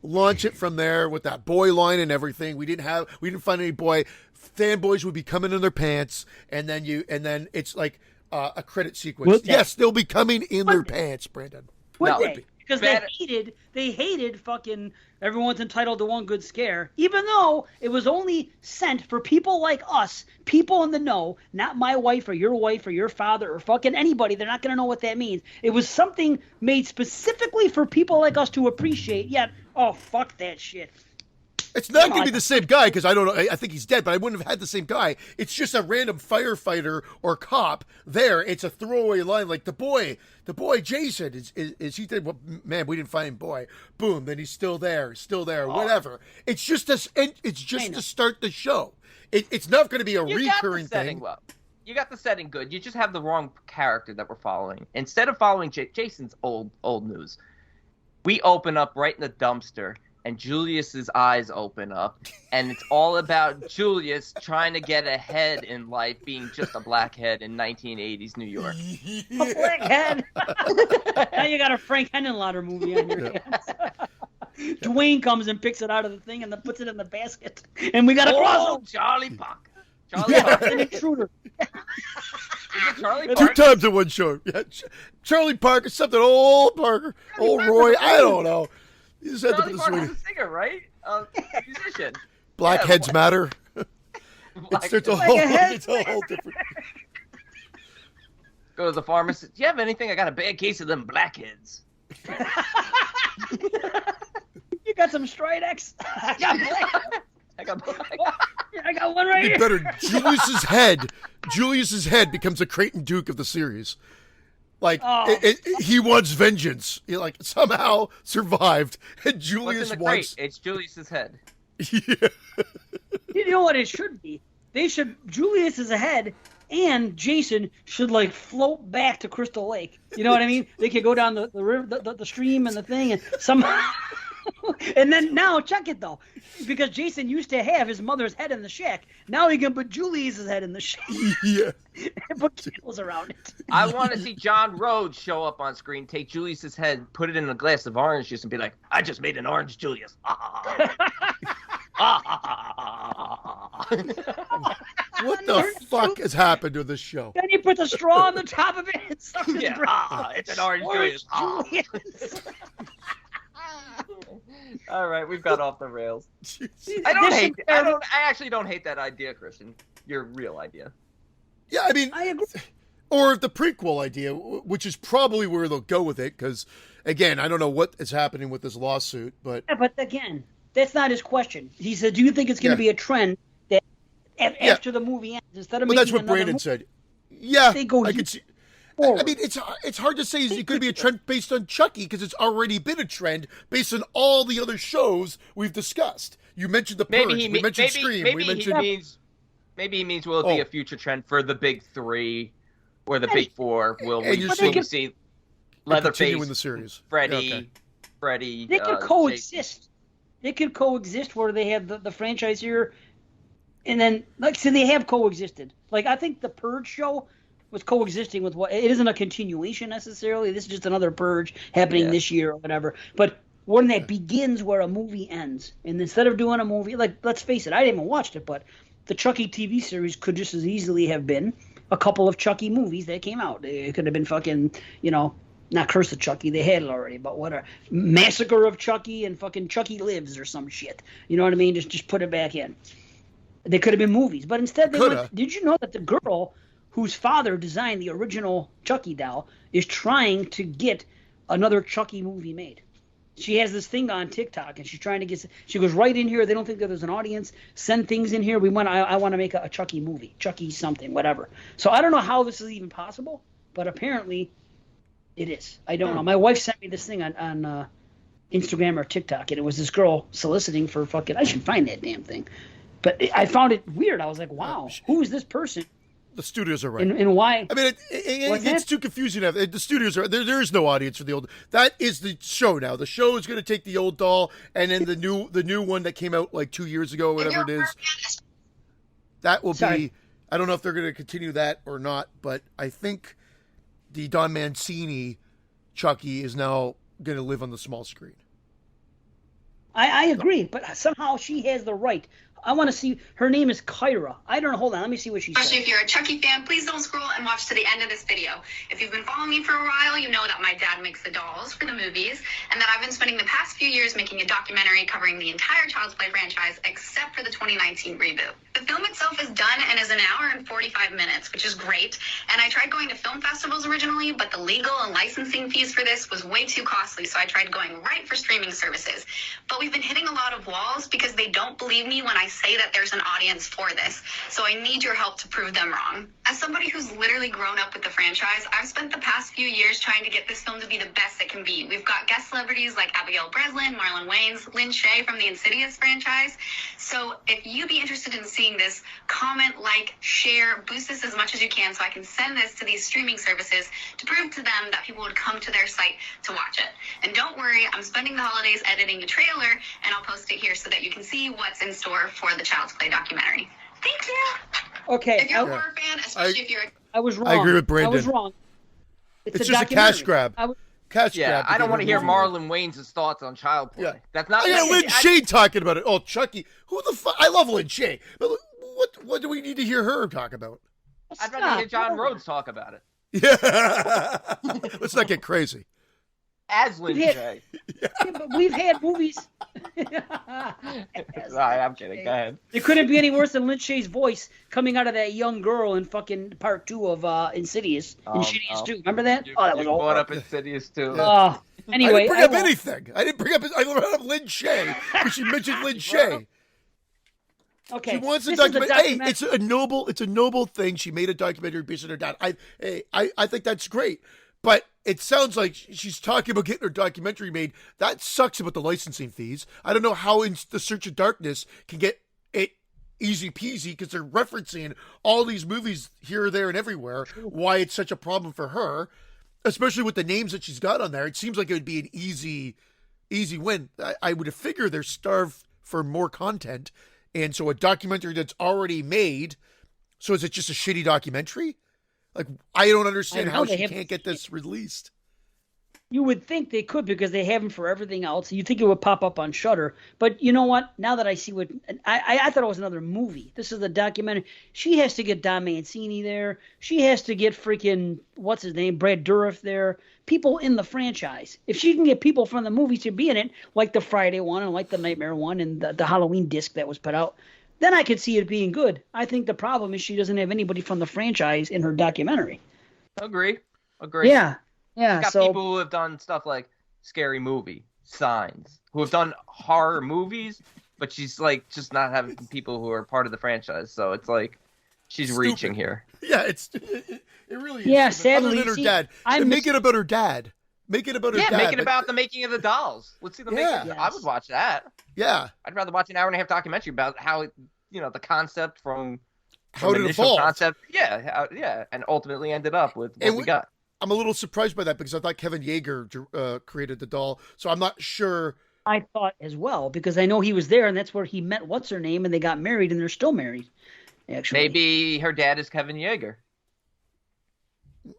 launch it from there with that boy line and everything. We didn't find any boy. Fanboys would be coming in their pants, and then it's like a credit sequence. Yes, they'll be coming in their pants, Brandon. Would they? Because they hated fucking everyone's entitled to one good scare, even though it was only sent for people like us, people in the know, not my wife or your father or fucking anybody. They're not going to know what that means. It was something made specifically for people like us to appreciate, yet, oh, fuck that shit. It's not going to be the same guy, because I don't know. I think he's dead, but I wouldn't have had the same guy. It's just a random firefighter or cop there. It's a throwaway line like the boy Jason is he dead? Well, man, we didn't find him. Boy, boom. Then he's still there, whatever. It's just to start the show. It's not going to be a recurring thing. Well, you got the setting good. You just have the wrong character that we're following. Instead of following Jason's old news, we open up right in the dumpster. And Julius's eyes open up, and it's all about Julius trying to get ahead in life, being just a blackhead in 1980s New York. A blackhead. Now you got a Frank Henenlotter movie on your hands. Dwayne comes and picks it out of the thing and then puts it in the basket, and we got a cross. Charlie Parker. An intruder. Charlie Parker? 2 times in one show. Yeah, Charlie Parker, something old Parker, old Roy. I don't know. You just had to put the Parker's a singer, right? Musician. Blackheads matter. It's a whole different. Go to the pharmacist. Do you have anything? I got a bad case of them blackheads. You got some Stridex? I got black. I got I got one right Be here. better. Julius's head becomes a Creighton Duke of the series. Like Oh. he wants vengeance. He like somehow survived, and What's Julius in the wants. crate? It's Julius's head. Yeah. You know what it should be? They should. Julius is ahead, and Jason should like float back to Crystal Lake. You know what I mean? They could go down the river, the stream, and the thing, and somehow. And then now check it though, because Jason used to have his mother's head in the shack. Now he can put Julius's head in the shack Yeah. and put candles around it. I want to see John Rhodes show up on screen, take Julius's head, put it in a glass of orange juice, and be like, "I just made an orange Julius." What the fuck has happened to this show? Then he puts a straw on the top of it and sucks his Yeah, breath. it's an orange Julius. Julius. All right, we've got off the rails. Jeez. I actually don't hate that idea, Christian. Your real idea. Yeah, I mean, I agree. or the prequel idea, which is probably where they'll go with it, because again, I don't know what is happening with this lawsuit, but Yeah, but again, that's not his question. He said, "Do you think it's going to Yeah. be a trend that after the movie ends, instead of but making that's what another Brandon movie, said. Yeah, They go I could see. I forward?" mean, it's hard to say it could be a trend based on Chucky because it's already been a trend based on all the other shows we've discussed. You mentioned The Purge, we mentioned Scream, we mentioned. Maybe he means will it be Oh. a future trend for the big three or the big four? Will And we, you're will saying- we see continuing the Leatherface, series. Freddy, Yeah, okay. Freddy? They could Jason? coexist. They could coexist where they have the franchise here, and then like so they have coexisted. Like I think the Purge show was coexisting with what it isn't a continuation necessarily. This is just another Purge happening Yeah. this year or whatever. But when that begins where a movie ends, and instead of doing a movie like let's face it, I didn't even watch it, but the Chucky TV series could just as easily have been a couple of Chucky movies that came out. It could have been fucking, not Curse of Chucky, they had it already, but what a Massacre of Chucky and fucking Chucky Lives or some shit. You know what I mean? Just put it back in. They could have been movies, but instead they Coulda. went. Did you know that the girl whose father designed the original Chucky doll is trying to get another Chucky movie made? She has this thing on TikTok, and she's trying to get. She goes right in here. They don't think that there's an audience. Send things in here. I want to make a Chucky movie, Chucky something, whatever. So I don't know how this is even possible, but apparently, it is. I don't know. My wife sent me this thing on Instagram or TikTok, and it was this girl soliciting for fucking. I should find that damn thing, but I found it weird. I was like, wow, who is this person, The studios are right. and why? I mean, What's it's that? too confusing. The studios are there is no audience for the old. That is the show now. The show is going to take the old doll, and then the new one that came out like 2 years ago, whatever it is. That will Sorry. be. I don't know if they're going to continue that or not, but I think the Don Mancini Chucky is now going to live on the small screen. I agree, but somehow she has the right. I want to see. Her name is Kyra. I don't know. Hold on. Let me see what she Especially says. if you're a Chucky fan, please don't scroll and watch to the end of this video. If you've been following me for a while, you know that my dad makes the dolls for the movies, and that I've been spending the past few years making a documentary covering the entire Child's Play franchise except for the 2019 reboot. The film itself is done and is an hour and 45 minutes, which is great. And I tried going to film festivals originally, but the legal and licensing fees for this was way too costly, so I tried going right for streaming services. But we've been hitting a lot of walls because they don't believe me when I say that there's an audience for this. So I need your help to prove them wrong. As somebody who's literally grown up with the franchise, I've spent the past few years trying to get this film to be the best it can be. We've got guest celebrities like Abigail Breslin, Marlon Wayans, Lynn Shay from the Insidious franchise. So if you'd be interested in seeing this, comment, like, share, boost this as much as you can so I can send this to these streaming services to prove to them that people would come to their site to watch it. And don't worry, I'm spending the holidays editing a trailer, and I'll post it here so that you can see what's in store for the Child's Play documentary. Thank you. Okay, If you're a Yeah. horror fan, especially if you're a I was wrong. I agree with Brandon. I was wrong. It's just a cash grab. Cash Yeah, grab. I don't get want to her hear movie. Marlon Wayans' thoughts on Child Play. Yeah. That's not. I got Lynn Shay talking about it. Oh, Chucky. Who the fuck? I love Lynn Shay. But what do we need to hear her talk about? I'd rather hear John Rhodes talk about it. Yeah. Let's not get crazy. As Lin Yeah. Shay. Yeah, but we've had movies. Sorry, I'm kidding. Go ahead. It couldn't be any worse than Lin Shaye's voice coming out of that young girl in fucking part 2 of Insidious. Insidious 2. Remember that? Oh, that was You awful. brought up Insidious too. I Anyway, didn't bring up will- anything. I didn't bring up. I brought up Lin Shay because she mentioned Lin Shay. Okay. She wants a this is the documentary. Hey, document- it's a noble thing. She made a documentary based on her dad. I think that's great. But it sounds like she's talking about getting her documentary made. That sucks about the licensing fees. I don't know how in The Search of Darkness can get it easy peasy because they're referencing all these movies here, there, and everywhere. Why it's such a problem for her, especially with the names that she's got on there. It seems like it would be an easy win. I would have figured they're starved for more content. And so a documentary that's already made, so is it just a shitty documentary? Like, I don't understand I know how they she haven't can't get this released. You would think they could because they have them for everything else. You'd think it would pop up on Shudder. But you know what? Now that I see what I thought it was another movie. This is a documentary. She has to get Don Mancini there. She has to get freaking what's his name, Brad Dourif there. People in the franchise. If she can get people from the movies to be in it, like the Friday one and like the Nightmare one and the Halloween disc that was put out, then I could see it being good. I think the problem is she doesn't have anybody from the franchise in her documentary. Agree. Yeah. Yeah. Got So people who have done stuff like Scary Movie, Signs, who have done horror movies, but she's like just not having people who are part of the franchise. So it's like she's Stupid. reaching here. Yeah, it really is. Yeah, stupid. Other sadly, than her see, dad. I And miss- make it about her dad. Make it about her Yeah, dad. make it but- about the making of the dolls. Let's see the Yeah. making. I would watch that. Yeah. I'd rather watch an hour and a half documentary about how the concept from How did it initial evolve? concept, and ultimately ended up with what And we we- got. I'm a little surprised by that because I thought Kevin Yeager created the doll. So I'm not sure. I thought as well because I know he was there and that's where he met what's her name and they got married and they're still married. Actually, Maybe her dad is Kevin Yeager.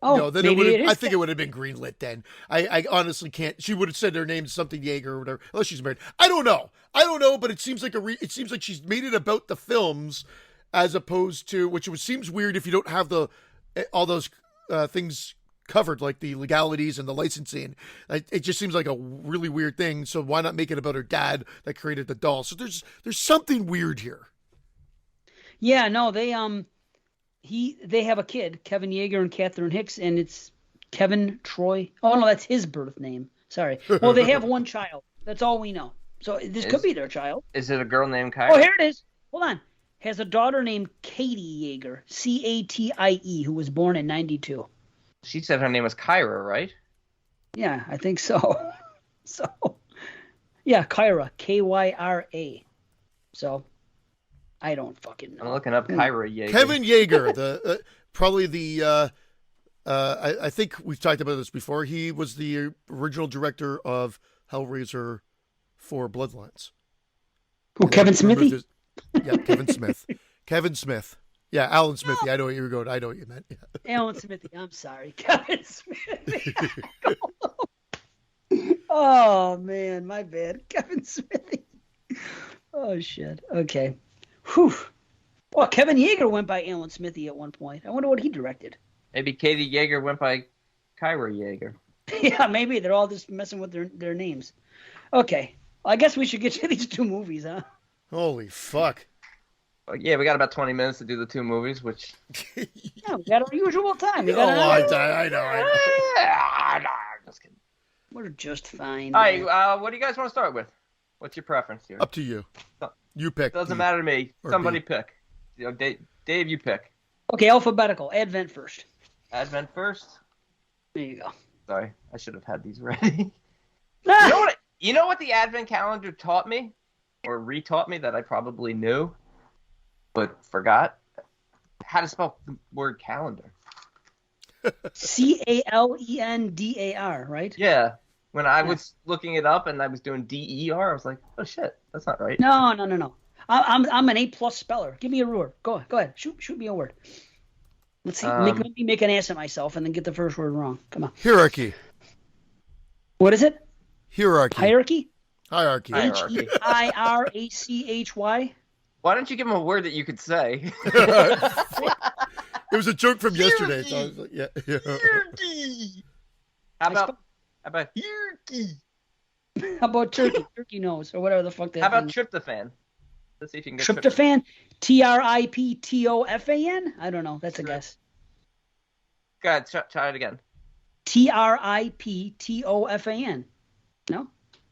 Oh, No, then maybe it is. I think it would have been greenlit then. I honestly can't. She would have said her name something Yeager or whatever, unless she's married. I don't know, but it seems like it seems like she's made it about the films as opposed to, which seems weird if you don't have all those things covered, like the legalities and the licensing. It just seems like a really weird thing. So why not make it about her dad that created the doll? So there's something weird here. Yeah, no, they have a kid, Kevin Yeager and Catherine Hicks, and it's Kevin Troy. Oh no, that's his birth name. Sorry. Well, they have one child. That's all we know. So this could be their child. Is it a girl named Kyra? Oh, here it is. Hold on. Has a daughter named Katie Yeager, Catie, who was born in '92. She said her name was Kyra, right? Yeah, I think so. So, yeah, Kyra, Kyra. So, I don't fucking know. I'm looking up Kyra Yeager. Kevin Yeager, the probably the I think we've talked about this before. He was the original director of Hellraiser 4 Bloodlines. Who, Kevin Smithy? Yeah, Kevin Smith. Kevin Smith. Yeah, Alan Smithy. I know what you were going. I know what you meant. Yeah. Alan Smithy. I'm sorry. Kevin Smithy. Oh, man. My bad. Kevin Smithy. Oh, shit. Okay. Whew. Well, Kevin Yeager went by Alan Smithy at one point. I wonder what he directed. Maybe Katie Yeager went by Kyra Yeager. Yeah, maybe. They're all just messing with their names. Okay. Well, I guess we should get to these two movies, huh? Holy fuck. Well, yeah, we got about 20 minutes to do the two movies, which... Yeah, we got our usual time. We Oh, got I know. I'm just kidding. We're just fine. All right, what do you guys want to start with? What's your preference here? Up to you. You pick. Doesn't matter to me. Or Somebody B. pick. Dave, you pick. Okay, alphabetical. Advent first. Advent first. There you go. Sorry, I should have had these ready. Ah! You know what the Advent calendar taught me? Or retaught me that I probably knew, but forgot? How to spell the word calendar. Calendar, right? Yeah. When I was looking it up and I was doing DER, I was like, oh shit, that's not right. No. I'm an A+ speller. Give me a word. Go ahead. Shoot me a word. Let's see. Make me make an ass of myself and then get the first word wrong. Come on. Hierarchy. What is it? Hierarchy. Hierarchy? Hierarchy. Hierarchy. Hirachy? Why don't you give him a word that you could say? It was a joke from yesterday. So I was like, yeah. How How about turkey? How about turkey? Turkey nose or whatever the fuck that. How about thing is. tryptophan? Let's see if you can get Tryptophan? TRIPTOFAN? I don't know. That's a guess. Go ahead, try it again. TRIPTOFAN. No?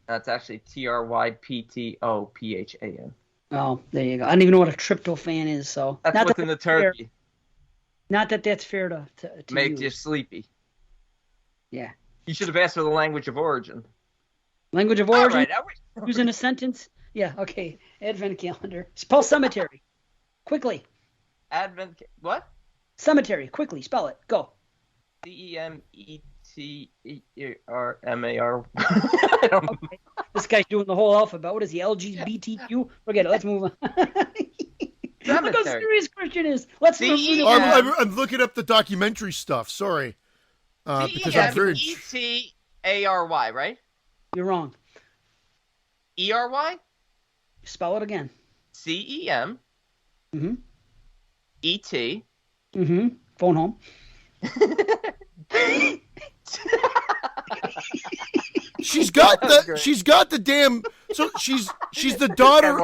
That's actually TRYPTOPHAN. Oh, there you go. I don't even know what a tryptophan is, so. That's not what's that in the that's fair. turkey. Not that that's fair to Makes you use. sleepy. Yeah. You should have asked for the language of origin. Language of All origin? right. Using a sentence? Yeah, okay. Advent calendar. Spell cemetery. Quickly. What? Cemetery. Quickly. Spell it. Go. CEMETERMAR. I don't know. Okay. This guy's doing the whole alphabet. What is he? LGBTQ? Forget it. Let's move on. Look how Cemetery. serious Christian is. Let's move CEM. on. I'm looking up the documentary stuff. Sorry. Because I'm very... CEMETARY, right? You're wrong. ERY? Spell it again. CEM. Mm-hmm. ET. Mm-hmm. Phone home. She's got the damn. So she's the daughter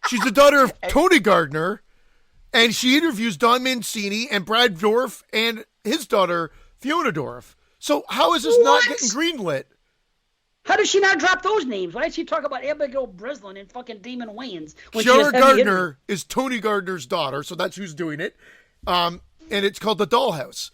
she's the daughter of Tony Gardner, and she interviews Don Mancini and Brad Dourif and his daughter Fiona Dourif. So how is this not getting greenlit? How does she not drop those names? Why did she talk about Abigail Breslin and fucking Damon Wayans? when she has Kiara heavy Gardner is Tony Gardner's daughter, so that's who's doing it. And it's called The Dollhouse.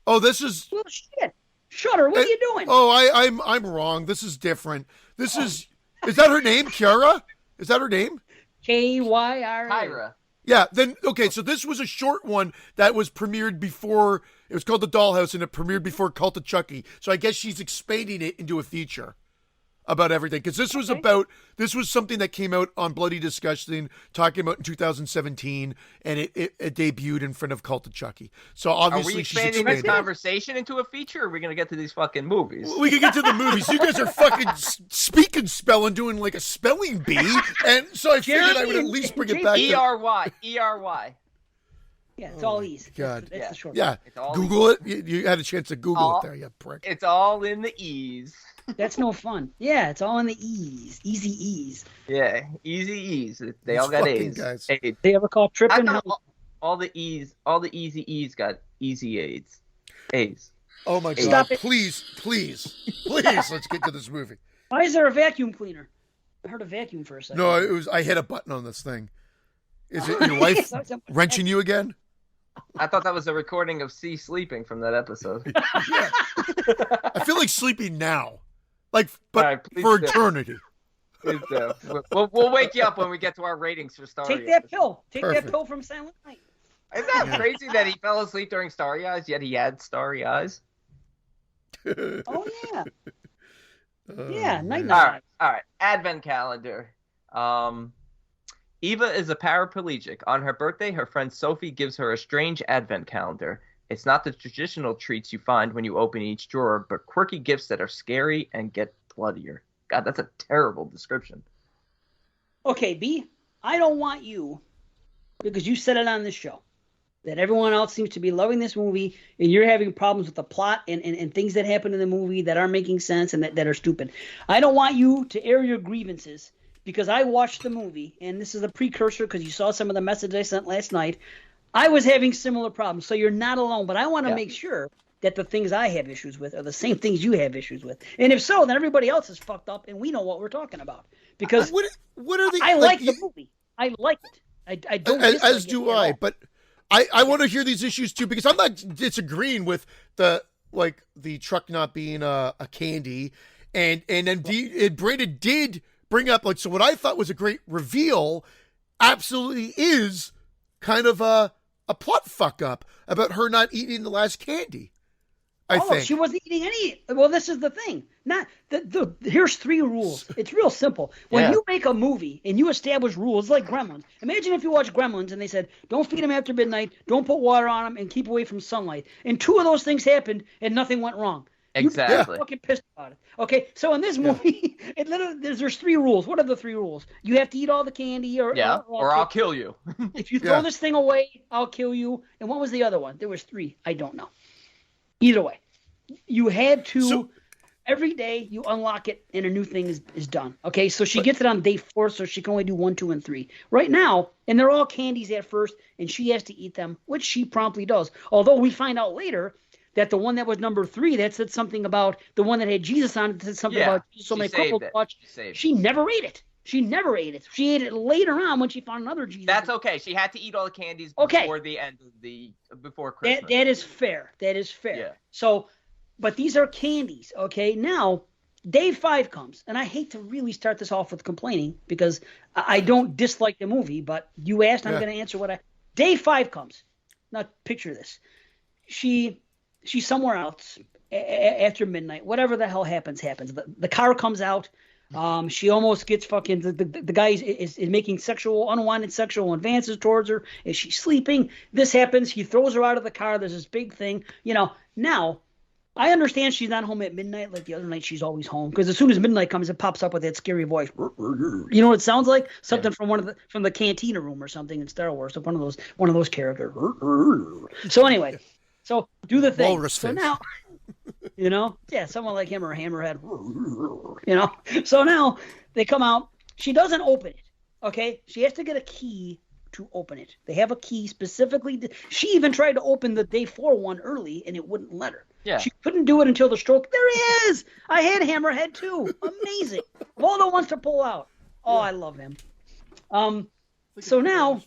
Oh, this is. Well, shit. Shut her. What are you doing? Oh, I'm wrong. This is different. This is that her name, Kiara? Is that her name? Kyra. Kyra. Yeah, then, okay, so this was a short one that was premiered before, it was called The Dollhouse, and it premiered before Cult of Chucky. So I guess she's expanding it into a feature about everything. Because this was something that came out on Bloody Disgusting, talking about in 2017, and it debuted in front of Cult of Chucky. So Are obviously we she's expanding this expanding. conversation into a feature, or are we going to get to these fucking movies? We can get to the movies. You guys are fucking speaking spelling, doing like a spelling bee, and so I figured I would at least bring it back to... ERY. Yeah, it's all E's. God. That's the short. Yeah, It's all Google it. You had a chance to Google it there, you prick. It's all in the E's. That's no fun. Yeah, it's all in the E's. Easy E's. Yeah, easy E's. They These all got fucking A's. guys. AIDS. They ever call I tripping? thought all the E's, all the easy E's got easy AIDS. A's. Oh my Stop God! it. Please, let's get to this movie. Why is there a vacuum cleaner? I heard a vacuum for a second. No, it was I hit a button on this thing. Is it your wife wrenching you again? I thought that was a recording of C sleeping from that episode. I feel like sleeping now, but All right, please for do. eternity. Please do. We'll wake you up when we get to our ratings for Starry Take that Eyes. pill. Take Perfect. that pill from Silent Night. Isn't that crazy that he fell asleep during Starry Eyes, yet he had Starry Eyes? Oh yeah. Yeah, night man. night. All right. Advent calendar. Eva is a paraplegic. On her birthday, her friend Sophie gives her a strange advent calendar. It's not the traditional treats you find when you open each drawer, but quirky gifts that are scary and get bloodier. God, that's a terrible description. Okay, B, I don't want you, because you said it on this show, that everyone else seems to be loving this movie, and you're having problems with the plot and things that happen in the movie that aren't making sense and that are stupid. I don't want you to air your grievances, because I watched the movie, and this is a precursor because you saw some of the messages I sent last night. I was having similar problems, so you're not alone, but I want to make sure that the things I have issues with are the same things you have issues with. And if so, then everybody else is fucked up, and we know what we're talking about. Because What are the? I like the movie. I like it. I don't dislike as it do at I. all. But I want to hear these issues too, because I'm not disagreeing with the truck not being a candy, and then Brandon did bring up so what I thought was a great reveal absolutely is kind of a plot fuck up about her not eating the last candy. I think she wasn't eating any. Well, this is the thing. Here's 3 rules. It's real simple. When you make a movie and you establish rules like Gremlins, imagine if you watch Gremlins and they said, don't feed them after midnight, don't put water on them, and keep away from sunlight. And 2 of those things happened and nothing went wrong. Exactly. You're fucking pissed about it. Okay, so in this movie, there's 3 rules. What are the 3 rules? You have to eat all the candy, or I'll kill you. If you throw this thing away, I'll kill you. And what was the other one? There was 3. I don't know. Either way, you had to every day you unlock it and a new thing is done. Okay, so she gets it on day 4, so she can only do 1, 2, and 3 right now, and they're all candies at first, and she has to eat them, which she promptly does. Although we find out later that the one that was number 3 that said something about the one that had Jesus on it, said something about Jesus, so many couples watch. She never ate it. She never ate it. She ate it later on when she found another Jesus. That's okay. She had to eat all the candies before the end of before Christmas. That is fair. That is fair. Yeah. So, but these are candies. Okay. Now, day 5 comes, and I hate to really start this off with complaining because I don't dislike the movie, but you asked, I'm going to answer Day 5 comes. Now, picture this. She's somewhere else after midnight. Whatever the hell happens. The car comes out. She almost gets fucking the guy is making unwanted sexual advances towards her. Is she sleeping? This happens. He throws her out of the car. There's this big thing. Now I understand she's not home at midnight like the other night. She's always home because as soon as midnight comes, it pops up with that scary voice. You know what it sounds like? Something from the cantina room or something in Star Wars. One of those characters. So anyway, so do the thing. Walrus so face. now. Someone like him or Hammerhead. So now they come out. She doesn't open it. Okay, she has to get a key to open it. They have a key specifically. She even tried to open the day 4 one early, and it wouldn't let her. Yeah. She couldn't do it until the stroke. There he is. I had Hammerhead too. Amazing. Of all the ones to pull out. Oh, I love him. So now.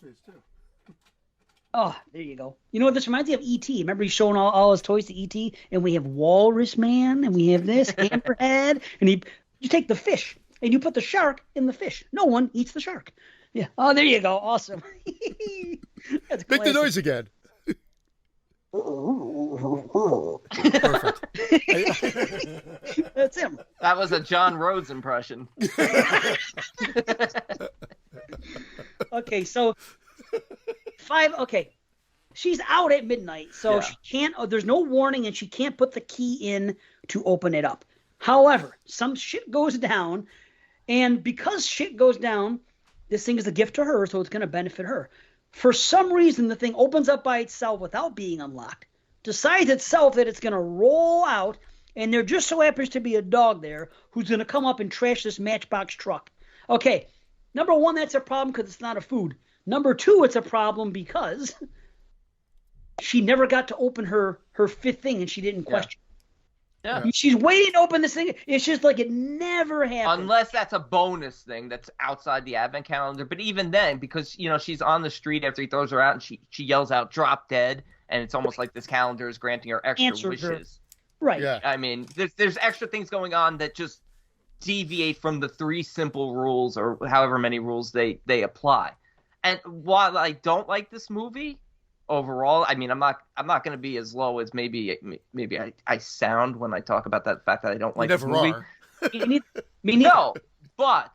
Oh, there you go. You know what this reminds me of? E.T. Remember he's showing all his toys to E.T. and we have Walrus Man and we have this Hammerhead and you take the fish and you put the shark in the fish. No one eats the shark. Yeah. Oh, there you go. Awesome. That's Make the noise again. Perfect. That's him. That was a John Rhodes impression. Okay, so 5. Okay, she's out at midnight, so she can't. There's no warning, and she can't put the key in to open it up. However, some shit goes down, and because shit goes down, this thing is a gift to her, so it's going to benefit her. For some reason, the thing opens up by itself without being unlocked. Decides itself that it's going to roll out, and there just so happens to be a dog there who's going to come up and trash this Matchbox truck. Okay, number 1, that's a problem because it's not a food. Number 2, it's a problem because she never got to open her 5th thing, and she didn't question. Yeah. She's waiting to open this thing. It's just like it never happened. Unless that's a bonus thing that's outside the advent calendar. But even then, because, she's on the street after he throws her out and she yells out, "Drop dead." And it's almost like this calendar is granting her extra wishes. Her. Right. Yeah. I mean, there's extra things going on that just deviate from the 3 simple rules or however many rules they apply. And while I don't like this movie overall, I mean, I'm not going to be as low as maybe I sound when I talk about that fact that I don't like this movie. Are. Me neither. No, but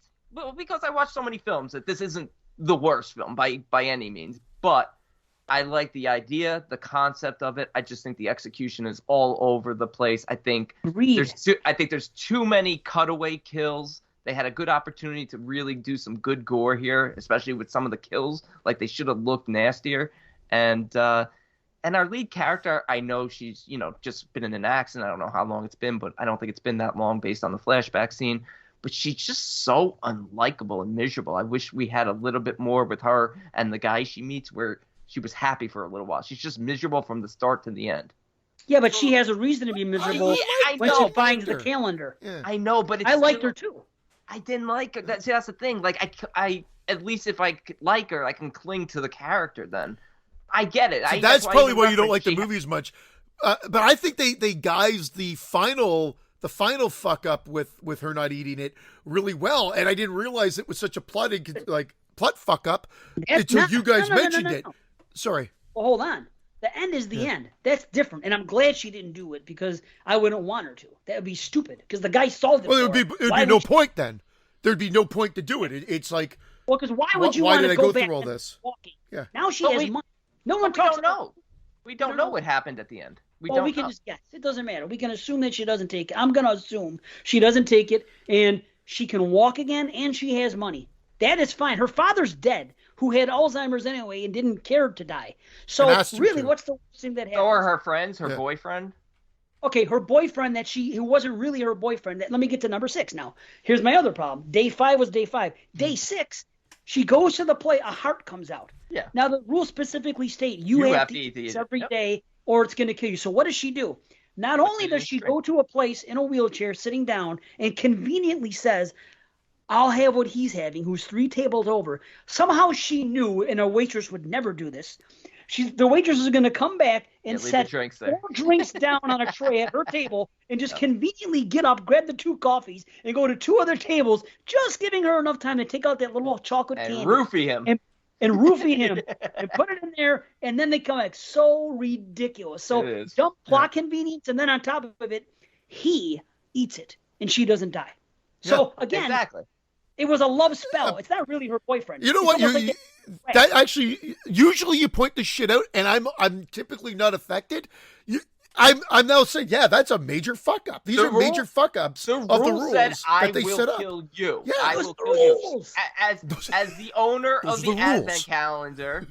because I watch so many films that this isn't the worst film by any means. But I like the idea, the concept of it. I just think the execution is all over the place. I think there's too many cutaway kills. They had a good opportunity to really do some good gore here, especially with some of the kills. Like, they should have looked nastier. And our lead character, I know she's, just been in an accident. I don't know how long it's been, but I don't think it's been that long based on the flashback scene. But she's just so unlikable and miserable. I wish we had a little bit more with her and the guy she meets where she was happy for a little while. She's just miserable from the start to the end. Yeah, but she has a reason to be miserable when she finds the calendar. Yeah. I know, but I liked her too. I didn't like her. That's the thing. Like, I at least if I like her, I can cling to the character then. I get it. So that's probably why you don't like the movies much. But I think they guised the final fuck up with her not eating it really well, and I didn't realize it was such a plot fuck up until you guys mentioned it. Sorry. Well, hold on. The end is the end. That's different, and I'm glad she didn't do it because I wouldn't want her to. That would be stupid because the guy solved it. Well, it would be no point then. There'd be no point to do it. It's like, well, because why would you want to go back through all this? Walking? Yeah. Now she has money. No one talks about. We don't know what happened at the end. We can just guess. It doesn't matter. We can assume that she doesn't take it. I'm gonna assume she doesn't take it, and she can walk again, and she has money. That is fine. Her father's dead, who had Alzheimer's anyway and didn't care to die. So really, what's the worst thing that happened? Or her friends, her boyfriend. Okay, her boyfriend who wasn't really her boyfriend. Let me get to number 6 now. Here's my other problem. Day 5 was day 5. Day 6, she goes to the play. A heart comes out. Yeah. Now the rules specifically state you have to eat this every day, or it's going to kill you. So what does she do? Not only does she go to a place in a wheelchair, sitting down, and conveniently says, "I'll have what he's having," who's 3 tables over. Somehow she knew, and a waitress would never do this. The waitress is going to come back and set 4 drinks down on a tray at her table and just conveniently get up, grab the 2 coffees, and go to 2 other tables, just giving her enough time to take out that little chocolate candy. And roofie him. And roofie him and put it in there, and then they come back. So ridiculous. So dumb plot convenience, and then on top of it, he eats it, and she doesn't die. So, again, it was a love spell. It's not really her boyfriend. You know what? That actually, usually you point this shit out, and I'm typically not affected. I'm now saying, yeah, that's a major fuck up. These are major fuck ups of the rules said, that they set up. I will kill you. Yeah, I will kill you. As the owner of the advent calendar,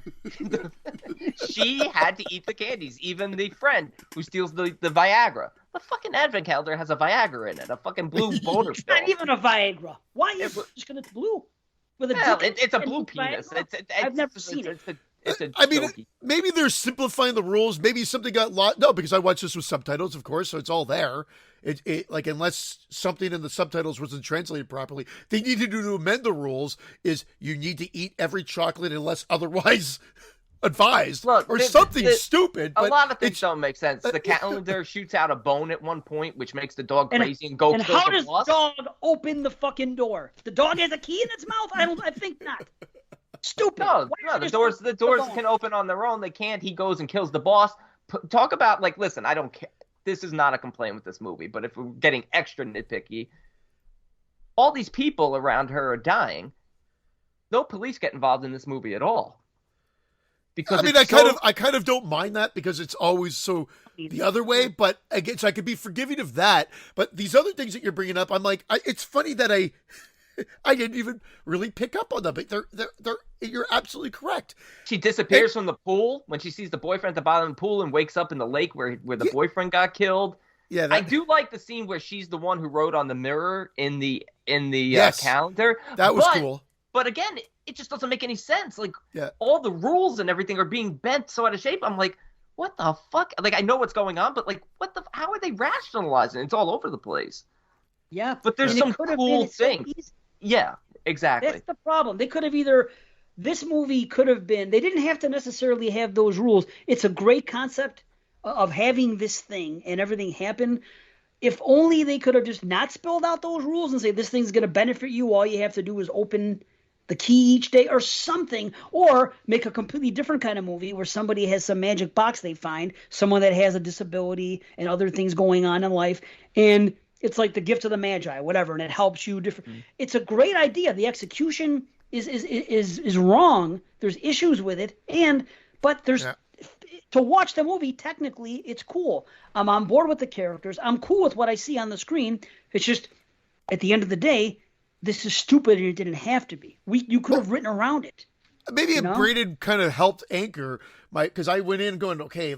she had to eat the candies. Even the friend who steals the Viagra. The fucking advent calendar has a Viagra in it. A fucking blue boner It's pill. not even a Viagra. Why is it just because it's blue? With It's a blue penis. I've never seen it. I mean, maybe they're simplifying the rules. Maybe something got lost. No, because I watched this with subtitles, of course, so it's all there. It like, unless something in the subtitles wasn't translated properly, they needed to amend the rules. Is you need to eat every chocolate unless otherwise advised, or something stupid. A lot of things don't make sense. The calendar shoots out a bone at one point, which makes the dog crazy and go. And how does dog open the fucking door? The dog has a key in its mouth? I think not. Stupid. No, the doors can open on their own. They can't. He goes and kills the boss. Talk about, like, listen, I don't care. This is not a complaint with this movie, but if we're getting extra nitpicky, all these people around her are dying. No police get involved in this movie at all. Because I mean, I kind of don't mind that, because it's always so the other way. But again, so I could be forgiving of that. But these other things that you're bringing up, I'm like, it's funny that I didn't even really pick up on them, but you're absolutely correct. She disappears from the pool when she sees the boyfriend at the bottom of the pool and wakes up in the lake where the boyfriend got killed. Yeah, I do like the scene where she's the one who wrote on the mirror in the calendar. That was cool. But again, it just doesn't make any sense. Like, all the rules and everything are being bent so out of shape. I'm like, what the fuck? Like, I know what's going on, but like, how are they rationalizing? It's all over the place. Yeah, but there's some cool things. Yeah, exactly. That's the problem. They could have this movie could have been, they didn't have to necessarily have those rules. It's a great concept of having this thing and everything happen. If only they could have just not spelled out those rules and say, this thing's going to benefit you. All you have to do is open the key each day or something, or make a completely different kind of movie where somebody has some magic box they find, someone that has a disability and other things going on in life. And it's like the gift of the Magi, whatever, and it helps you different. It's a great idea. The execution is wrong. There's issues with it, but there's to watch the movie. Technically, it's cool. I'm on board with the characters. I'm cool with what I see on the screen. It's just at the end of the day, this is stupid, and it didn't have to be. You could have written around it. Maybe if Braden kind of helped anchor because I went in going, okay,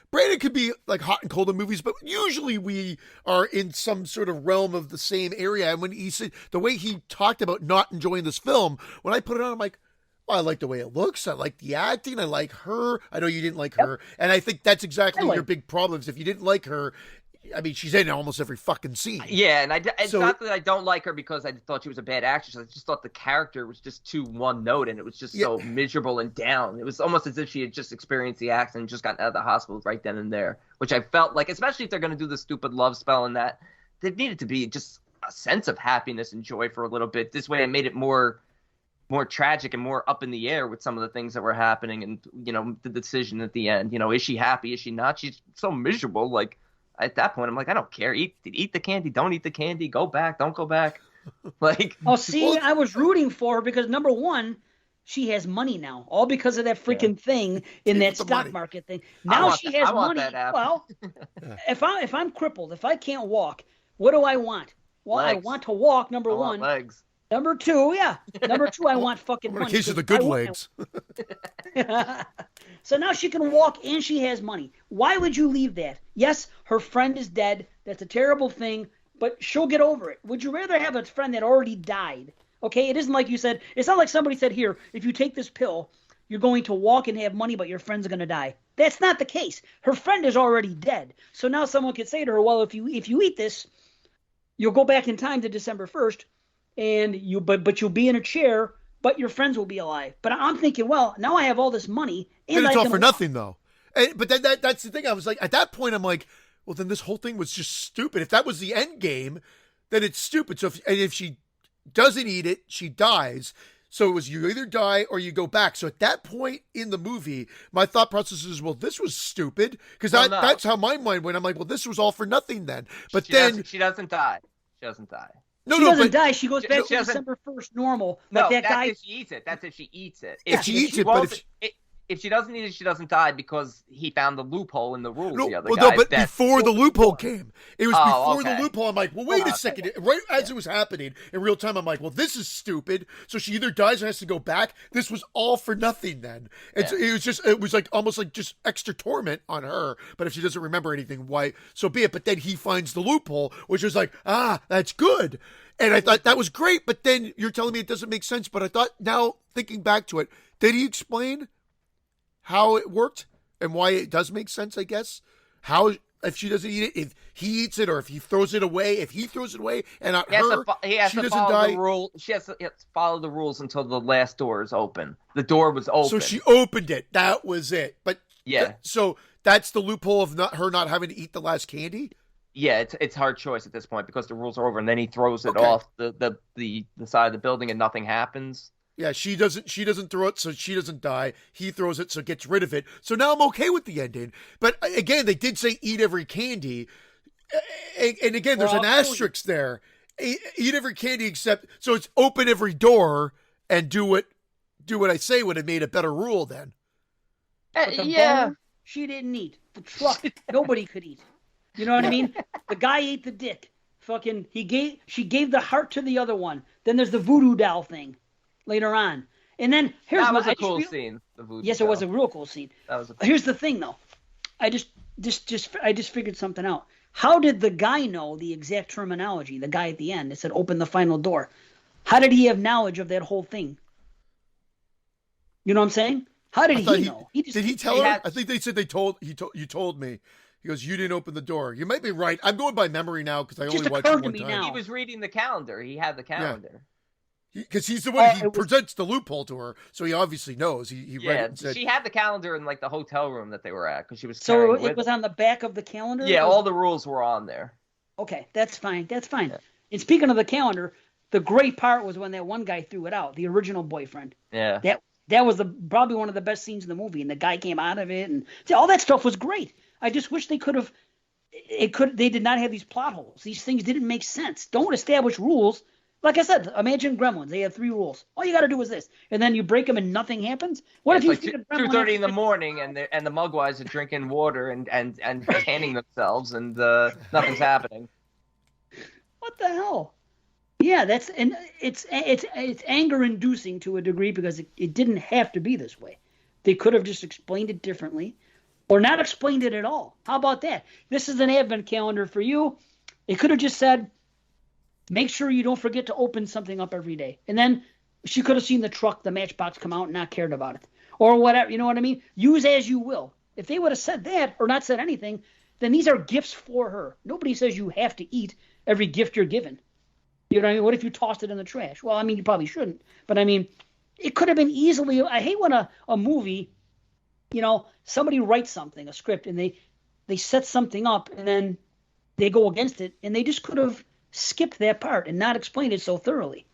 Brandon could be like hot and cold in movies, but usually we are in some sort of realm of the same area. And when he said the way he talked about not enjoying this film, when I put it on, I'm like, well, I like the way it looks. I like the acting. I like her. I know you didn't like her. And I think that's exactly your big problems. If you didn't like her, I mean, she's in almost every fucking scene. Yeah, and it's not that I don't like her because I thought she was a bad actress. I just thought the character was just too one note, and it was just so miserable and down. It was almost as if she had just experienced the accident and just gotten out of the hospital right then and there, which I felt like, especially if they're going to do the stupid love spell and that, there needed to be just a sense of happiness and joy for a little bit. This way it made it more tragic and more up in the air with some of the things that were happening and, the decision at the end. Is she happy? Is she not? She's so miserable, like... At that point, I'm like, I don't care. Eat the candy. Don't eat the candy. Go back. Don't go back. I was rooting for her because, number one, she has money now, all because of that freaking thing in that stock market thing. Now she has money. Well, if I'm crippled, if I can't walk, what do I want? Well, legs. I want to walk. Number one, legs. Number two, I want fucking money. In case of the good legs. So now she can walk and she has money. Why would you leave that? Yes, her friend is dead. That's a terrible thing, but she'll get over it. Would you rather have a friend that already died? Okay, it isn't like you said. It's not like somebody said, here, if you take this pill, you're going to walk and have money, but your friends are going to die. That's not the case. Her friend is already dead. So now someone could say to her, well, if you eat this, you'll go back in time to December 1st, and but you'll be in a chair, but your friends will be alive. But I'm thinking, well, now I have all this money. And it's all for nothing, though. But that's the thing. I was like, at that point, I'm like, well, then this whole thing was just stupid. If that was the end game, then it's stupid. So if she doesn't eat it, she dies. So it was you either die or you go back. So at that point in the movie, my thought process is, well, this was stupid. Because that's how my mind went. I'm like, well, this was all for nothing then. But she doesn't die. She doesn't die. She doesn't die. She goes back to December 1st normal. No, that's if she eats it. That's if she eats it. If she eats it, but if she doesn't eat it, she doesn't die because he found the loophole in the rules. But before the loophole came, it was before okay. the loophole. I'm like, well, wait a second. Right as it was happening in real time, I'm like, well, this is stupid. So she either dies or has to go back. This was all for nothing then. And so it was like almost like just extra torment on her. But if she doesn't remember anything, why? So be it. But then he finds the loophole, which was like, that's good. And I thought that was great. But then you're telling me it doesn't make sense. But I thought, now thinking back to it, did he explain how it worked and why it does make sense, I guess? How, if she doesn't eat it, if he eats it, or if he throws it away, and not her, she doesn't die. She has to follow the rules until the last door is open. The door was open. So she opened it. That was it. But so that's the loophole of her not having to eat the last candy? Yeah, it's hard choice at this point because the rules are over, and then he throws it off the side of the building and nothing happens. Yeah, she doesn't throw it, so she doesn't die. He throws it, so gets rid of it. So now I'm okay with the ending. But again, they did say eat every candy. And again, there's an asterisk there. Eat every candy except, so it's open every door and do what I say would have made a better rule then. Bone, she didn't eat. The truck, nobody could eat. You know what I mean? The guy ate the dick. She gave the heart to the other one. Then there's the voodoo doll thing later on. And then that was a cool scene. Yes, it was a real cool scene. Here's the thing, though. I just figured something out. How did the guy know the exact terminology? The guy at the end that said "open the final door." How did he have knowledge of that whole thing? You know what I'm saying? How did he know? Did he tell her? I think they said you told me. He goes, you didn't open the door. You might be right. I'm going by memory now because I only watched it one time. He was reading the calendar. He had the calendar. Because he's the one he presents the loophole to her, so he obviously knows. He read it and said, she had the calendar in like the hotel room that they were at because she was. So it was on the back of the calendar. Yeah, all the rules were on there. Okay, that's fine. Yeah. And speaking of the calendar, the great part was when that one guy threw it out, the original boyfriend. Yeah. That was probably one of the best scenes in the movie, and the guy came out of it, and all that stuff was great. I just wish they could have. They did not have these plot holes. These things didn't make sense. Don't establish rules. Like I said, imagine Gremlins. They had 3 rules. All you got to do is this, and then you break them and nothing happens. What if you like 2:30 in the morning and the Mugwais are drinking water and tanning themselves and nothing's happening? What the hell? Yeah, it's anger inducing to a degree because it didn't have to be this way. They could have just explained it differently, or not explained it at all. How about that? This is an advent calendar for you. It could have just said, make sure you don't forget to open something up every day. And then she could have seen the truck, the Matchbox come out and not cared about it. Or whatever, you know what I mean? Use as you will. If they would have said that or not said anything, then these are gifts for her. Nobody says you have to eat every gift you're given. You know what I mean? What if you tossed it in the trash? Well, I mean, you probably shouldn't. But I mean, it could have been easily. I hate when a movie, somebody writes something, a script, and they set something up and then they go against it, and they just could have skipped that part and not explained it so thoroughly.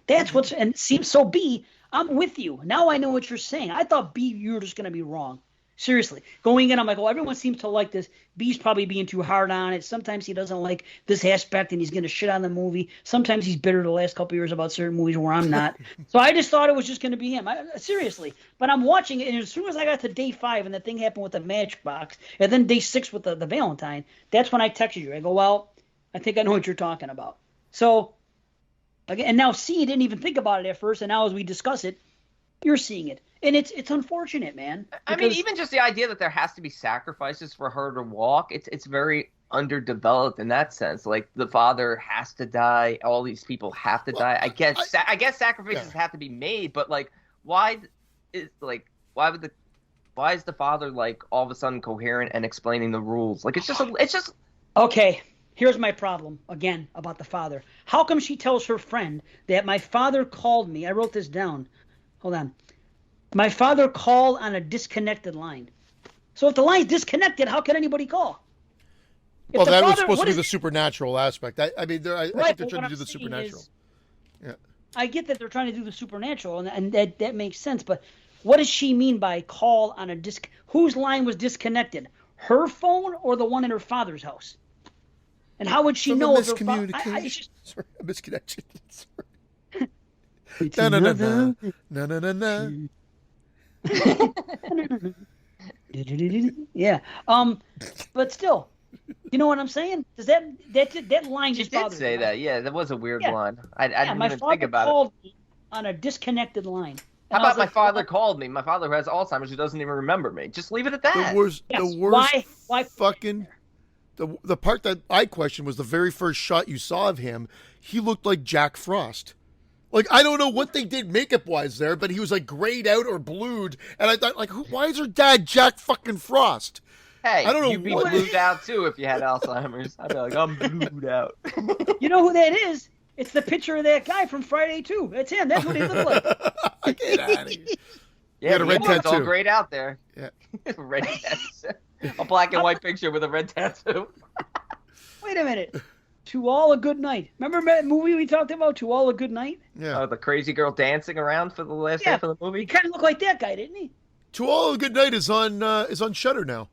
That's what's, and seems so. B, I'm with you. Now I know what you're saying. I thought B, you were just going to be wrong. Seriously. Going in, I'm like, everyone seems to like this. B's probably being too hard on it. Sometimes he doesn't like this aspect and he's going to shit on the movie. Sometimes he's bitter the last couple of years about certain movies where I'm not. So I just thought it was just going to be him. Seriously. But I'm watching it, and as soon as I got to day 5 and the thing happened with the Matchbox, and then day 6 with the Valentine, that's when I texted you. I go, well, I think I know what you're talking about. So, again, and now C didn't even think about it at first, and now as we discuss it, you're seeing it. And it's unfortunate, man. I mean, because- even just the idea that there has to be sacrifices for her to walk, it's very underdeveloped in that sense. Like the father has to die, all these people have to die. I guess sacrifices have to be made, but like why is the father like all of a sudden coherent and explaining the rules? Like it's just Okay, here's my problem again about the father. How come she tells her friend that my father called me? I wrote this down. Hold on. My father called on a disconnected line. So if the line's disconnected, how can anybody call? If Well, the that was father- supposed what to be is the it- supernatural aspect. I mean, I think Right, they're but trying what to I'm do the saying supernatural. is- Yeah. I get that they're trying to do the supernatural, and that makes sense. But what does she mean by call on a disc? Whose line was disconnected? Her phone or the one in her father's house? And how would she From know a if her miscommunication. it's just, Sorry, a misconnection. it's Na na na another- na na na na. Yeah. But still, you know what I'm saying? Does that line she just did bothers say me? that. Yeah, that was a weird Yeah. line. I Yeah, didn't my even father think about it. called me on a disconnected line. How And I was about my like, father called me? My father who has Alzheimer's who doesn't even remember me. Just leave it at that. The worst. Yes, The worst. why- Fucking. The part that I questioned was the very first shot you saw of him. He looked like Jack Frost. Like, I don't know what they did makeup wise there, but he was like grayed out or blued, and I thought, like, why is her dad Jack fucking Frost? Hey, I don't know you'd be what- blued out too if you had Alzheimer's. I'd be like, I'm blued out. You know who that is? It's the picture of that guy from Friday 2. That's him. That's what he looked like. Get out of here. Yeah, got a red it's all tattoo. grayed out there. Yeah. Red tattoo. A black and white picture with a red tattoo. Wait a minute. To All a Good Night. Remember that movie we talked about, To All a Good Night? Yeah. Oh, the crazy girl dancing around for the last Yeah. half of the He movie. kind of looked like that guy, didn't he? To All a Good Night is on Shudder now.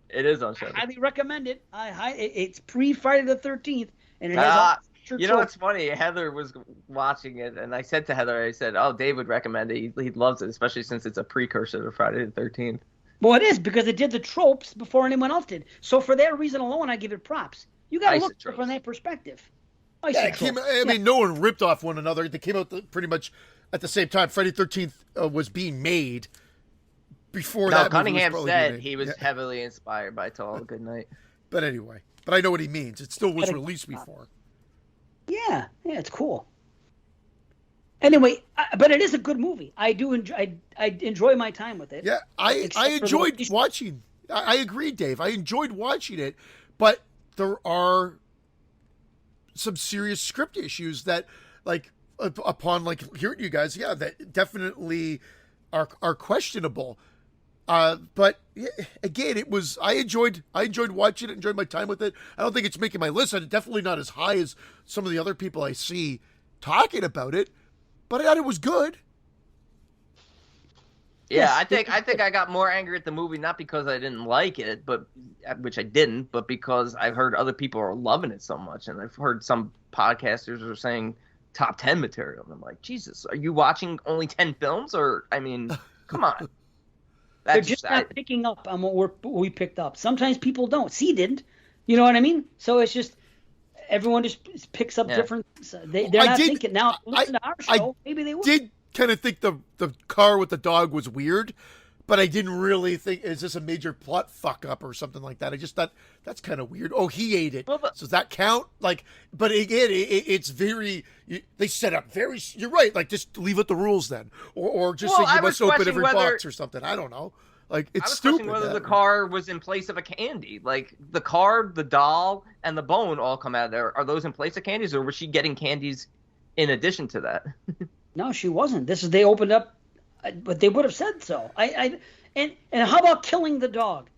It is on show. Highly recommend it. It's pre-Friday the 13th, and it has Ah, all feature You know what's tropes. funny? Heather was watching it, and I said to Heather, I said, "Oh, Dave would recommend it. He loves it, especially since it's a precursor to Friday the 13th." Well, it is, because it did the tropes before anyone else did. So for that reason alone, I give it props. You got to look Isotropes. from that perspective. Yeah, it came, I mean, no one ripped off one another. They came out pretty much at the same time. Friday the 13th was being made before No, that. movie was Cunningham probably being said made. he was Yeah. heavily inspired by "To All a Good Night." But anyway, but I know what he means. It still was But it- released before. Yeah, it's cool. Anyway, but it is a good movie. I do enjoy. I enjoy my time with it. Yeah, I Except for the enjoyed location. watching. I agree, Dave. I enjoyed watching it, but there are some serious script issues that, like, upon like hearing you guys, yeah, that definitely are questionable. But yeah, again, it was I enjoyed watching it, enjoyed my time with it. I don't think it's making my list. I'm definitely not as high as some of the other people I see talking about it, but I thought it was good. Yeah, Yes. I think I got more angry at the movie not because I didn't like it, but which I didn't, but because I've heard other people are loving it so much, and I've heard some podcasters are saying top 10 material, and I'm like, Jesus, are you watching only 10 films, or I mean, come on. They're just not picking up on what we picked up. Sometimes people don't. C didn't. You know what I mean? So it's just everyone just picks up Yeah. different. They're I not did- thinking now. Listen to our I show. Maybe they would. Did kind of think the car with the dog was weird, but I didn't really think, is this a major plot fuck up or something like that? I just thought that's kind of weird. Oh, he ate it. Well, but- So does that count? Like, but again, it's very, they set up very, you're right. Like, just leave it the rules then. Or just Well, say I you was must open questioning every whether- box or something. I don't know. Like, I it's was stupid. questioning whether that. the car was in place of a candy. Like, the car, the doll, and the bone all come out of there. Are those in place of candies, or was she getting candies in addition to that? No, she wasn't. They opened up, but they would have said so. And how about killing the dog?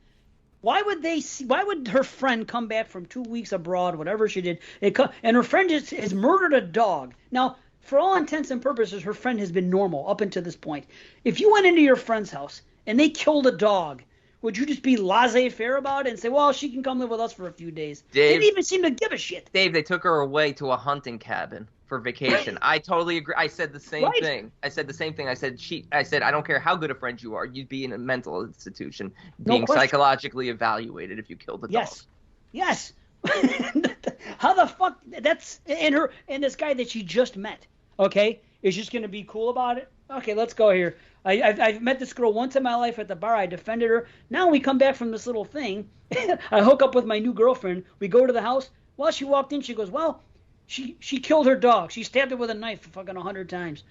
Why would her friend come back from 2 weeks abroad, whatever she did, and her friend has murdered a dog? Now, for all intents and purposes, her friend has been normal up until this point. If you went into your friend's house and they killed a dog, would you just be laissez-faire about it and say, well, she can come live with us for a few days? They Dave- didn't even seem to give a shit. Dave, they took her away to a hunting cabin for vacation. I totally agree. I said the same Right. thing. I said, I don't care how good a friend you are, you'd be in a mental institution No being question. psychologically evaluated if you killed a dog. Yes. Yes. How the fuck? That's and this guy that she just met. Okay, is just gonna be cool about it. Okay, let's go here. I've met this girl once in my life at the bar. I defended her. Now we come back from this little thing. I hook up with my new girlfriend. We go to the house. Well, she walked in. She goes, well, she killed her dog. She stabbed it with a knife fucking 100 times.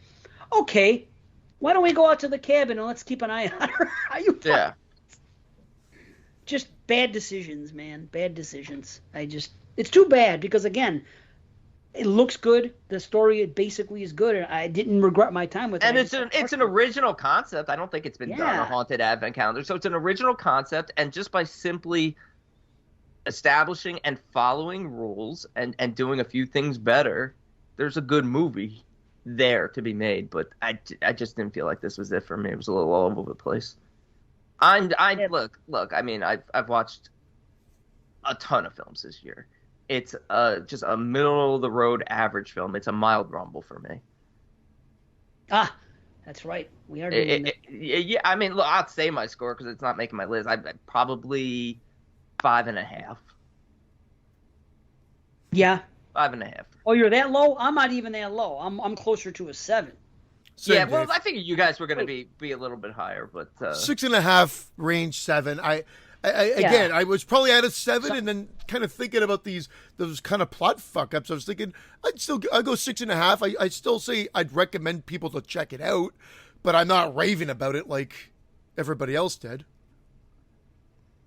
Okay, why don't we go out to the cabin and let's keep an eye on her? Are you Yeah. Just bad decisions, man. Bad decisions. It's too bad because, again, it looks good. The story, it basically is good. And I didn't regret my time with it. And it's an original concept. I don't think it's been done on a haunted advent calendar. So it's an original concept. And just by simply establishing and following rules and doing a few things better, there's a good movie there to be made. But I just didn't feel like this was it for me. It was a little all over the place. Look. I mean, I've watched a ton of films this year. It's just a middle of the road average film. It's a mild rumble for me. Ah, that's right. We are doing it. Yeah, I mean, look, I'll say my score because it's not making my list. I probably 5.5. Yeah. 5.5. Oh, you're that low? I'm not even that low. I'm closer to a 7. Same, yeah, well, Dave. I figured you guys were going to be a little bit higher, but 6.5 range 7. Again, I was probably at a 7, and then kind of thinking about those kind of plot fuck ups. I was thinking I'd go 6.5. I still say I'd recommend people to check it out, but I'm not raving about it like everybody else did.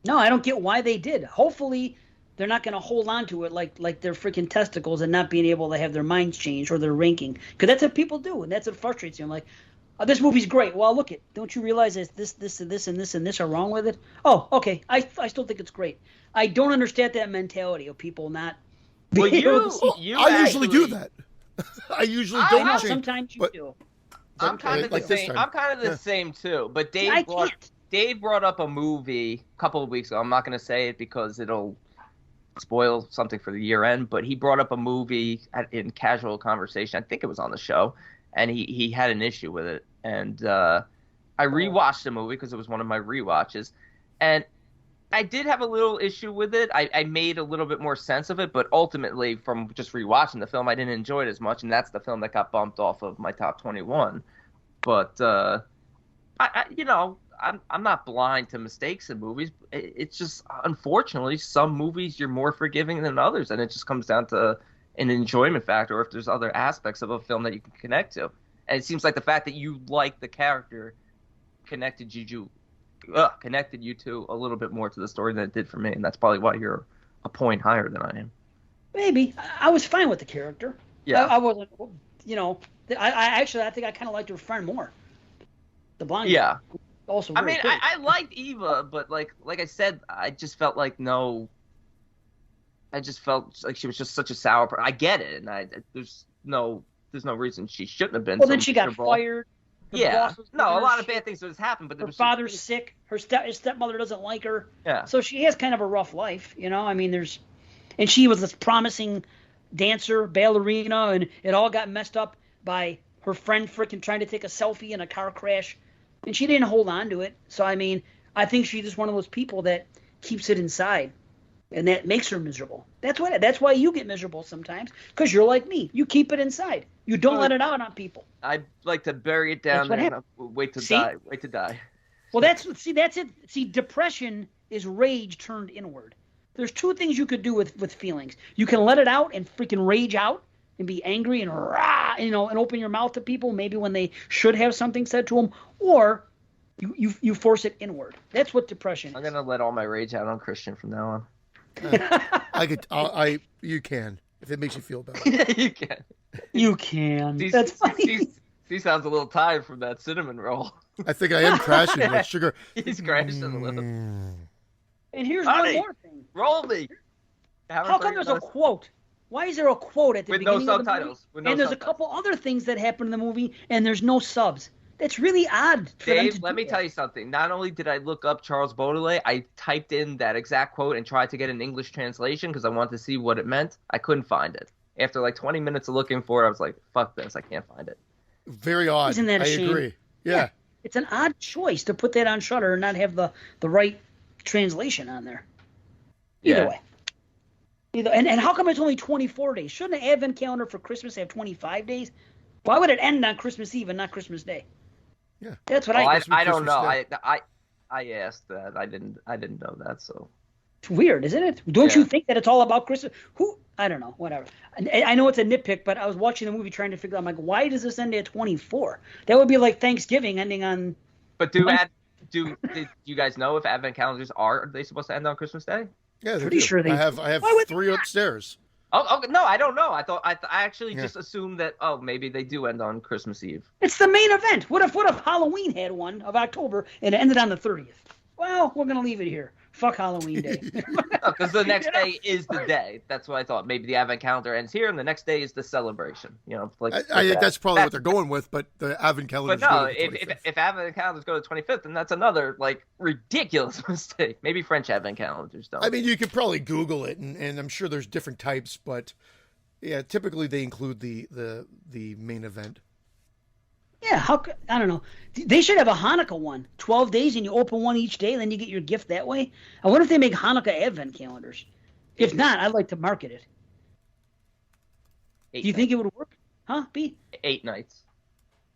No, I don't get why they did. Hopefully, they're not going to hold on to it like their freaking testicles and not being able to have their minds changed or their ranking. Because that's what people do, and that's what frustrates you. I'm like, oh, this movie's great. Well, look it. Don't you realize that this, and this, and this, and this are wrong with it? Oh, okay. I still think it's great. I don't understand that mentality of people not. Well, being able to see- I usually do that. I usually don't I know, change. sometimes you but- do. I'm kind of like the this same. time. I'm kind of the same too. But I can't. Dave brought up a movie a couple of weeks ago. I'm not going to say it because it'll spoil something for the year end. But he brought up a movie in casual conversation. I think it was on the show, and he had an issue with it. And I rewatched the movie because it was one of my rewatches, and I did have a little issue with it. I made a little bit more sense of it, but ultimately, from just rewatching the film, I didn't enjoy it as much, and that's the film that got bumped off of my top 21. But I'm not blind to mistakes in movies. It's just, unfortunately, some movies you're more forgiving than others, and it just comes down to an enjoyment factor, or if there's other aspects of a film that you can connect to. And it seems like the fact that you like the character connected you to a little bit more to the story than it did for me, and that's probably why you're a point higher than I am. Maybe. I was fine with the character. Yeah. I wasn't, I think I kind of liked her friend more. The blonde girl. Yeah. Also I very mean, pretty. I liked Eva, but like I said, I just felt like I just felt like she was just such a sour person. I get it, and there's no reason she shouldn't have been. Well, so then she got miserable. fired. Her Yeah. boss was No, giving a her lot of shit. bad things has happened, but there Her was father's sick. His stepmother doesn't like her. Yeah. So she has kind of a rough life, I mean, and she was this promising dancer, ballerina, and it all got messed up by her friend freaking trying to take a selfie in a car crash, and she didn't hold on to it. So I mean, I think she's just one of those people that keeps it inside, and that makes her miserable. That's why you get miserable sometimes, because you're like me. You keep it inside. You don't let it out on people. I like to bury it down That's what there and wait to See? die. Wait to die. Well, that's it. See, depression is rage turned inward. There's two things you could do with feelings. You can let it out and freaking rage out and be angry and rah, and open your mouth to people maybe when they should have something said to them, or you force it inward. That's what depression is. I'm gonna let all my rage out on Christian from now on. You can, if it makes you feel better. You can. You can. He That's funny. sounds a little tired from that cinnamon roll. I think I am crashing with sugar. He's crashing a little. And here's Honey, one more thing. Roll me. How come there's a quote? Why is there a quote at the with no beginning of the movie? subtitles? With no And there's a subtitles. couple other things that happen in the movie, and there's no subs. That's really odd. For them Dave, to let do me that. tell you something. Not only did I look up Charles Baudelaire, I typed in that exact quote and tried to get an English translation because I wanted to see what it meant. I couldn't find it. After like 20 minutes of looking for it, I was like, fuck this. I can't find it. Very odd. Isn't that a I shame? agree. Yeah. It's an odd choice to put that on Shudder and not have the right translation on there. Either way. And how come it's only 24 days? Shouldn't an advent calendar for Christmas have 25 days? Why would it end on Christmas Eve and not Christmas Day? That's what Oh, I. I don't Christmas know. Day. I asked that. I didn't know that. So It's weird, isn't it? Don't you Yeah. think that it's all about Christmas? I don't know. Whatever. I know it's a nitpick, but I was watching the movie trying to figure out. I'm like, why does this end at 24? That would be like Thanksgiving ending on. But do you guys know if advent calendars are they supposed to end on Christmas Day? Yeah, Pretty sure they- I have Why would they 3 not? upstairs. Oh, no, I don't know. I actually Yeah. just assumed that maybe they do end on Christmas Eve. It's the main event. What if Halloween had one of October and it ended on the 30th? Well, we're gonna leave it here. Fuck Halloween Day. Because the next day is the day. That's what I thought. Maybe the advent calendar ends here, and the next day is the celebration. You know, like I think that's probably what they're going with, but the advent calendar. But no, if advent calendars go to the 25th, then that's another like ridiculous mistake. Maybe French advent calendars don't. I mean, you could probably Google it, and I'm sure there's different types, but yeah, typically they include the main event. Yeah, I don't know. They should have a Hanukkah one. 12 days and you open one each day, then you get your gift that way. I wonder if they make Hanukkah advent calendars. If not, I'd like to market it. Do you think it would work? Huh, B? 8 nights?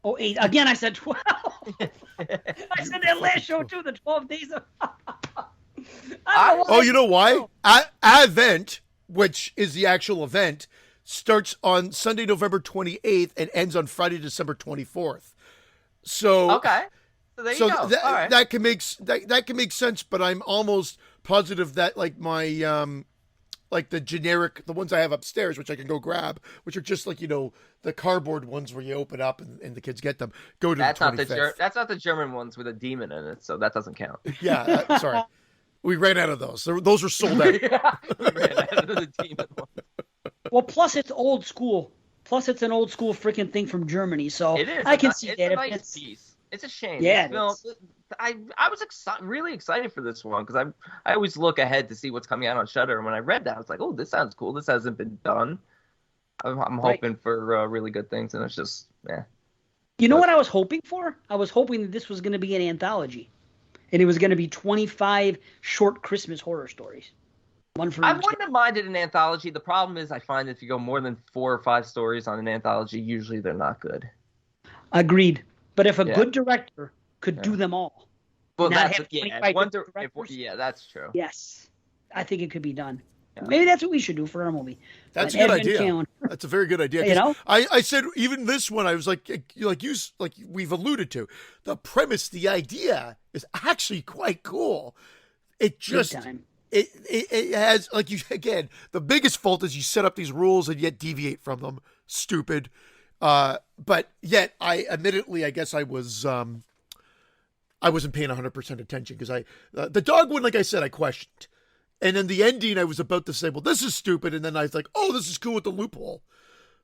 Oh, 8. Again, I said 12. I said that last show too, the 12 days of... I don't know why. Oh, you know why? Advent, which is the actual event, starts on Sunday, November 28th and ends on Friday, December 24th. So Okay. So there you go. That, All right. that can make sense, but I'm almost positive that like my like the generic, the ones I have upstairs, which I can go grab, which are just like, you know, the cardboard ones where you open up and the kids get them, go to That's the not 25th. that's not the German ones with a demon in it, so that doesn't count. Yeah, sorry. We ran out of those. Those are sold out. The demon one. Well, plus it's old school. Plus it's an old school freaking thing from Germany, so It is. I can It's see a that. If nice it's, piece. It's a shame. Yeah, This film, I was really excited for this one because I always look ahead to see what's coming out on Shudder, and when I read that, I was like, oh, this sounds cool. This hasn't been done. I'm Right. hoping for really good things, and it's just You know what I was hoping for? I was hoping that this was going to be an anthology. And it was going to be 25 short Christmas horror stories. One for I each. wouldn't have minded an anthology. The problem is I find if you go more than 4 or 5 stories on an anthology, usually they're not good. Agreed. But if a Yeah. good director could do them all. Well, Not that's have yeah. 25 directors? Yeah, that's true. Yes. I think it could be done. Yeah. Maybe that's what we should do for our movie. That's a An good advent idea. calendar. That's a very good idea. You know? I said even this one, I was like we've alluded to, the premise, the idea is actually quite cool. It just Big time. it has like you again. The biggest fault is you set up these rules and yet deviate from them. Stupid. But yet I admittedly, I guess I wasn't paying 100% attention because the dog one, like I said, I questioned. And in the ending, I was about to say, well, this is stupid. And then I was like, oh, this is cool with the loophole.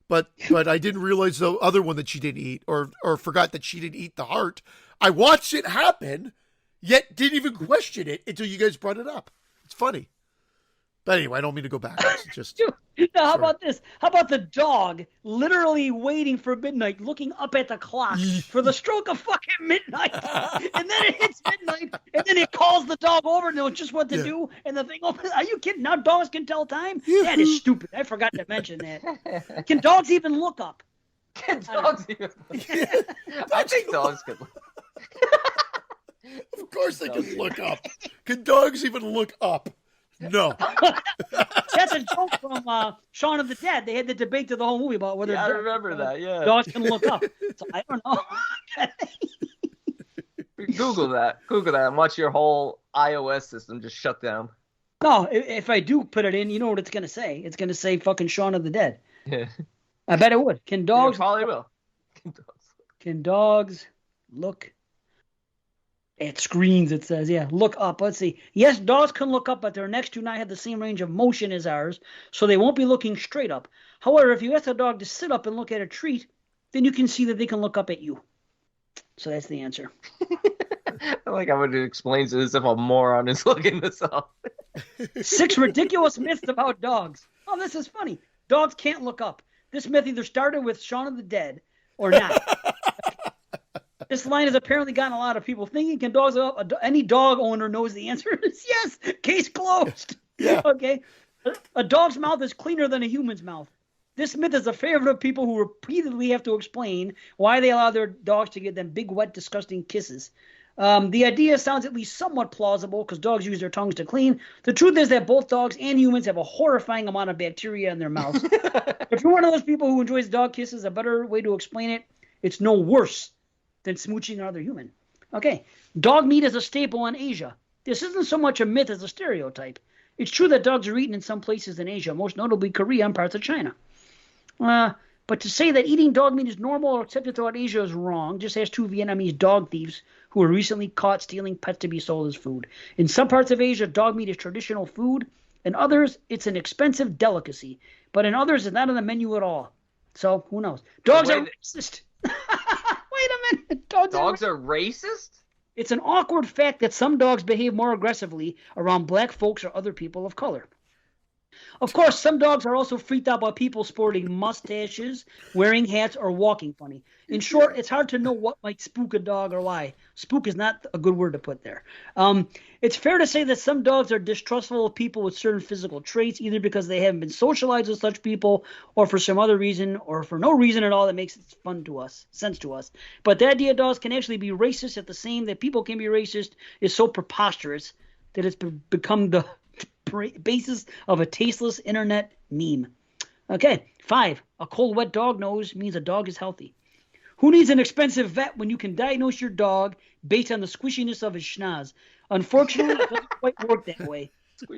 But I didn't realize the other one that she didn't eat or forgot that she didn't eat the heart. I watched it happen, yet didn't even question it until you guys brought it up. It's funny. But anyway, I don't mean to go back. It's just Now, how Sure. about this? How about the dog literally waiting for midnight, looking up at the clock for the stroke of fucking midnight? And then it hits midnight, and then it calls the dog over and knows just what to Yeah. do, and the thing opens. Are you kidding? Now dogs can tell time? That is stupid. I forgot to mention that. Can dogs even look up? Can dogs even? I think dogs could. of course they can look up. Can dogs even look up? No. That's a joke from Shaun of the Dead. They had the debate to the whole movie about whether Yeah, I remember that. Yeah. dogs can look up. So I don't know. Google that, and watch your whole iOS system just shut down. No, if I do put it in, you know what it's going to say? It's going to say fucking Shaun of the Dead. Yeah. I bet it would. Can dogs Probably will. Can dogs look at screens? It says, yeah, look up. Let's see. Yes, dogs can look up, but their necks do not have the same range of motion as ours, so they won't be looking straight up. However, if you ask a dog to sit up and look at a treat, then you can see that they can look up at you. So that's the answer. I like how it explains it as if a moron is looking this up. 6 ridiculous myths about dogs. Oh, this is funny. Dogs can't look up. This myth either started with Shaun of the Dead or not. This line has apparently gotten a lot of people thinking. Can dogs look up? Any dog owner knows the answer is yes. Case closed. Yeah. Okay. A dog's mouth is cleaner than a human's mouth. This myth is a favorite of people who repeatedly have to explain why they allow their dogs to give them big, wet, disgusting kisses. The idea sounds at least somewhat plausible because dogs use their tongues to clean. The truth is that both dogs and humans have a horrifying amount of bacteria in their mouths. If you're one of those people who enjoys dog kisses, a better way to explain it, it's no worse than smooching another human. Okay, dog meat is a staple in Asia. This isn't so much a myth as a stereotype. It's true that dogs are eaten in some places in Asia, most notably Korea and parts of China. But to say that eating dog meat is normal or accepted throughout Asia is wrong. Just ask 2 Vietnamese dog thieves who were recently caught stealing pets to be sold as food. In some parts of Asia, dog meat is traditional food. In others, it's an expensive delicacy. But in others, it's not on the menu at all. So, who knows? Dogs are racist. Wait a minute. Dogs are racist? It's an awkward fact that some dogs behave more aggressively around black folks or other people of color. Of course, some dogs are also freaked out by people sporting mustaches, wearing hats, or walking funny. In short, it's hard to know what might spook a dog or why. Spook is not a good word to put there. It's fair to say that some dogs are distrustful of people with certain physical traits, either because they haven't been socialized with such people, or for some other reason, or for no reason at all that makes sense to us. But the idea dogs can actually be racist at the same that people can be racist is so preposterous that it's become the basis of a tasteless internet meme. Okay, 5. A cold, wet dog nose means a dog is healthy. Who needs an expensive vet when you can diagnose your dog based on the squishiness of his schnoz? Unfortunately, it doesn't quite work that way.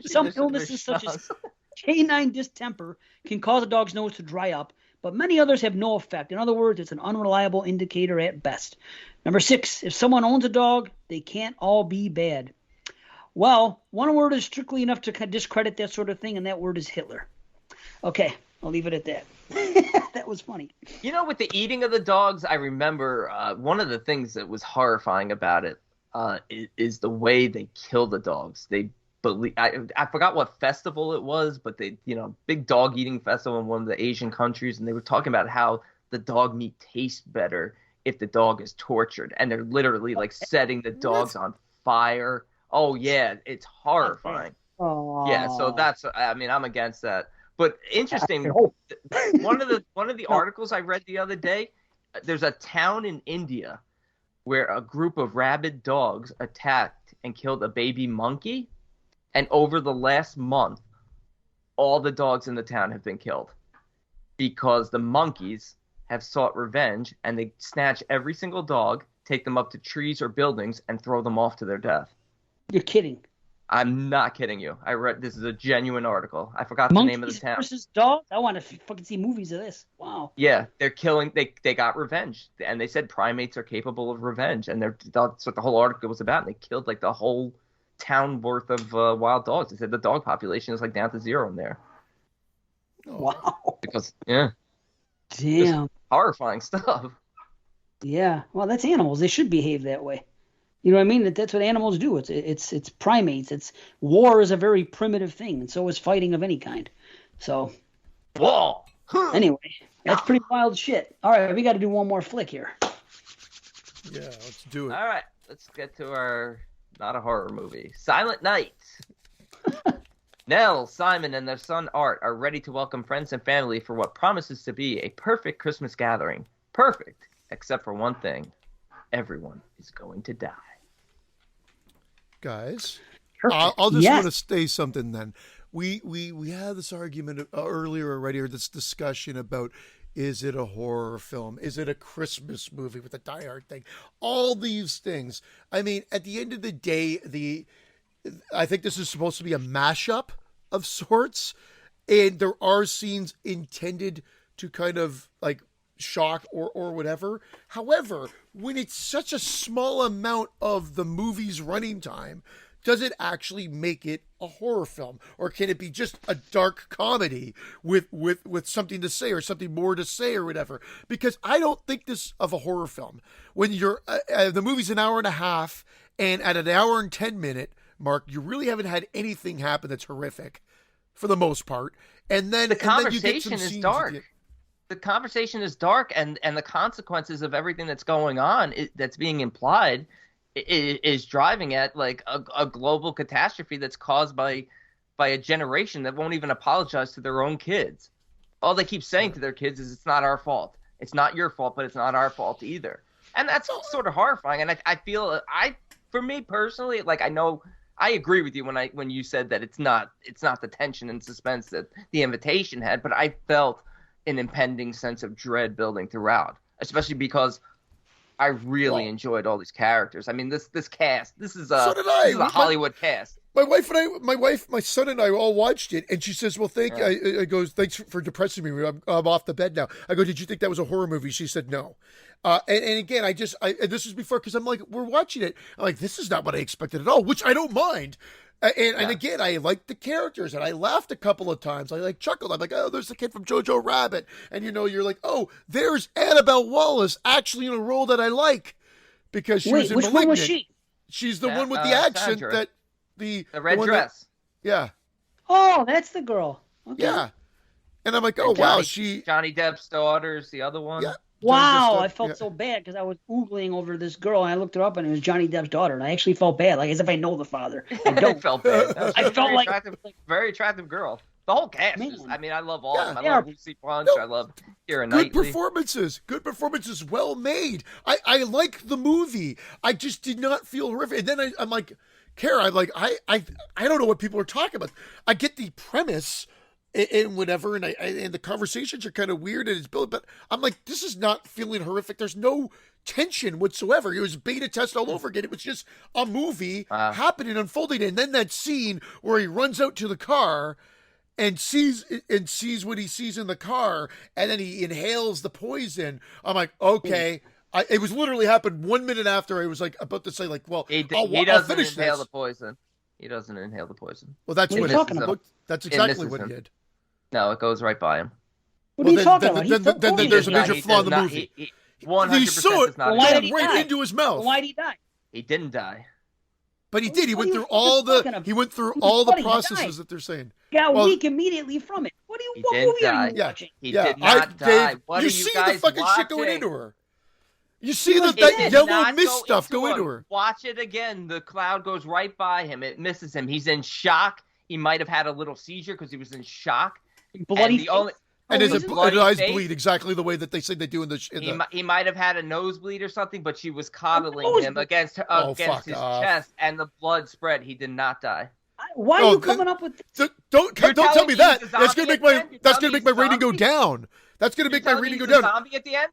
Some illnesses such as canine distemper can cause a dog's nose to dry up, but many others have no effect. In other words, it's an unreliable indicator at best. Number 6. If someone owns a dog, they can't all be bad. Well, one word is strictly enough to discredit that sort of thing, and that word is Hitler. Okay, I'll leave it at that. That was funny. You know, with the eating of the dogs, I remember one of the things that was horrifying about it is the way they kill the dogs. They believe I forgot what festival it was, but they, big dog eating festival in one of the Asian countries, and they were talking about how the dog meat tastes better if the dog is tortured, and they're literally like setting the dogs on fire. Oh yeah, it's horrifying. Aww. Yeah, so I'm against that. But interesting, one of the articles I read the other day, there's a town in India where a group of rabid dogs attacked and killed a baby monkey, and over the last month, all the dogs in the town have been killed because the monkeys have sought revenge, and they snatch every single dog, take them up to trees or buildings, and throw them off to their death. You're kidding. I'm not kidding you. This is a genuine article. I forgot the name of the town. Monkeys versus dogs? I want to fucking see movies of this. Wow. Yeah, they're killing. They got revenge, and they said primates are capable of revenge, and that's what the whole article was about. And they killed like the whole town worth of wild dogs. They said the dog population is like down to 0 in there. Wow. Because yeah. Damn. Horrifying stuff. Yeah. Well, that's animals. They should behave that way. You know what I mean? That's what animals do. It's primates. War is a very primitive thing, and so is fighting of any kind. So, whoa. Anyway, that's pretty wild shit. All right, we got to do one more flick here. Yeah, let's do it. All right, let's get to our not a horror movie, Silent Night. Nell, Simon, and their son Art are ready to welcome friends and family for what promises to be a perfect Christmas gathering. Perfect, except for one thing: everyone is going to die. Guys, I'll just want to say something then. We had this argument earlier already, or this discussion about, is it a horror film? Is it a Christmas movie with a Die Hard thing? All these things. I mean, at the end of the day, I think this is supposed to be a mashup of sorts, and there are scenes intended to kind of like shock or whatever. However, when it's such a small amount of the movie's running time, does it actually make it a horror film, or can it be just a dark comedy with something to say or something more to say or whatever? Because I don't think this of a horror film when you're the movie's an hour and a half, and at an hour and 10 minute mark, you really haven't had anything happen that's horrific for the most part, and then the conversation is dark. The conversation is dark, and the consequences of everything that's going on, that's being implied, is driving at like a global catastrophe that's caused by a generation that won't even apologize to their own kids. all they keep saying to their kids is, it's not our fault. It's not your fault, but it's not our fault either. And that's sort of horrifying. And I feel, for me personally, like, I know, I agree with you when you said that it's not the tension and suspense that The Invitation had, but I felt an impending sense of dread building throughout, especially because I really enjoyed all these characters. I mean, this cast, this is So did I. this is a Hollywood cast. My son and I all watched it, and she says, "Well, thank." I goes, "Thanks for depressing me. I'm off the bed now." I go, "Did you think that was a horror movie?" She said, "No." And again, and this was before, because I'm like, we're watching it. I'm like, this is not what I expected at all, which I don't mind. And again, I liked the characters, and I laughed a couple of times. I chuckled. I'm like, oh, there's the kid from Jojo Rabbit, and you're like, oh, there's Annabelle Wallace actually in a role that I like, because she was in which Malignant. one was she? She's the one with the accent Sandra. that the red one dress. Yeah. Oh, that's the girl. Okay. Yeah. And I'm like, oh, wow, she... Johnny Depp's daughter's the other one. Yeah. Wow, I Just, felt so bad because I was Googling over this girl and I looked her up and it was Johnny Depp's daughter. And I actually felt bad, like as if I know the father. I I don't. felt bad. That was I a felt very like- attractive, very attractive girl. The whole cast is, Man. I mean, I love all of them. I Yeah. love Lucy Punch. No. I love Keira Good Knightley. performances, well made. I like the movie. I just did not feel horrific. And then I'm like, Kara, I don't know what people are talking about. I get the premise and whatever, and and the conversations are kind of weird and it's built, but I'm like, this is not feeling horrific. There's no tension whatsoever. It was beta test all over again. It was just a movie happening, unfolding, and then that scene where he runs out to the car and sees what he sees in the car, and then he inhales the poison. I'm like, okay. It was literally happened 1 minute after I was like about to say, like, well, He I'll doesn't finish inhale this. the poison. He doesn't inhale the poison. Well, that's What are what you talking about? That's exactly misses what he him. did. No, it goes right by him. What are you talking then- about? then- He's so then poisoned. there's a No, major he flaw does in the not- movie. He 100% He saw it does not Well, why inhale. did he right die? into his mouth. Why'd he die? He didn't die. But he did. He What went are you through all fucking talking the. about? He went through He all the died. processes that they're saying. Got Well- weak immediately from it. What He movie did are die. you Yeah. watching? He Yeah, did not die. Dave, What you are see guys the fucking shit going watching? into her. You see He was that dead. yellow Not mist stuff go into him. her. Watch it again. The cloud goes right by him. It misses him. He's in shock. He might have had a little seizure because he was in shock. Bloody And the only- face? And Oh, his was it? bloody eyes face? bleed exactly the way that they say they do in the. He might have had a nosebleed or something, but she was coddling him nosebleed? against Oh, fuck his off. chest, and the blood spread. He did not die. Why are Oh, you coming up with this? Don't You're tell telling me me that. he's a That's gonna zombie make my at the end? that's You're gonna make telling my me rating go he's a down. That's gonna You're make my telling me rating go he's a down. zombie at the end?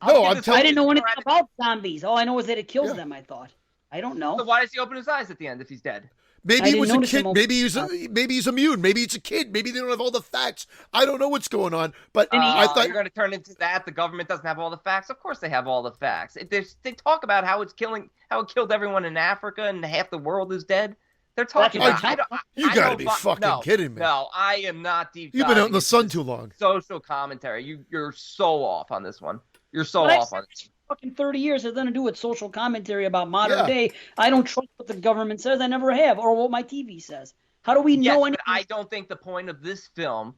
No, I'll I'm give this telling- I didn't know zombie anything a rating. about zombies. All I know is that it kills Yeah. them, I thought. I don't So know. why does he open his eyes at the end if he's dead? Maybe I he didn't was a notice kid. him Maybe he's immune. Maybe it's a kid. Maybe they don't have all the facts. I don't know what's going on. But I thought you're going to turn into that. The government doesn't have all the facts. Of course, they have all the facts. They talk about how it killed everyone in Africa and half the world is dead. They're talking That's about. what you I gotta don't be buy- fucking no, kidding me. No, I am not deep. You've been out in diving the into sun this too long. Social commentary. You're so off on this one. You're so But I've off said on this for fucking 30 years has nothing to do with social commentary about modern Yeah. day. I don't trust what the government says. I never have, or what my TV says. How do we Yes, know but anything? I don't think the point of this film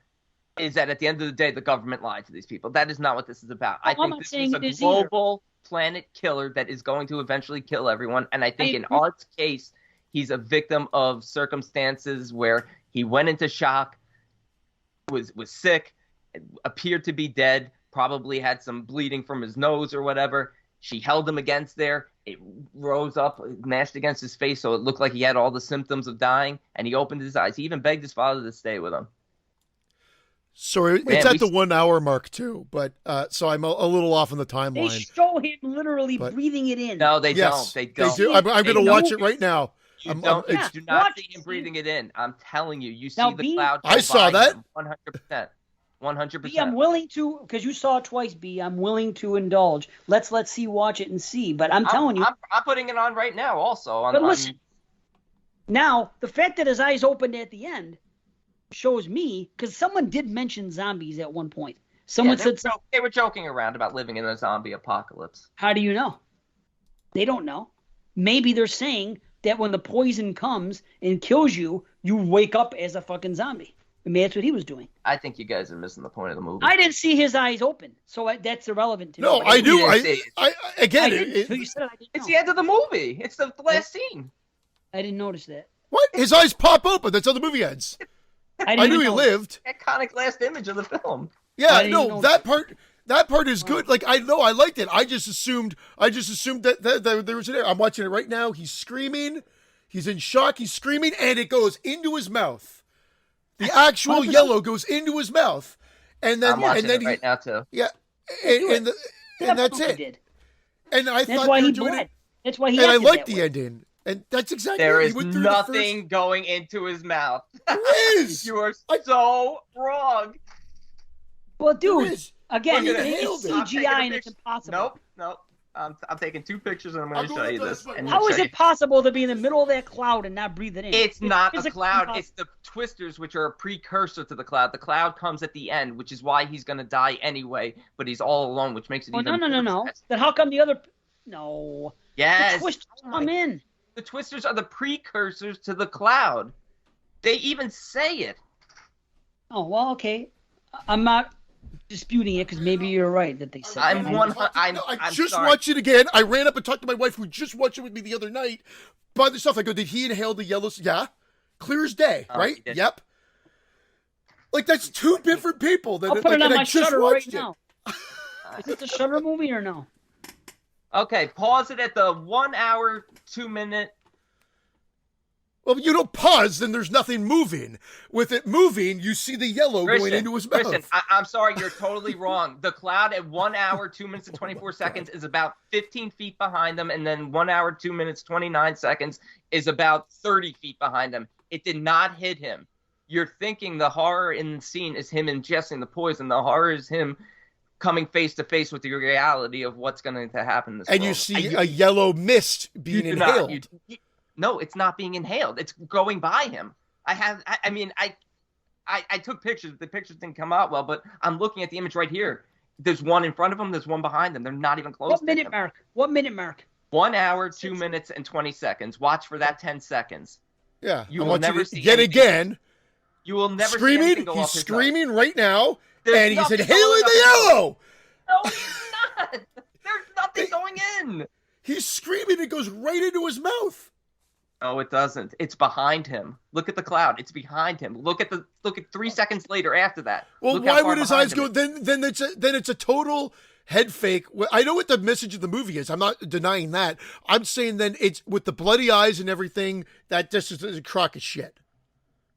is that at the end of the day, the government lied to these people. That is not what this is about. I I'm think not this saying is it a is either. global planet killer that is going to eventually kill everyone. And I think I in agree. Art's case, he's a victim of circumstances where he went into shock, was sick, appeared to be dead, probably had some bleeding from his nose or whatever. She held him against there. It rose up, mashed against his face, so it looked like he had all the symptoms of dying, and he opened his eyes. He even begged his father to stay with him. So it's Man, at the 1 hour mark too. But so I'm a little off on the They timeline. show him literally But- breathing it in. No, they Yes, don't. They don't. do. I'm going to They watch don't. it right now. You I'm- don't. it's- You do not Watch see him it. breathing it in. I'm telling you. You see Now, the B- cloud. I saw that. 100%. 100%. B, I'm willing to, because you saw it twice, B, I'm willing to indulge. Let's see, watch it and see. But I'm telling you, I'm putting it on right now. Also, but listen, now, the fact that his eyes opened at the end shows me, because someone did mention zombies at one point. Someone said, they were joking around about living in a zombie apocalypse. how do you know? They don't know. Maybe they're saying that when the poison comes and kills you, you wake up as a fucking zombie. I mean, that's what he was doing. I think you guys are missing the point of the movie. I didn't see his eyes open, so that's irrelevant to me. No, But I do. didn't see it. I again. I didn't, so you said I didn't It's know. the end of the movie. It's the last scene. I didn't notice that. What? His eyes pop open. That's how the movie ends. I I knew even he know. lived. Iconic last image of the film. Yeah, I didn't even no, know that part is good. Like I know I liked it. I just assumed that there was an error. I'm watching it right now. He's screaming. He's in shock. He's screaming, and it goes into his mouth. The actual 100%. yellow goes into his mouth, and then I'm watching and then it right now too. yeah, do and that's Definitely it. Did. And I That's thought why they he were doing bled. it, That's why he. and I acted liked that the way. ending. And that's exactly There it. He is went through the nothing going into his mouth. There is. You are I- so wrong. Well, There dude, is. again, Look at it it. is I'm taking CGI a and it's picture. impossible. Nope. I'm taking 2 pictures and I'm I'll going to go show with you the this. last one. and How is show it possible to be in the middle of that cloud and not breathe it in? It's not a physically cloud. impossible. It's the twisters, which are a precursor to the cloud. The cloud comes at the end, which is why he's going to die anyway. But he's all alone, which makes it Oh, even. no. worse. Then how come the other? No. Yes. The twisters Oh come my- in. The twisters are the precursors to the cloud. They even say it. Oh well, okay. I'm not disputing it because maybe you're right that they said. I'm that. one. No, I I'm just sorry. watched it again. I ran up and talked to my wife, who just watched it with me the other night. By the stuff, I go, did he inhale the yellow? Yeah, clear as day, Oh, right? he did. Yep. Like that's 2 different people. That I'll put like, it on and my I just Shutter right watched it. now. Is this a Shutter movie or no? Okay, pause it at the 1 hour 2 minute. Well, you don't pause, then there's nothing moving. With it moving, you see the yellow going into his mouth. Christian, I'm sorry, you're totally wrong. The cloud at 1 hour 2 minutes and 24 seconds is about 15 feet behind them, and then 1 hour 2 minutes 29 seconds is about 30 feet behind him. It did not hit him. You're thinking the horror in the scene is him ingesting the poison. The horror is him coming face to face with the reality of what's going to happen in this And you world. see a yellow mist You being do not- inhaled. no, it's not being inhaled. It's going by him. I took pictures. The pictures didn't come out well, but I'm looking at the image right here. There's one in front of him. There's one behind them. They're not even close. What to minute him. mark? What minute mark? 1 hour, 2 minutes, and 20 seconds. Watch for that 10 seconds. Yeah, You I will want never you to see yet anything. again. You will never see anything Screaming. go He's off his screaming right now, There's and he's nothing inhaling going the up his nose. yellow. nose. No, he's not. There's nothing going in. He's screaming. It goes right into his mouth. Oh, it doesn't. It's behind him. Look at the cloud. It's behind him. Look at 3 seconds later after that. Well, Look how why far would his behind eyes him go? it is. Then it's a total head fake. Well, I know what the message of the movie is. I'm not denying that. I'm saying then it's with the bloody eyes and everything. That just is a crock of shit.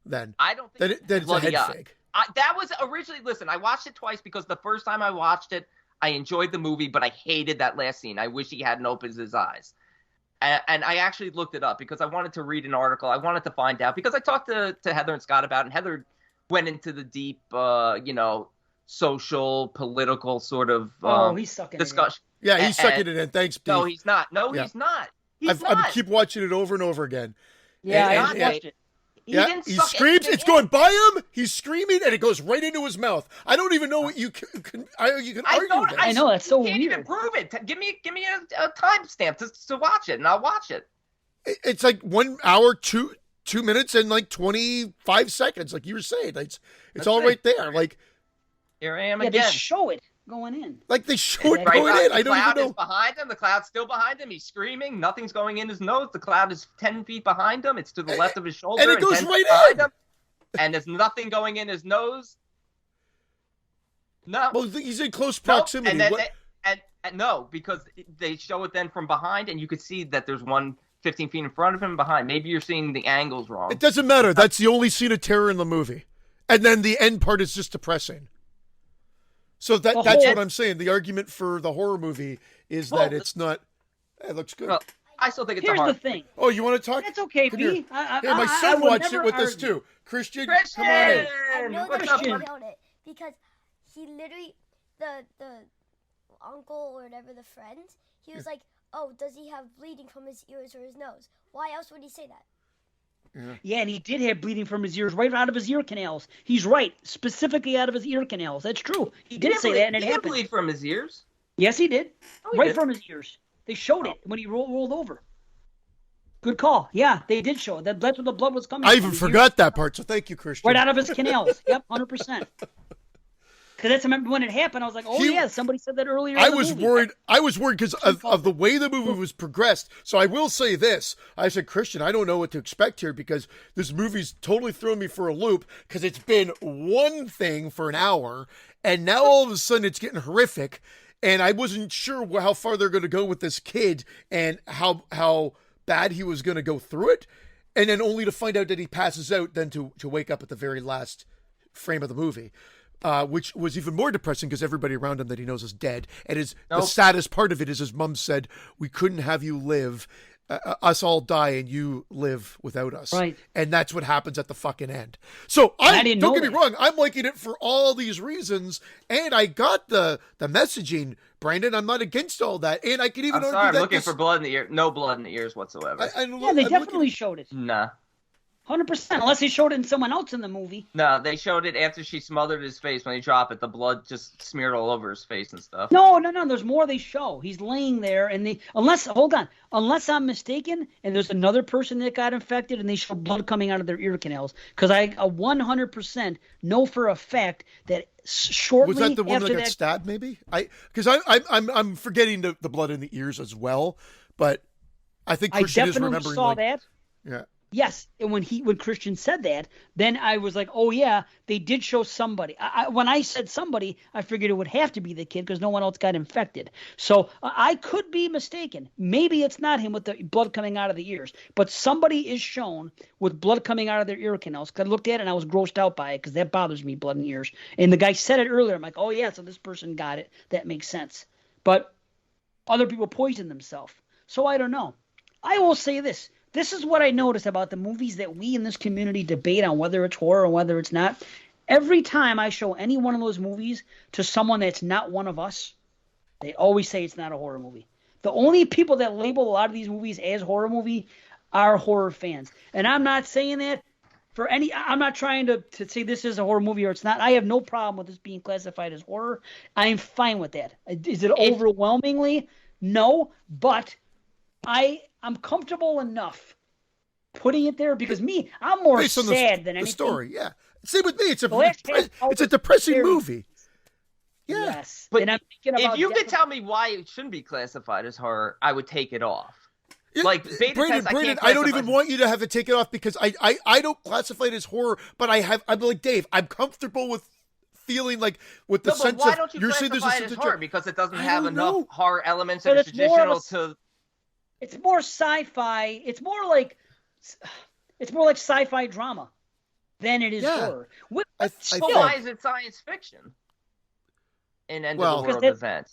Then I don't think then it's a bloody head eye. fake. That was originally, listen, I watched it twice because the first time I watched it, I enjoyed the movie, but I hated that last scene. I wish he hadn't opened his eyes. And I actually looked it up because I wanted to read an article. I wanted to find out because I talked to Heather and Scott about it, and Heather went into the deep, social, political sort of He's sucking discussion. Yeah, he's And- sucking it in. Thanks, Steve. No, he's not. No, Yeah. he's not. He's I not. keep watching it over and over again. Yeah, And- I and- watched it. He Yeah, didn't he suck screams. anything It's in. going by him. He's screaming, and it goes right into his mouth. I don't even know what you can argue that. I know, that's so you can't even weird. prove it. Give me a timestamp to watch it, and I'll watch it. It's like 1 hour, 2 minutes, and like 25 seconds, like you were saying. It's That's all it. right there. Like Here I am Yeah, they again. show it going in. they show it Right, going in. I don't the cloud even is know. behind him. The cloud's still behind him. He's screaming. Nothing's going in his nose. The cloud is 10 feet behind him. It's to the left of his shoulder. and it goes 10 right feet behind in. him. And there's nothing going in his nose. No. Well, he's in close No. proximity. And then What- and no, because they show it then from behind, and you could see that there's one 15 feet in front of him and behind. Maybe you're seeing the angles wrong. It doesn't matter. That's the only scene of terror in the movie. And then the end part is just depressing. So that's whole- what I'm saying. The argument for the horror movie is Well, that it's not. It looks good. Well, I still think it's Here's a hard. the thing. Oh, you want to talk? That's okay, Come here. B. I My son would watched it never with us argue. too. Christian, Christian! come on in. I know What's that up, he Christian? killed it because he literally the uncle or whatever, the friend, he was like, "Oh, does he have bleeding from his ears or his nose? Why else would he say that?" Yeah, and he did have bleeding from his ears, right out of his ear canals. He's right, specifically out of his ear canals. That's true. He did say that, and it He didn't happened. bleed from his ears. Yes, he did. No, he Right didn't. from his ears. They showed it when he rolled over. Good call. Yeah, they did show it. That's where the blood was coming I from. even his forgot that part. So thank you, Christian. ears. Right out of his canals. Yep, 100%. Because that's when it happened. I was like, oh He- yeah, somebody said that earlier. I in the was movie. worried. I was worried because of the way the movie was progressed. So I will say this: I said, Christian, I don't know what to expect here because this movie's totally thrown me for a loop because it's been one thing for an hour, and now all of a sudden it's getting horrific, and I wasn't sure how far they're going to go with this kid and how bad he was going to go through it, and then only to find out that he passes out, then to wake up at the very last frame of the movie. Which was even more depressing because everybody around him that he knows is dead. And the saddest part of it is his mom said, we couldn't have you live, us all die and you live without us. Right. And that's what happens at the fucking end. So I didn't don't know get me that. wrong, I'm liking it for all these reasons. And I got the messaging, Brandon. I'm not against all that. And I can even I'm argue sorry, I'm that looking this- for blood in the ear. No blood in the ears whatsoever. Yeah, they I'm looking- definitely showed it. Nah. 100%. Unless they showed it in someone else in the movie. No, they showed it after she smothered his face. When they drop it, the blood just smeared all over his face and stuff. No. There's more they show. He's laying there, and unless I'm mistaken, and there's another person that got infected, and they show blood coming out of their ear canals. Because I 100% know for a fact that shortly Was that the one after that got stabbed? Maybe I'm forgetting the blood in the ears as well, but I think I Christian is definitely remembering. saw that. Yeah. Yes, and when Christian said that, then I was like, oh yeah, they did show somebody. When I said somebody, I figured it would have to be the kid because no one else got infected. So I could be mistaken. Maybe it's not him with the blood coming out of the ears, but somebody is shown with blood coming out of their ear canals. 'Cause I looked at it and I was grossed out by it because that bothers me, blood in the ears. And the guy said it earlier. I'm like, oh yeah, so this person got it. That makes sense. But other people poisoned themselves. So I don't know. I will say this. This is what I noticed about the movies that we in this community debate on whether it's horror or whether it's not. Every time I show any one of those movies to someone that's not one of us, they always say it's not a horror movie. The only people that label a lot of these movies as horror movie are horror fans. And I'm not saying that for any – I'm not trying to say this is a horror movie or it's not. I have no problem with this being classified as horror. I am fine with that. Is it overwhelmingly? No, but I'm comfortable enough putting it there because I'm more Based on sad than the anything. story, yeah. Same with me. It's It's a depressing very- movie. Yeah. Yes, But and I'm thinking about If you could definitely- tell me why it shouldn't be classified as horror, I would take it off. Yeah, Like, beta test, I Brandon, can't I don't classify- even want you to have to take it off because I don't classify it as horror, but I'm like Dave. I'm comfortable with feeling like with the No, but sense why of don't you you're saying there's a classify it sense as of horror? Because it doesn't I have don't enough know. horror elements But that are it's more of traditional to. It's more sci-fi. It's more like sci-fi drama than it is Yeah. horror. With, I So think- why is it science fiction? An end Well- of the world Because event.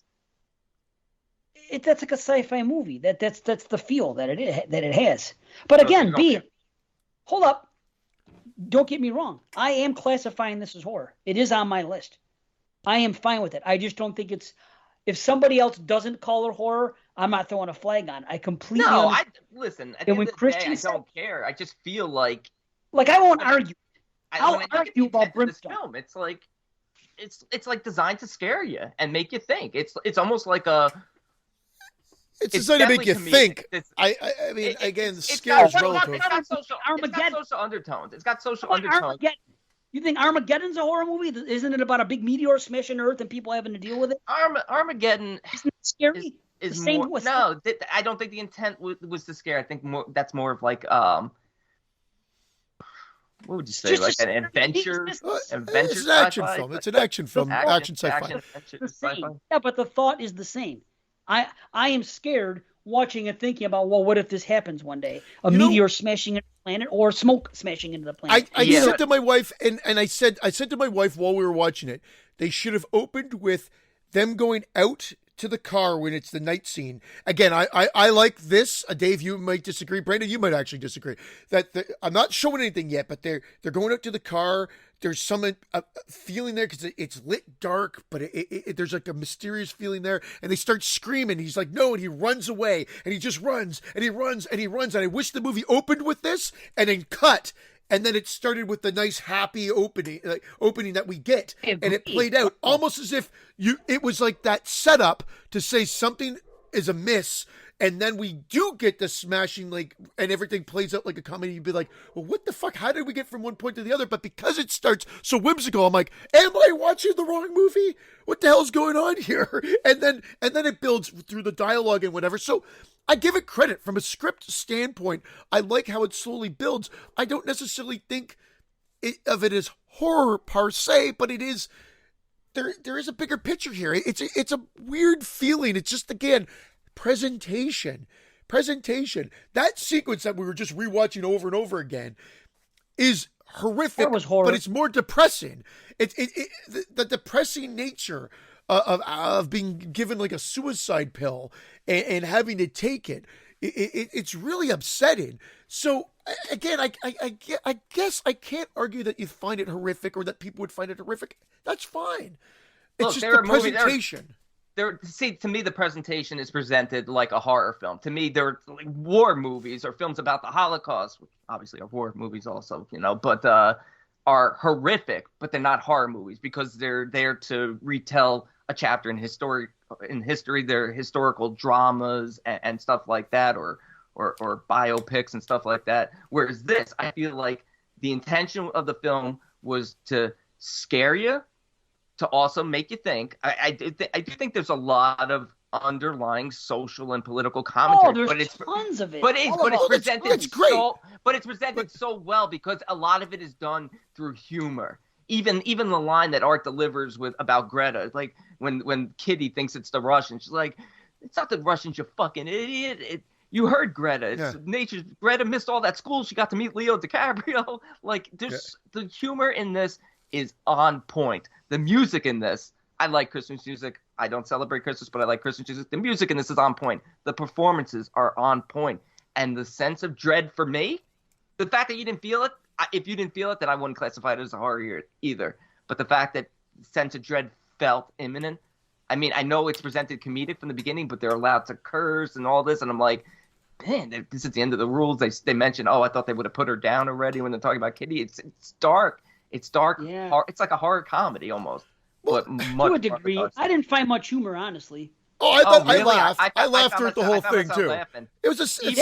that's like a sci-fi movie. That's the feel that it has. But So again, you don't care. hold up. Don't get me wrong. I am classifying this as horror. It is on my list. I am fine with it. I just don't think it's. If somebody else doesn't call it horror, I'm not throwing a flag on. I completely No, understand. listen. At And the end when of the Christian day, I said- don't care. I just feel like Like I won't argue. I'll when I look at argue the about intent of this Brimstone. film, it's like it's like designed to scare you and make you think. It's almost like a. It's It's designed to make you definitely comedic. think. It's- I mean, again, it's scale is got- relative. It's got social Armageddon. undertones. It's got social How about undertones. Armageddon? You think Armageddon's a horror movie? Isn't it about a big meteor smashing Earth and people having to deal with it? Armageddon Isn't it scary? is The same more. with- No, I don't think the intent was to scare. I think that's more of like what would you say, Just like a an adventure? It's Adventure It's an action sci-fi? film. It's an action film. Action sci-fi. Action the sci-fi. same. Yeah, but the thought is the same. I am scared watching and thinking about, well, what if this happens one day? A You know- meteor smashing into the planet or smoke smashing into the planet. I Yeah. said to my wife, and I said to my wife while we were watching it, they should have opened with them going out to the car when it's the night scene. Again, I like this. Dave, you might disagree. Brandon, you might actually disagree. I'm not showing anything yet, but they're going out to the car. There's some feeling there because it's lit dark, but there's like a mysterious feeling there. And they start screaming. He's like, no, and he runs away, and he just runs, and he runs, and he runs. And I wish the movie opened with this and then cut. And then it started with the nice, happy opening that we get, and it played out almost as if it was like that setup to say something is amiss, and then we do get the smashing, like, and everything plays out like a comedy. You'd be like, well, what the fuck? How did we get from one point to the other? But because it starts so whimsical, I'm like, am I watching the wrong movie? What the hell's going on here? And then it builds through the dialogue and whatever. So I give it credit from a script standpoint. I like how it slowly builds. I don't necessarily think of it as horror per se, but it is. There is a bigger picture here. It's a weird feeling. It's just, again, presentation. That sequence that we were just rewatching over and over again is horrific. That was horror. But it's more depressing. The depressing nature of being given like a suicide pill and having to take it. It's really upsetting. So again, I guess I can't argue that you find it horrific or that people would find it horrific. That's fine. It's just the presentation. See, to me, the presentation is presented like a horror film. To me, they're like war movies or films about the Holocaust, which obviously are war movies also, but are horrific, but they're not horror movies because they're there to retell a chapter in history. They're historical dramas and stuff like that, or biopics and stuff like that. Whereas this, I feel like the intention of the film was to scare you, to also make you think. I do think there's a lot of underlying social and political commentary. Oh, there's tons of it. But it's presented it's great. So well because a lot of it is done through humor. Even the line that Art delivers about Greta, like when Kitty thinks it's the Russians, she's like, "It's not the Russians, you fucking idiot. You heard Greta. It's nature. Greta missed all that school. She got to meet Leo DiCaprio." Like, the humor in this is on point. The music in this, I like Christmas music. I don't celebrate Christmas, but I like Christmas music. The music in this is on point. The performances are on point. And the sense of dread for me, the fact that you didn't feel it, if you didn't feel it, then I wouldn't classify it as a horror either. But the fact that sense of dread felt imminent. I mean, I know it's presented comedic from the beginning, but they're allowed to curse and all this. And I'm like, man, this is the end of the rules. They mentioned, I thought they would have put her down already when they're talking about Kitty. It's dark. It's dark. Yeah. It's like a horror comedy almost. Well, but to a degree. I didn't find much humor, honestly. Oh, I really? laughed. I laughed through the whole thing too. Laughing. It was just It's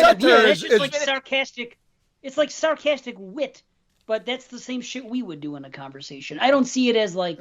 just like sarcastic. It's like sarcastic wit, but that's the same shit we would do in a conversation. I don't see it as like.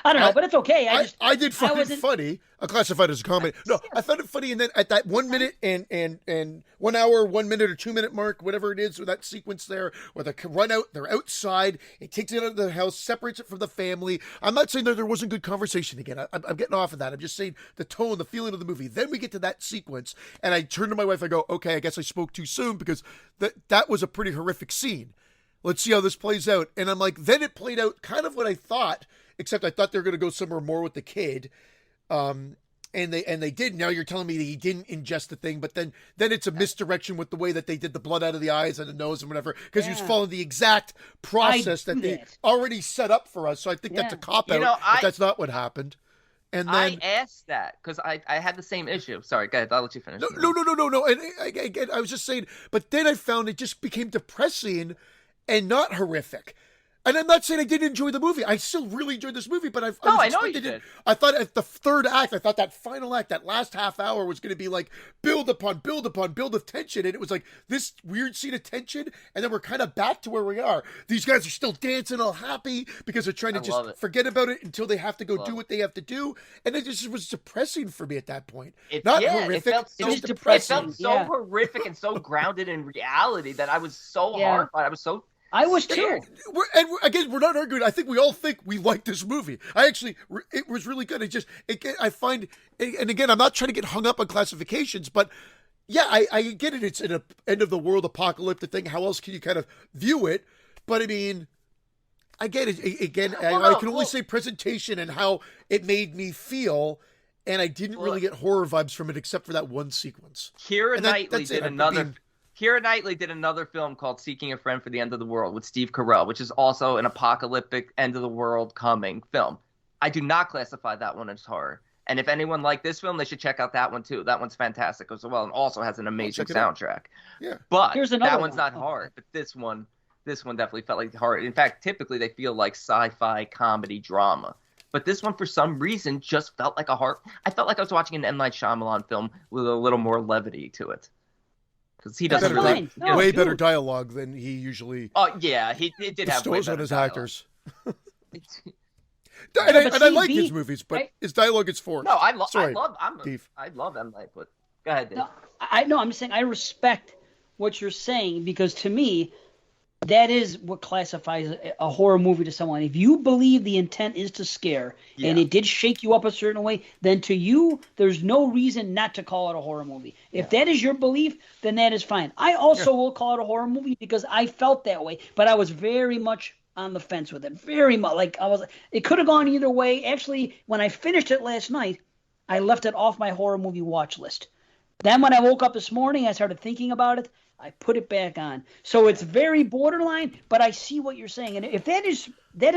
I don't know, but it's okay. I did find it funny. I classified it as a comedy. No, I found it funny, and then at that 1 minute and 1 hour, 1 minute or 2 minute mark, whatever it is, with that sequence there, where they run out, they're outside, it takes it out of the house, separates it from the family. I'm not saying that there wasn't good conversation again. I'm getting off of that. I'm just saying the tone, the feeling of the movie. Then we get to that sequence, and I turn to my wife, I go, okay, I guess I spoke too soon, because that was a pretty horrific scene. Let's see how this plays out. And I'm like, then it played out kind of what I thought, except I thought they were going to go somewhere more with the kid. And they did. Now you're telling me that he didn't ingest the thing, but then it's a misdirection with the way that they did the blood out of the eyes and the nose and whatever, because he was following the exact process that they already set up for us. So I think that's a cop-out, but that's not what happened. And then I asked that because I had the same issue. Sorry, go ahead. I'll let you finish. No. And again, I was just saying, but then I found it just became depressing and not horrific. And I'm not saying I didn't enjoy the movie. I still really enjoyed this movie, but I know you did. I thought at the third act, I thought that final act, that last half hour was going to be like build of tension. And it was like this weird scene of tension. And then we're kind of back to where we are. These guys are still dancing all happy because they're trying to just forget about it until they have to go do what they have to do. And it just was depressing for me at that point. Horrific. It felt so horrific and so grounded in reality that I was so horrified. I was too. We're not arguing. I think we all think we like this movie. It was really good. I find, and again, I'm not trying to get hung up on classifications, but yeah, I get it. It's an end of the world apocalyptic thing. How else can you kind of view it? But I mean, I get it. Again, I can only say presentation and how it made me feel. And I didn't really get horror vibes from it except for that one sequence. Keira Knightley did another film called Seeking a Friend for the End of the World with Steve Carell, which is also an apocalyptic end of the world coming film. I do not classify that one as horror. And if anyone liked this film, they should check out that one too. That one's fantastic as well and also has an amazing soundtrack. Yeah. But that one's not horror. But this one definitely felt like horror. In fact, typically they feel like sci-fi comedy drama. But this one, for some reason, just felt like a horror. I felt like I was watching an M. Night Shyamalan film with a little more levity to it. Because he doesn't Better really... fine. No, way dude. better dialogue than he usually Oh, yeah, he did have way bestows on better his dialogue. actors. but And I see, like B, his movies, but I- his dialogue is forced. No, I love Dave. M. Night, but go ahead, Dave. No, I know. I'm saying I respect what you're saying because to me, that is what classifies a horror movie to someone. If you believe the intent is to scare and Yeah. it did shake you up a certain way, then to you, there's no reason not to call it a horror movie. If that is your belief, then that is fine. I also will call it a horror movie because I felt that way, but I was very much on the fence with it. Very much. Like it could have gone either way. Actually, when I finished it last night, I left it off my horror movie watch list. Then when I woke up this morning, I started thinking about it. I put it back on. So it's very borderline, but I see what you're saying. And if that is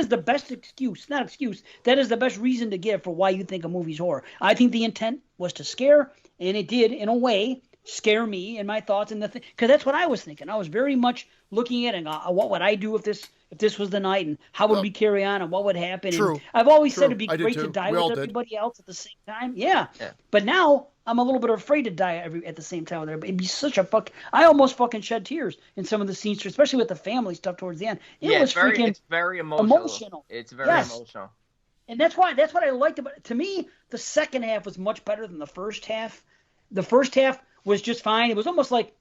the best excuse, not excuse, that is the best reason to give for why you think a movie's horror. I think the intent was to scare, and it did, in a way, scare me and my thoughts and the thing. Because that's what I was thinking. I was very much looking at it and what would I do if this was the night, and how would we carry on, and what would happen. True. And I've always True. said it'd be I did great too. to die We all with did. everybody else at the same time. Yeah. Yeah. But now I'm a little bit afraid to die at the same time with everybody. It'd be such a I almost fucking shed tears in some of the scenes, especially with the family stuff towards the end. It was it's very emotional. emotional. It's very Yes. emotional. And that's what I liked about it. To me, the second half was much better than the first half. The first half was just fine. It was almost like,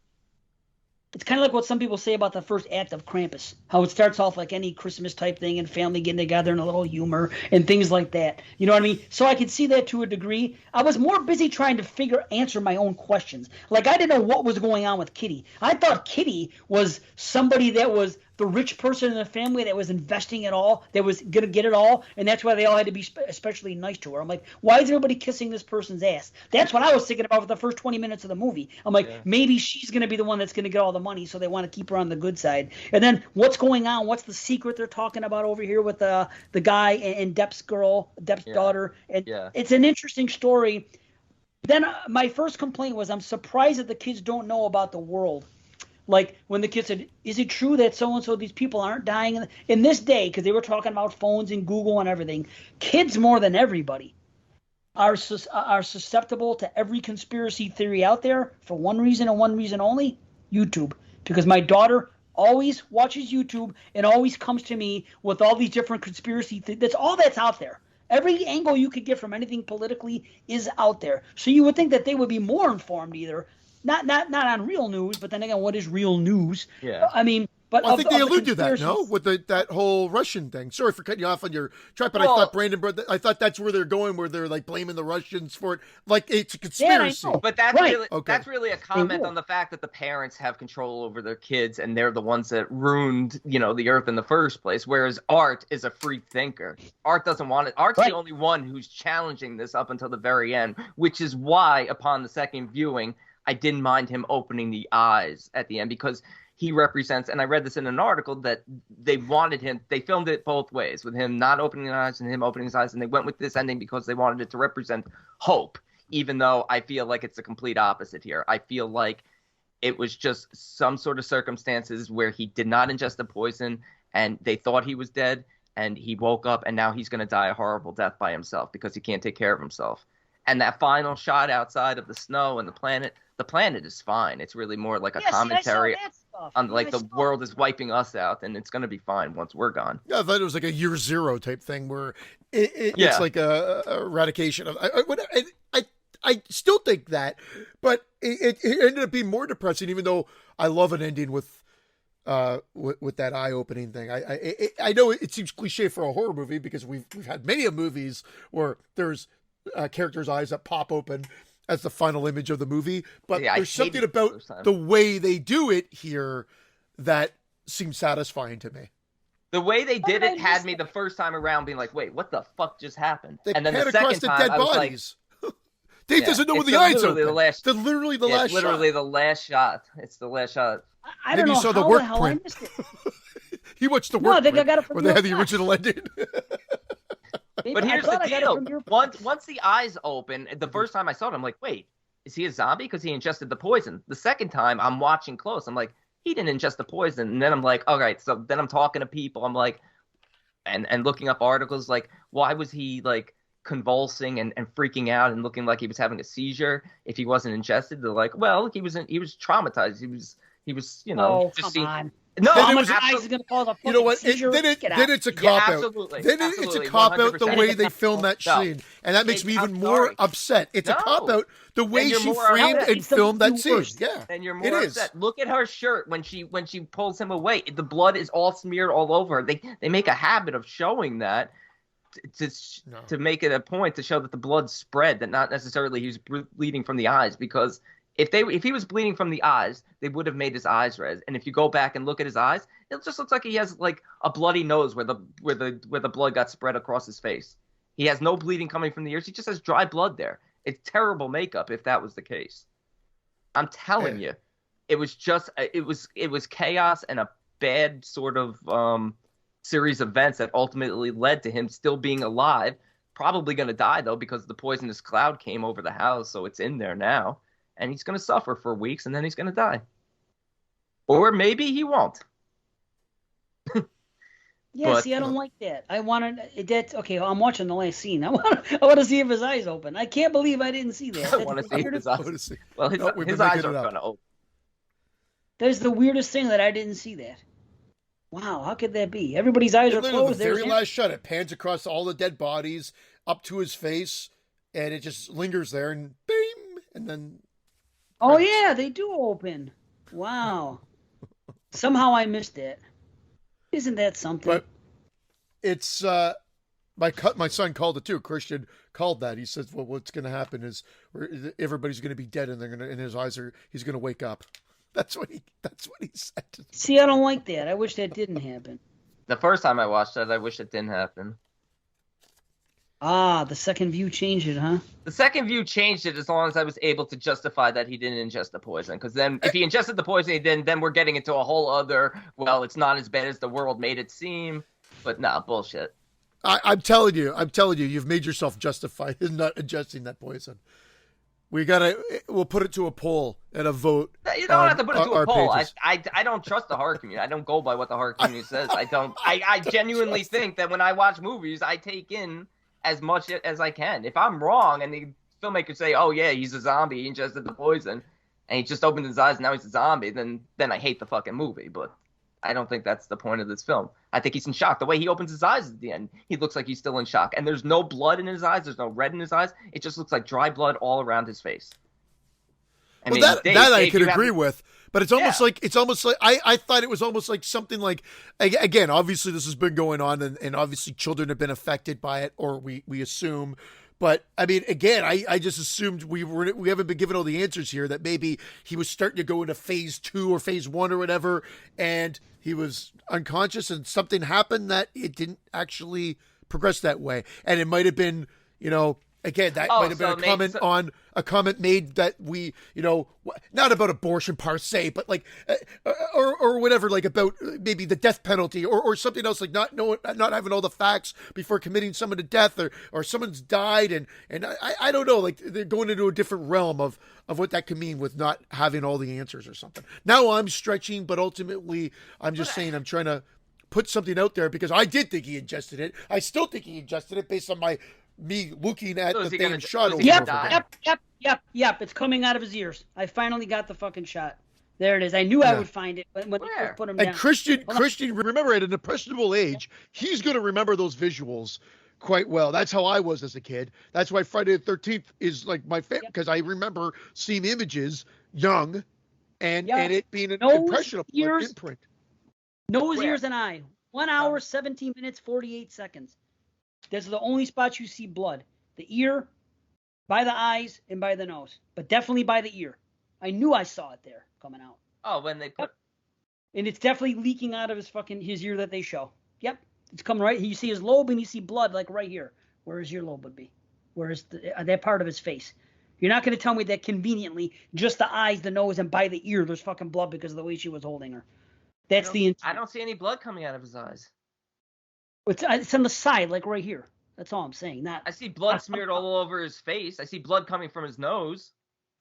it's kind of like what some people say about the first act of Krampus, how it starts off like any Christmas type thing and family getting together and a little humor and things like that. You know what I mean? So I could see that to a degree. I was more busy trying to answer my own questions. Like, I didn't know what was going on with Kitty. I thought Kitty was somebody that was the rich person in the family that was investing it all, that was going to get it all, and that's why they all had to be especially nice to her. I'm like, why is everybody kissing this person's ass? That's what I was thinking about for the first 20 minutes of the movie. I'm like, maybe she's going to be the one that's going to get all the money, so they want to keep her on the good side. And then what's going on? What's the secret they're talking about over here with the guy and Depp's daughter? And it's an interesting story. Then my first complaint was, I'm surprised that the kids don't know about the world. Like when the kid said, is it true that so-and-so, these people aren't dying in this day? Because they were talking about phones and Google and everything. Kids more than everybody are susceptible to every conspiracy theory out there for one reason and one reason only, YouTube. Because my daughter always watches YouTube and always comes to me with all these different conspiracy theories. That's all that's out there. Every angle you could get from anything politically is out there. So you would think that they would be more informed either. Not on real news, but then again, what is real news? Yeah. I mean, but Well, I think they the allude to that, no? conspiracies- With that whole Russian thing. Sorry for cutting you off on your track, but Well- I thought that's where they're going, where they're like blaming the Russians for it, like it's a Yeah, I conspiracy. know. But that's Right. really Okay. that's really a comment will. on the fact that the parents have control over their kids and they're the ones that ruined, the earth in the first place. Whereas Art is a free thinker. Art doesn't want it. Art's Right. the only one who's challenging this up until the very end, which is why upon the second viewing, I didn't mind him opening the eyes at the end because he represents, and I read this in an article, that they filmed it both ways, with him not opening his eyes and him opening his eyes, and they went with this ending because they wanted it to represent hope, even though I feel like it's the complete opposite here. I feel like it was just some sort of circumstances where he did not ingest the poison, and they thought he was dead, and he woke up, and now he's going to die a horrible death by himself because he can't take care of himself. And that final shot outside of the snow and the planet is fine. It's really more like a Yeah, see, I saw commentary that stuff. on like I the saw world is wiping us out, and it's going to be fine once we're gone. Yeah, I thought it was like a year zero type thing where Yeah. it's like a eradication of. I still think that, but it ended up being more depressing. Even though I love an ending with that eye opening thing. I know it seems cliche for a horror movie because we've had many movies where there's characters' eyes that pop open as the final image of the movie, but Yeah, I there's something hated it the about first time. the way they do it here that seems satisfying to me. The way they did I it had missed me it. the first time around being like, wait, what the fuck just happened? They And then pan the across second the time dead I was like, bodies. Dave Yeah, doesn't know when it's the eyes literally open. the last- It's literally the it's last literally shot. the last shot. It's the last shot. I Maybe don't know you saw the how work the hell print. I missed it. He watched the No, I work think I print got it from where they your had the site. original ending. Maybe But I here's thought the I got it deal. from your Once the eyes open, the first time I saw it, I'm like, wait, is he a zombie? Because he ingested the poison. The second time, I'm watching close. I'm like, he didn't ingest the poison. And then I'm like, all right. So then I'm talking to people. I'm like, and looking up articles like why was he like convulsing and freaking out and looking like he was having a seizure if he wasn't ingested. They're like, well, he was traumatized. He was Oh, just come seen. on. No, Then How it much was- eyes is going to cause a You know what? fucking seizure? Then Get out. it's a Yeah, cop out. absolutely. Then it's a Absolutely, cop out the 100%. way they film that No. scene, and that makes me even I'm more sorry. upset. It's a No. cop out the way you're she more framed upset. and It's the filmed that scene. worst. Yeah, And you're it more is. upset. Look at her shirt when she pulls him away. The blood is all smeared all over her. They make a habit of showing that to make it a point to show that the blood spread, that not necessarily he was bleeding from the eyes, because if he was bleeding from the eyes, they would have made his eyes red. And if you go back and look at his eyes, it just looks like he has like a bloody nose where the blood got spread across his face. He has no bleeding coming from the ears. He just has dry blood there. It's terrible makeup if that was the case. I'm telling you, it was chaos and a bad sort of series of events that ultimately led to him still being alive. Probably going to die though, because the poisonous cloud came over the house, so it's in there now. And he's going to suffer for weeks, and then he's going to die. Or maybe he won't. Yeah, But- see, I don't like that. I wanted that. Okay, I'm watching the last scene. I want to see if his eyes open. I can't believe I didn't see that. I want to see his eyes. I wanna see. Well, No, we've been his eyes making are it up. going to open. That's the weirdest thing that I didn't see that. Wow, how could that be? Everybody's eyes are Literally, closed. the very There's him. last shot, it pans across all the dead bodies up to his face, and it just lingers there, and bing, and then Oh yeah, they do open. Wow. Somehow I missed it. Isn't that something? But it's my son called it too. Christian called that. He says, "Well, what's going to happen is everybody's going to be dead, and he's going to wake up." That's what he said. See, I don't like that. I wish that didn't happen. The first time I watched that, I wish it didn't happen. Ah, the second view changed it, huh? The second view changed it as long as I was able to justify that he didn't ingest the poison. Because then, if he ingested the poison, then we're getting into a whole other, well, it's not as bad as the world made it seem. But nah, bullshit. I'm telling you, you've made yourself justify in not ingesting that poison. We'll put it to a poll and a vote. You don't have to put it to a our poll. pages. I don't trust the horror community. I don't go by what the horror community says. I genuinely think that when I watch movies, I take in as much as I can. If I'm wrong and the filmmakers say, oh yeah, he's a zombie, he ingested the poison, and he just opened his eyes and now he's a zombie, then I hate the fucking movie. But I don't think that's the point of this film. I think he's in shock. The way he opens his eyes at the end, he looks like he's still in shock. And there's no blood in his eyes. There's no red in his eyes. It just looks like dry blood all around his face. I mean, that Dave, I could you have- agree with, but it's almost Yeah. like I thought it was almost like something like, again, obviously this has been going on, and obviously children have been affected by it, or we assume. But I mean, again, I just assumed we haven't been given all the answers here, that maybe he was starting to go into phase 2 or phase 1 or whatever, and he was unconscious, and something happened that it didn't actually progress that way, and it might have been, again, that might have been a comment made that we, not about abortion per se, but like, or whatever, like about maybe the death penalty or something else, like not having all the facts before committing someone to death, or someone's died, and I don't know, like they're going into a different realm of what that could mean with not having all the answers or something. Now I'm stretching, but ultimately I'm just saying I'm trying to put something out there because I did think he ingested it. I still think he ingested it based on me looking at So the is he thing gonna- shot so over is he and gonna over die? again. Yep. It's coming out of his ears. I finally got the fucking shot. There it is. I knew I Yeah. would find it when they Where? first put him And down. Christian, remember at an impressionable age, he's going to remember those visuals quite well. That's how I was as a kid. That's why Friday the 13th is like my favorite, because I remember seeing images young and Yeah. it being an Nose, impressionable ears. imprint. Nose, Where? ears, and eye. 1 hour, 17 minutes, 48 seconds. Those are the only spots you see blood. The ear, by the eyes, and by the nose. But definitely by the ear. I knew I saw it there coming out. Oh, when they put. And it's definitely leaking out of his ear that they show. Yep. It's coming right. You see his lobe and you see blood like right here. Where his earlobe would be. Where's that part of his face. You're not going to tell me that conveniently just the eyes, the nose, and by the ear there's fucking blood because of the way she was holding her. That's the I don't see any blood coming out of his eyes. It's on the side, like right here. That's all I'm saying. I see blood smeared all over his face. I see blood coming from his nose.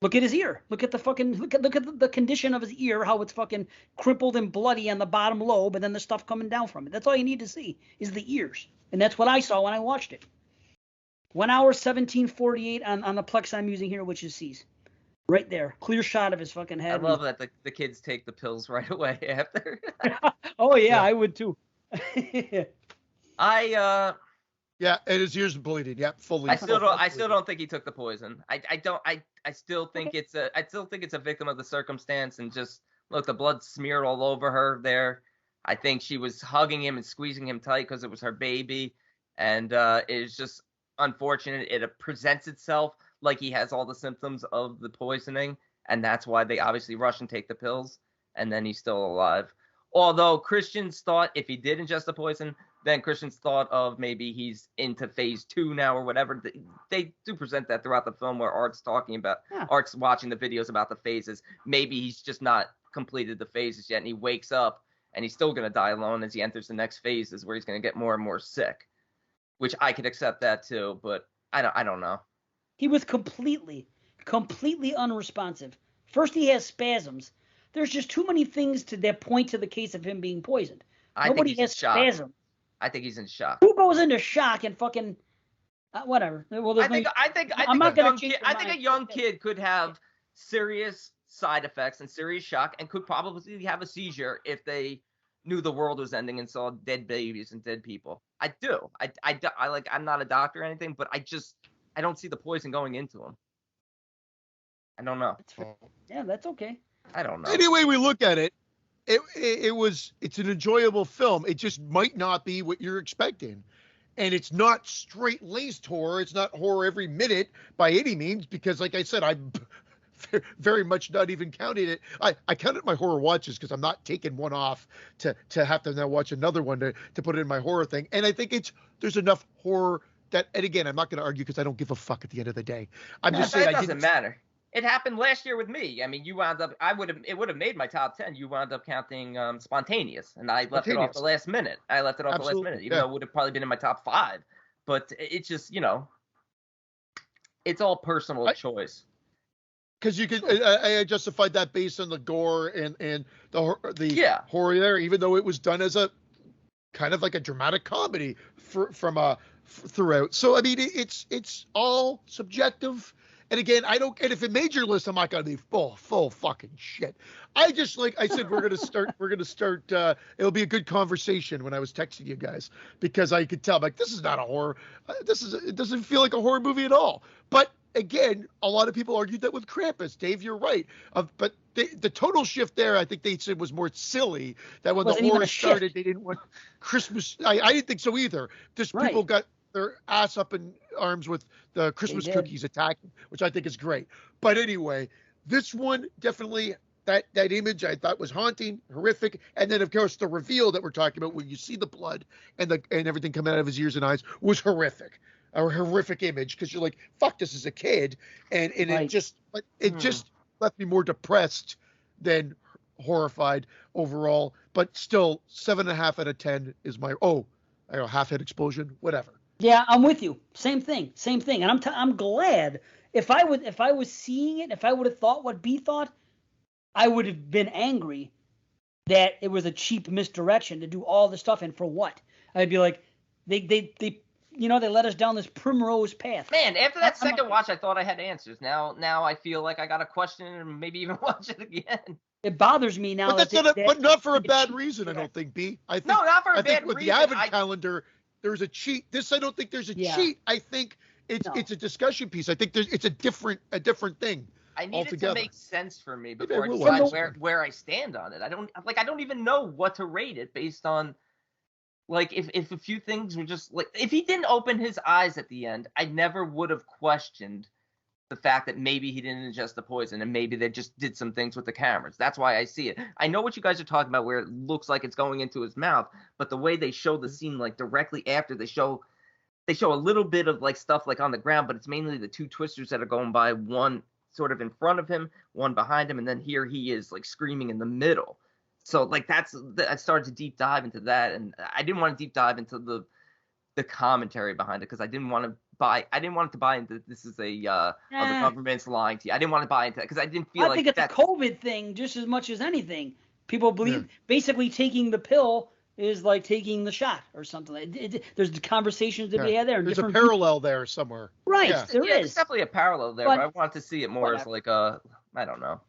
Look at his ear. Look at the fucking look at the condition of his ear, how it's fucking crippled and bloody on the bottom lobe, and then the stuff coming down from it. That's all you need to see is the ears, and that's what I saw when I watched it. 1 hour 17:48 on the Plex I'm using here, which is C's. Right there, clear shot of his fucking head. I love that the kids take the pills right away after. Oh yeah, I would too. Yeah, and his ears bleeding. Yeah, fully. I still don't think he took the poison. I still think it's a victim of the circumstance, and just look, the blood smeared all over her there. I think she was hugging him and squeezing him tight because it was her baby, and it's just unfortunate. It presents itself like he has all the symptoms of the poisoning, and that's why they obviously rush and take the pills, and then he's still alive. Although Christians thought if he did ingest the poison, then Christians thought of maybe he's into phase 2 now or whatever. They do present that throughout the film where Art's talking about, Art's watching the videos about the phases. Maybe he's just not completed the phases yet, and he wakes up and he's still going to die alone as he enters the next phases where he's going to get more and more sick, which I could accept that too, but I don't know. He was completely unresponsive. First he has spasms. There's just too many things that point to the case of him being poisoned. Nobody has spasms. I think he's in shock. Who goes into shock and fucking whatever? Well, I think a young kid could have serious side effects and serious shock, and could probably have a seizure if they knew the world was ending and saw dead babies and dead people. I do. I'm not a doctor or anything, but I don't see the poison going into him. I don't know. Yeah, that's okay. I don't know. Any way we look at it, it's an enjoyable film. It just might not be what you're expecting. And it's not straight-laced horror. It's not horror every minute by any means, because like I said, I'm very much not even counting it. I counted my horror watches because I'm not taking one off to have to now watch another one to put it in my horror thing. And I think there's enough horror that, and again, I'm not going to argue because I don't give a fuck at the end of the day. I'm just saying it doesn't matter. It happened last year with me. I mean, it would have made my top 10. You wound up counting Spontaneous, and I left it off the last minute. The last minute, even though it would have probably been in my top 5. But it's just, it's all personal choice. Because you could, I justified that based on the gore and the horror there, even though it was done as a kind of like a dramatic comedy throughout. So I mean, it's all subjective. And again, and if it made your list, I'm not going to be full fucking shit. I just, like I said, we're going to start, it'll be a good conversation when I was texting you guys, because I could tell, I'm like, this is not a horror. It doesn't feel like a horror movie at all. But again, a lot of people argued that with Krampus. Dave, you're right. But the total shift there, I think they said was more silly, that when the horror started, they didn't want Christmas. I didn't think so either. People got their ass up in arms with the Christmas cookies attacking, which I think is great. But anyway, this one definitely, that image I thought was haunting, horrific, and then of course the reveal that we're talking about, when you see the blood and everything coming out of his ears and eyes, was horrific. A horrific image, because you're like, fuck, this is a kid, and it just left me more depressed than horrified overall. But still, 7.5 out of 10 is my half head explosion, whatever. Yeah, I'm with you. Same thing. And I'm glad. If I was seeing it, if I would have thought what B thought, I would have been angry that it was a cheap misdirection to do all this stuff, and for what? I'd be like, they let us down this primrose path. Man, after that second watch, I thought I had answers. Now I feel like I got to question it and maybe even watch it again. It bothers me now. But but not for a bad reason, I don't think, B. I think, no, not for a bad reason. With the Advent calendar, there's a cheat. This, I don't think there's a cheat. I think it's a discussion piece. I think it's a different thing. I need it to make sense for me before I decide where I stand on it. I don't even know what to rate it based on. Like, if a few things were just like, if he didn't open his eyes at the end, I never would have questioned the fact that maybe he didn't ingest the poison, and maybe they just did some things with the cameras. That's why I see it. I know what you guys are talking about, where it looks like it's going into his mouth, but the way they show the scene, like directly after, they show a little bit of like stuff like on the ground, but it's mainly the two twisters that are going by, one sort of in front of him, one behind him, and then here he is like screaming in the middle. So like I started to deep dive into that, and I didn't want to deep dive into the commentary behind it, because I didn't want to buy. I didn't want to buy into this is the government's lying to you. I didn't want to buy into that because I didn't feel I like think it's that. a COVID thing just as much as anything. People believe basically taking the pill is like taking the shot or something. There's the conversations that we had there. There's a parallel there somewhere. Right, Yeah. there There's is. definitely a parallel there, but I want to see it more as whatever. like a, I don't know.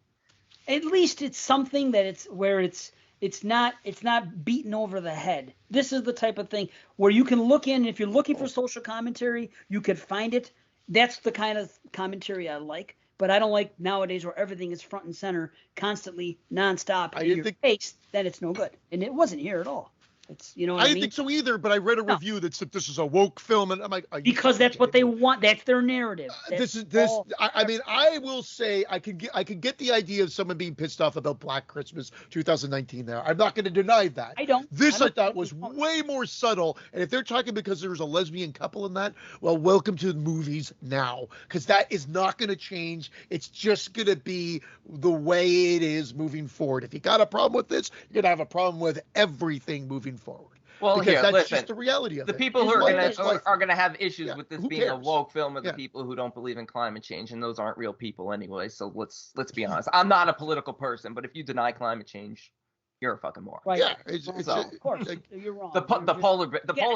At least it's something that it's not beaten over the head. This is the type of thing where you can look in. If you're looking for social commentary, you could find it. That's the kind of commentary I like. But I don't like nowadays where everything is front and center, constantly, nonstop in your face. Then it's no good, and it wasn't here at all. It's I didn't think so either, but I read a review that said this is a woke film, and I'm like, because that's what they want. That's their narrative. I mean, I will say I could get the idea of someone being pissed off about Black Christmas 2019. There, I'm not going to deny that. I don't. This I thought was way more subtle, and if they're talking because there was a lesbian couple in that, well, welcome to the movies now, because that is not going to change. It's just going to be the way it is moving forward. If you got a problem with this, you're going to have a problem with everything moving forward. Well, because that's listen, just the reality of the it. people who are gonna have issues with this being cares? a woke film are the people who don't believe in climate change, and those aren't real people anyway. So let's be honest. I'm not a political person, but if you deny climate change, you're a fucking moron. Right. Yeah, of course, you're wrong. The polar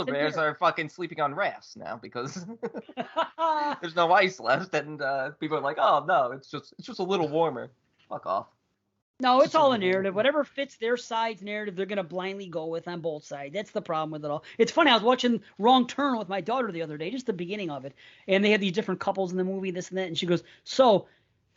bears are fucking sleeping on rafts now because there's no ice left, and people are like, oh no, it's just a little warmer. Fuck off. No, it's all a narrative. Whatever fits their side's narrative, they're going to blindly go with on both sides. That's the problem with it all. It's funny. I was watching Wrong Turn with my daughter the other day, just the beginning of it. And they had these different couples in the movie, this and that. And she goes, so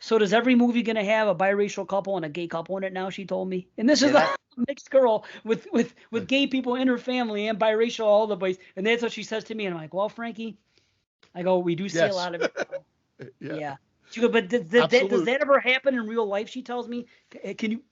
does every movie going to have a biracial couple and a gay couple in it now, she told me. And this is a mixed girl with gay people in her family and biracial all over the place. And that's what she says to me. And I'm like, well, Frankie, I go, we do see a lot of it. Yeah. She goes, but does that ever happen in real life? She tells me,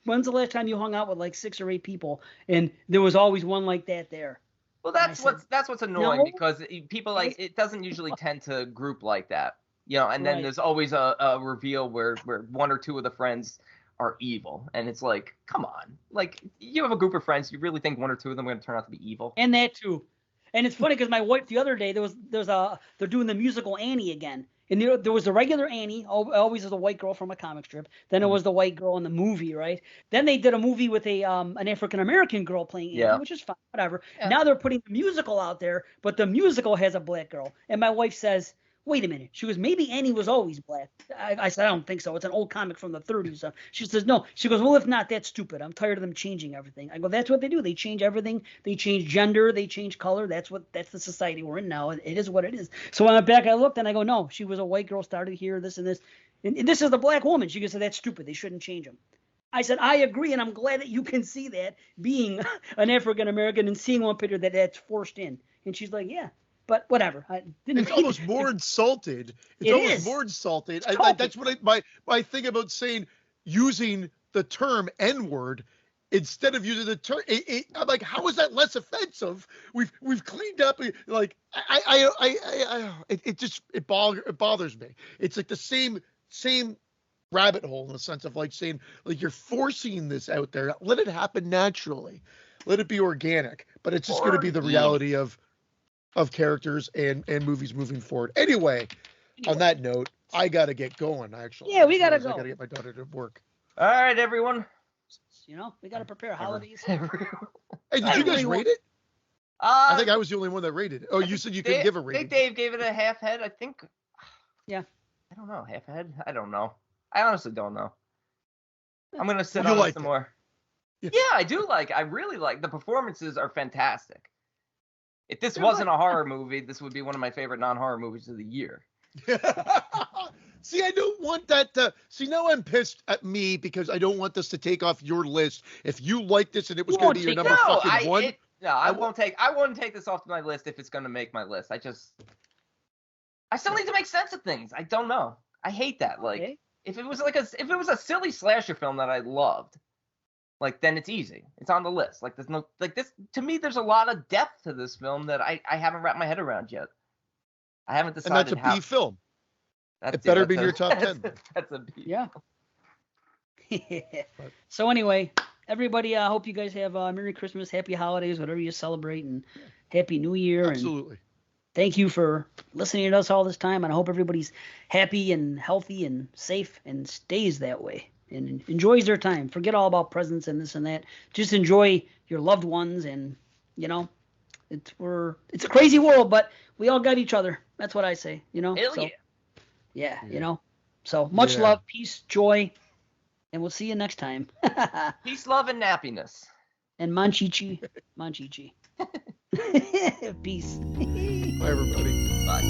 when's the last time you hung out with like 6 or 8 people and there was always one like that there? Well, that's what's annoying because people like it doesn't usually tend to group like that, and then there's always a reveal where 1 or 2 of the friends are evil, and it's like, come on, like you have a group of friends, you really think 1 or 2 of them are going to turn out to be evil? And that too. And it's funny because my wife the other day they're doing the musical Annie again. And there was the regular Annie, always as a white girl from a comic strip. Then it was the white girl in the movie, right? Then they did a movie with an African-American girl playing Annie, which is fine, whatever. Yeah. Now they're putting the musical out there, but the musical has a black girl. And my wife says, wait a minute. She goes, maybe Annie was always black. I said, I don't think so. It's an old comic from the 30s. She says, no. She goes, well, if not, that's stupid. I'm tired of them changing everything. I go, that's what they do. They change everything. They change gender. They change color. That's the society we're in now. It is what it is. So when I went back, I looked and I go, no, she was a white girl, started here, this and this. And this is the black woman. She goes, that's stupid. They shouldn't change them. I said, I agree, and I'm glad that you can see that being an African-American and seeing one picture that's forced in. And she's like, yeah. But whatever. It's almost more insulted. It's almost more insulted. That's what my thing about using the term N-word instead of using the term. I'm like, how is that less offensive? We've cleaned up. Like it bothers me. It's like the same rabbit hole in the sense of like saying like you're forcing this out there. Let it happen naturally. Let it be organic. But it's just going to be the reality of characters and movies moving forward. Anyway, on that note, I got to get going, actually. Yeah, we got to go. I got to get my daughter to work. All right, everyone. We got to prepare holidays. Hey, did you guys rate it? I think I was the only one that rated it. Oh, you said you couldn't give a rating. I think Dave gave it a half head, I think. Yeah. I don't know. Half head? I don't know. I honestly don't know. I'm going to sit on it some more. Yeah, I do like it. I really like the performances are fantastic. If this wasn't a horror movie, this would be one of my favorite non-horror movies of the year. See, I don't want that to... See, now I'm pissed at me because I don't want this to take off your list. If you like this and it was going to be your number fucking one... I won't take this off my list if it's going to make my list. I still need to make sense of things. I don't know. I hate that. Like, if it was a silly slasher film that I loved, like, then it's easy. It's on the list. Like, there's no, like, this, to me, there's a lot of depth to this film that I haven't wrapped my head around yet. I haven't decided. And that's a B film. It better be in your top 10. That's a B. Yeah. So anyway, everybody, I hope you guys have Merry Christmas, Happy Holidays, whatever you celebrate, and Happy New Year. Absolutely. thank you for listening to us all this time, and I hope everybody's happy and healthy and safe and stays that way and enjoys their time. Forget all about presents and this and that. Just enjoy your loved ones, and it's a crazy world, but we all got each other. That's what I say. Hell so, yeah. yeah. So much love, peace, joy, and we'll see you next time. Peace, love, and nappiness. And Manchichi. Peace. Bye, everybody. Bye.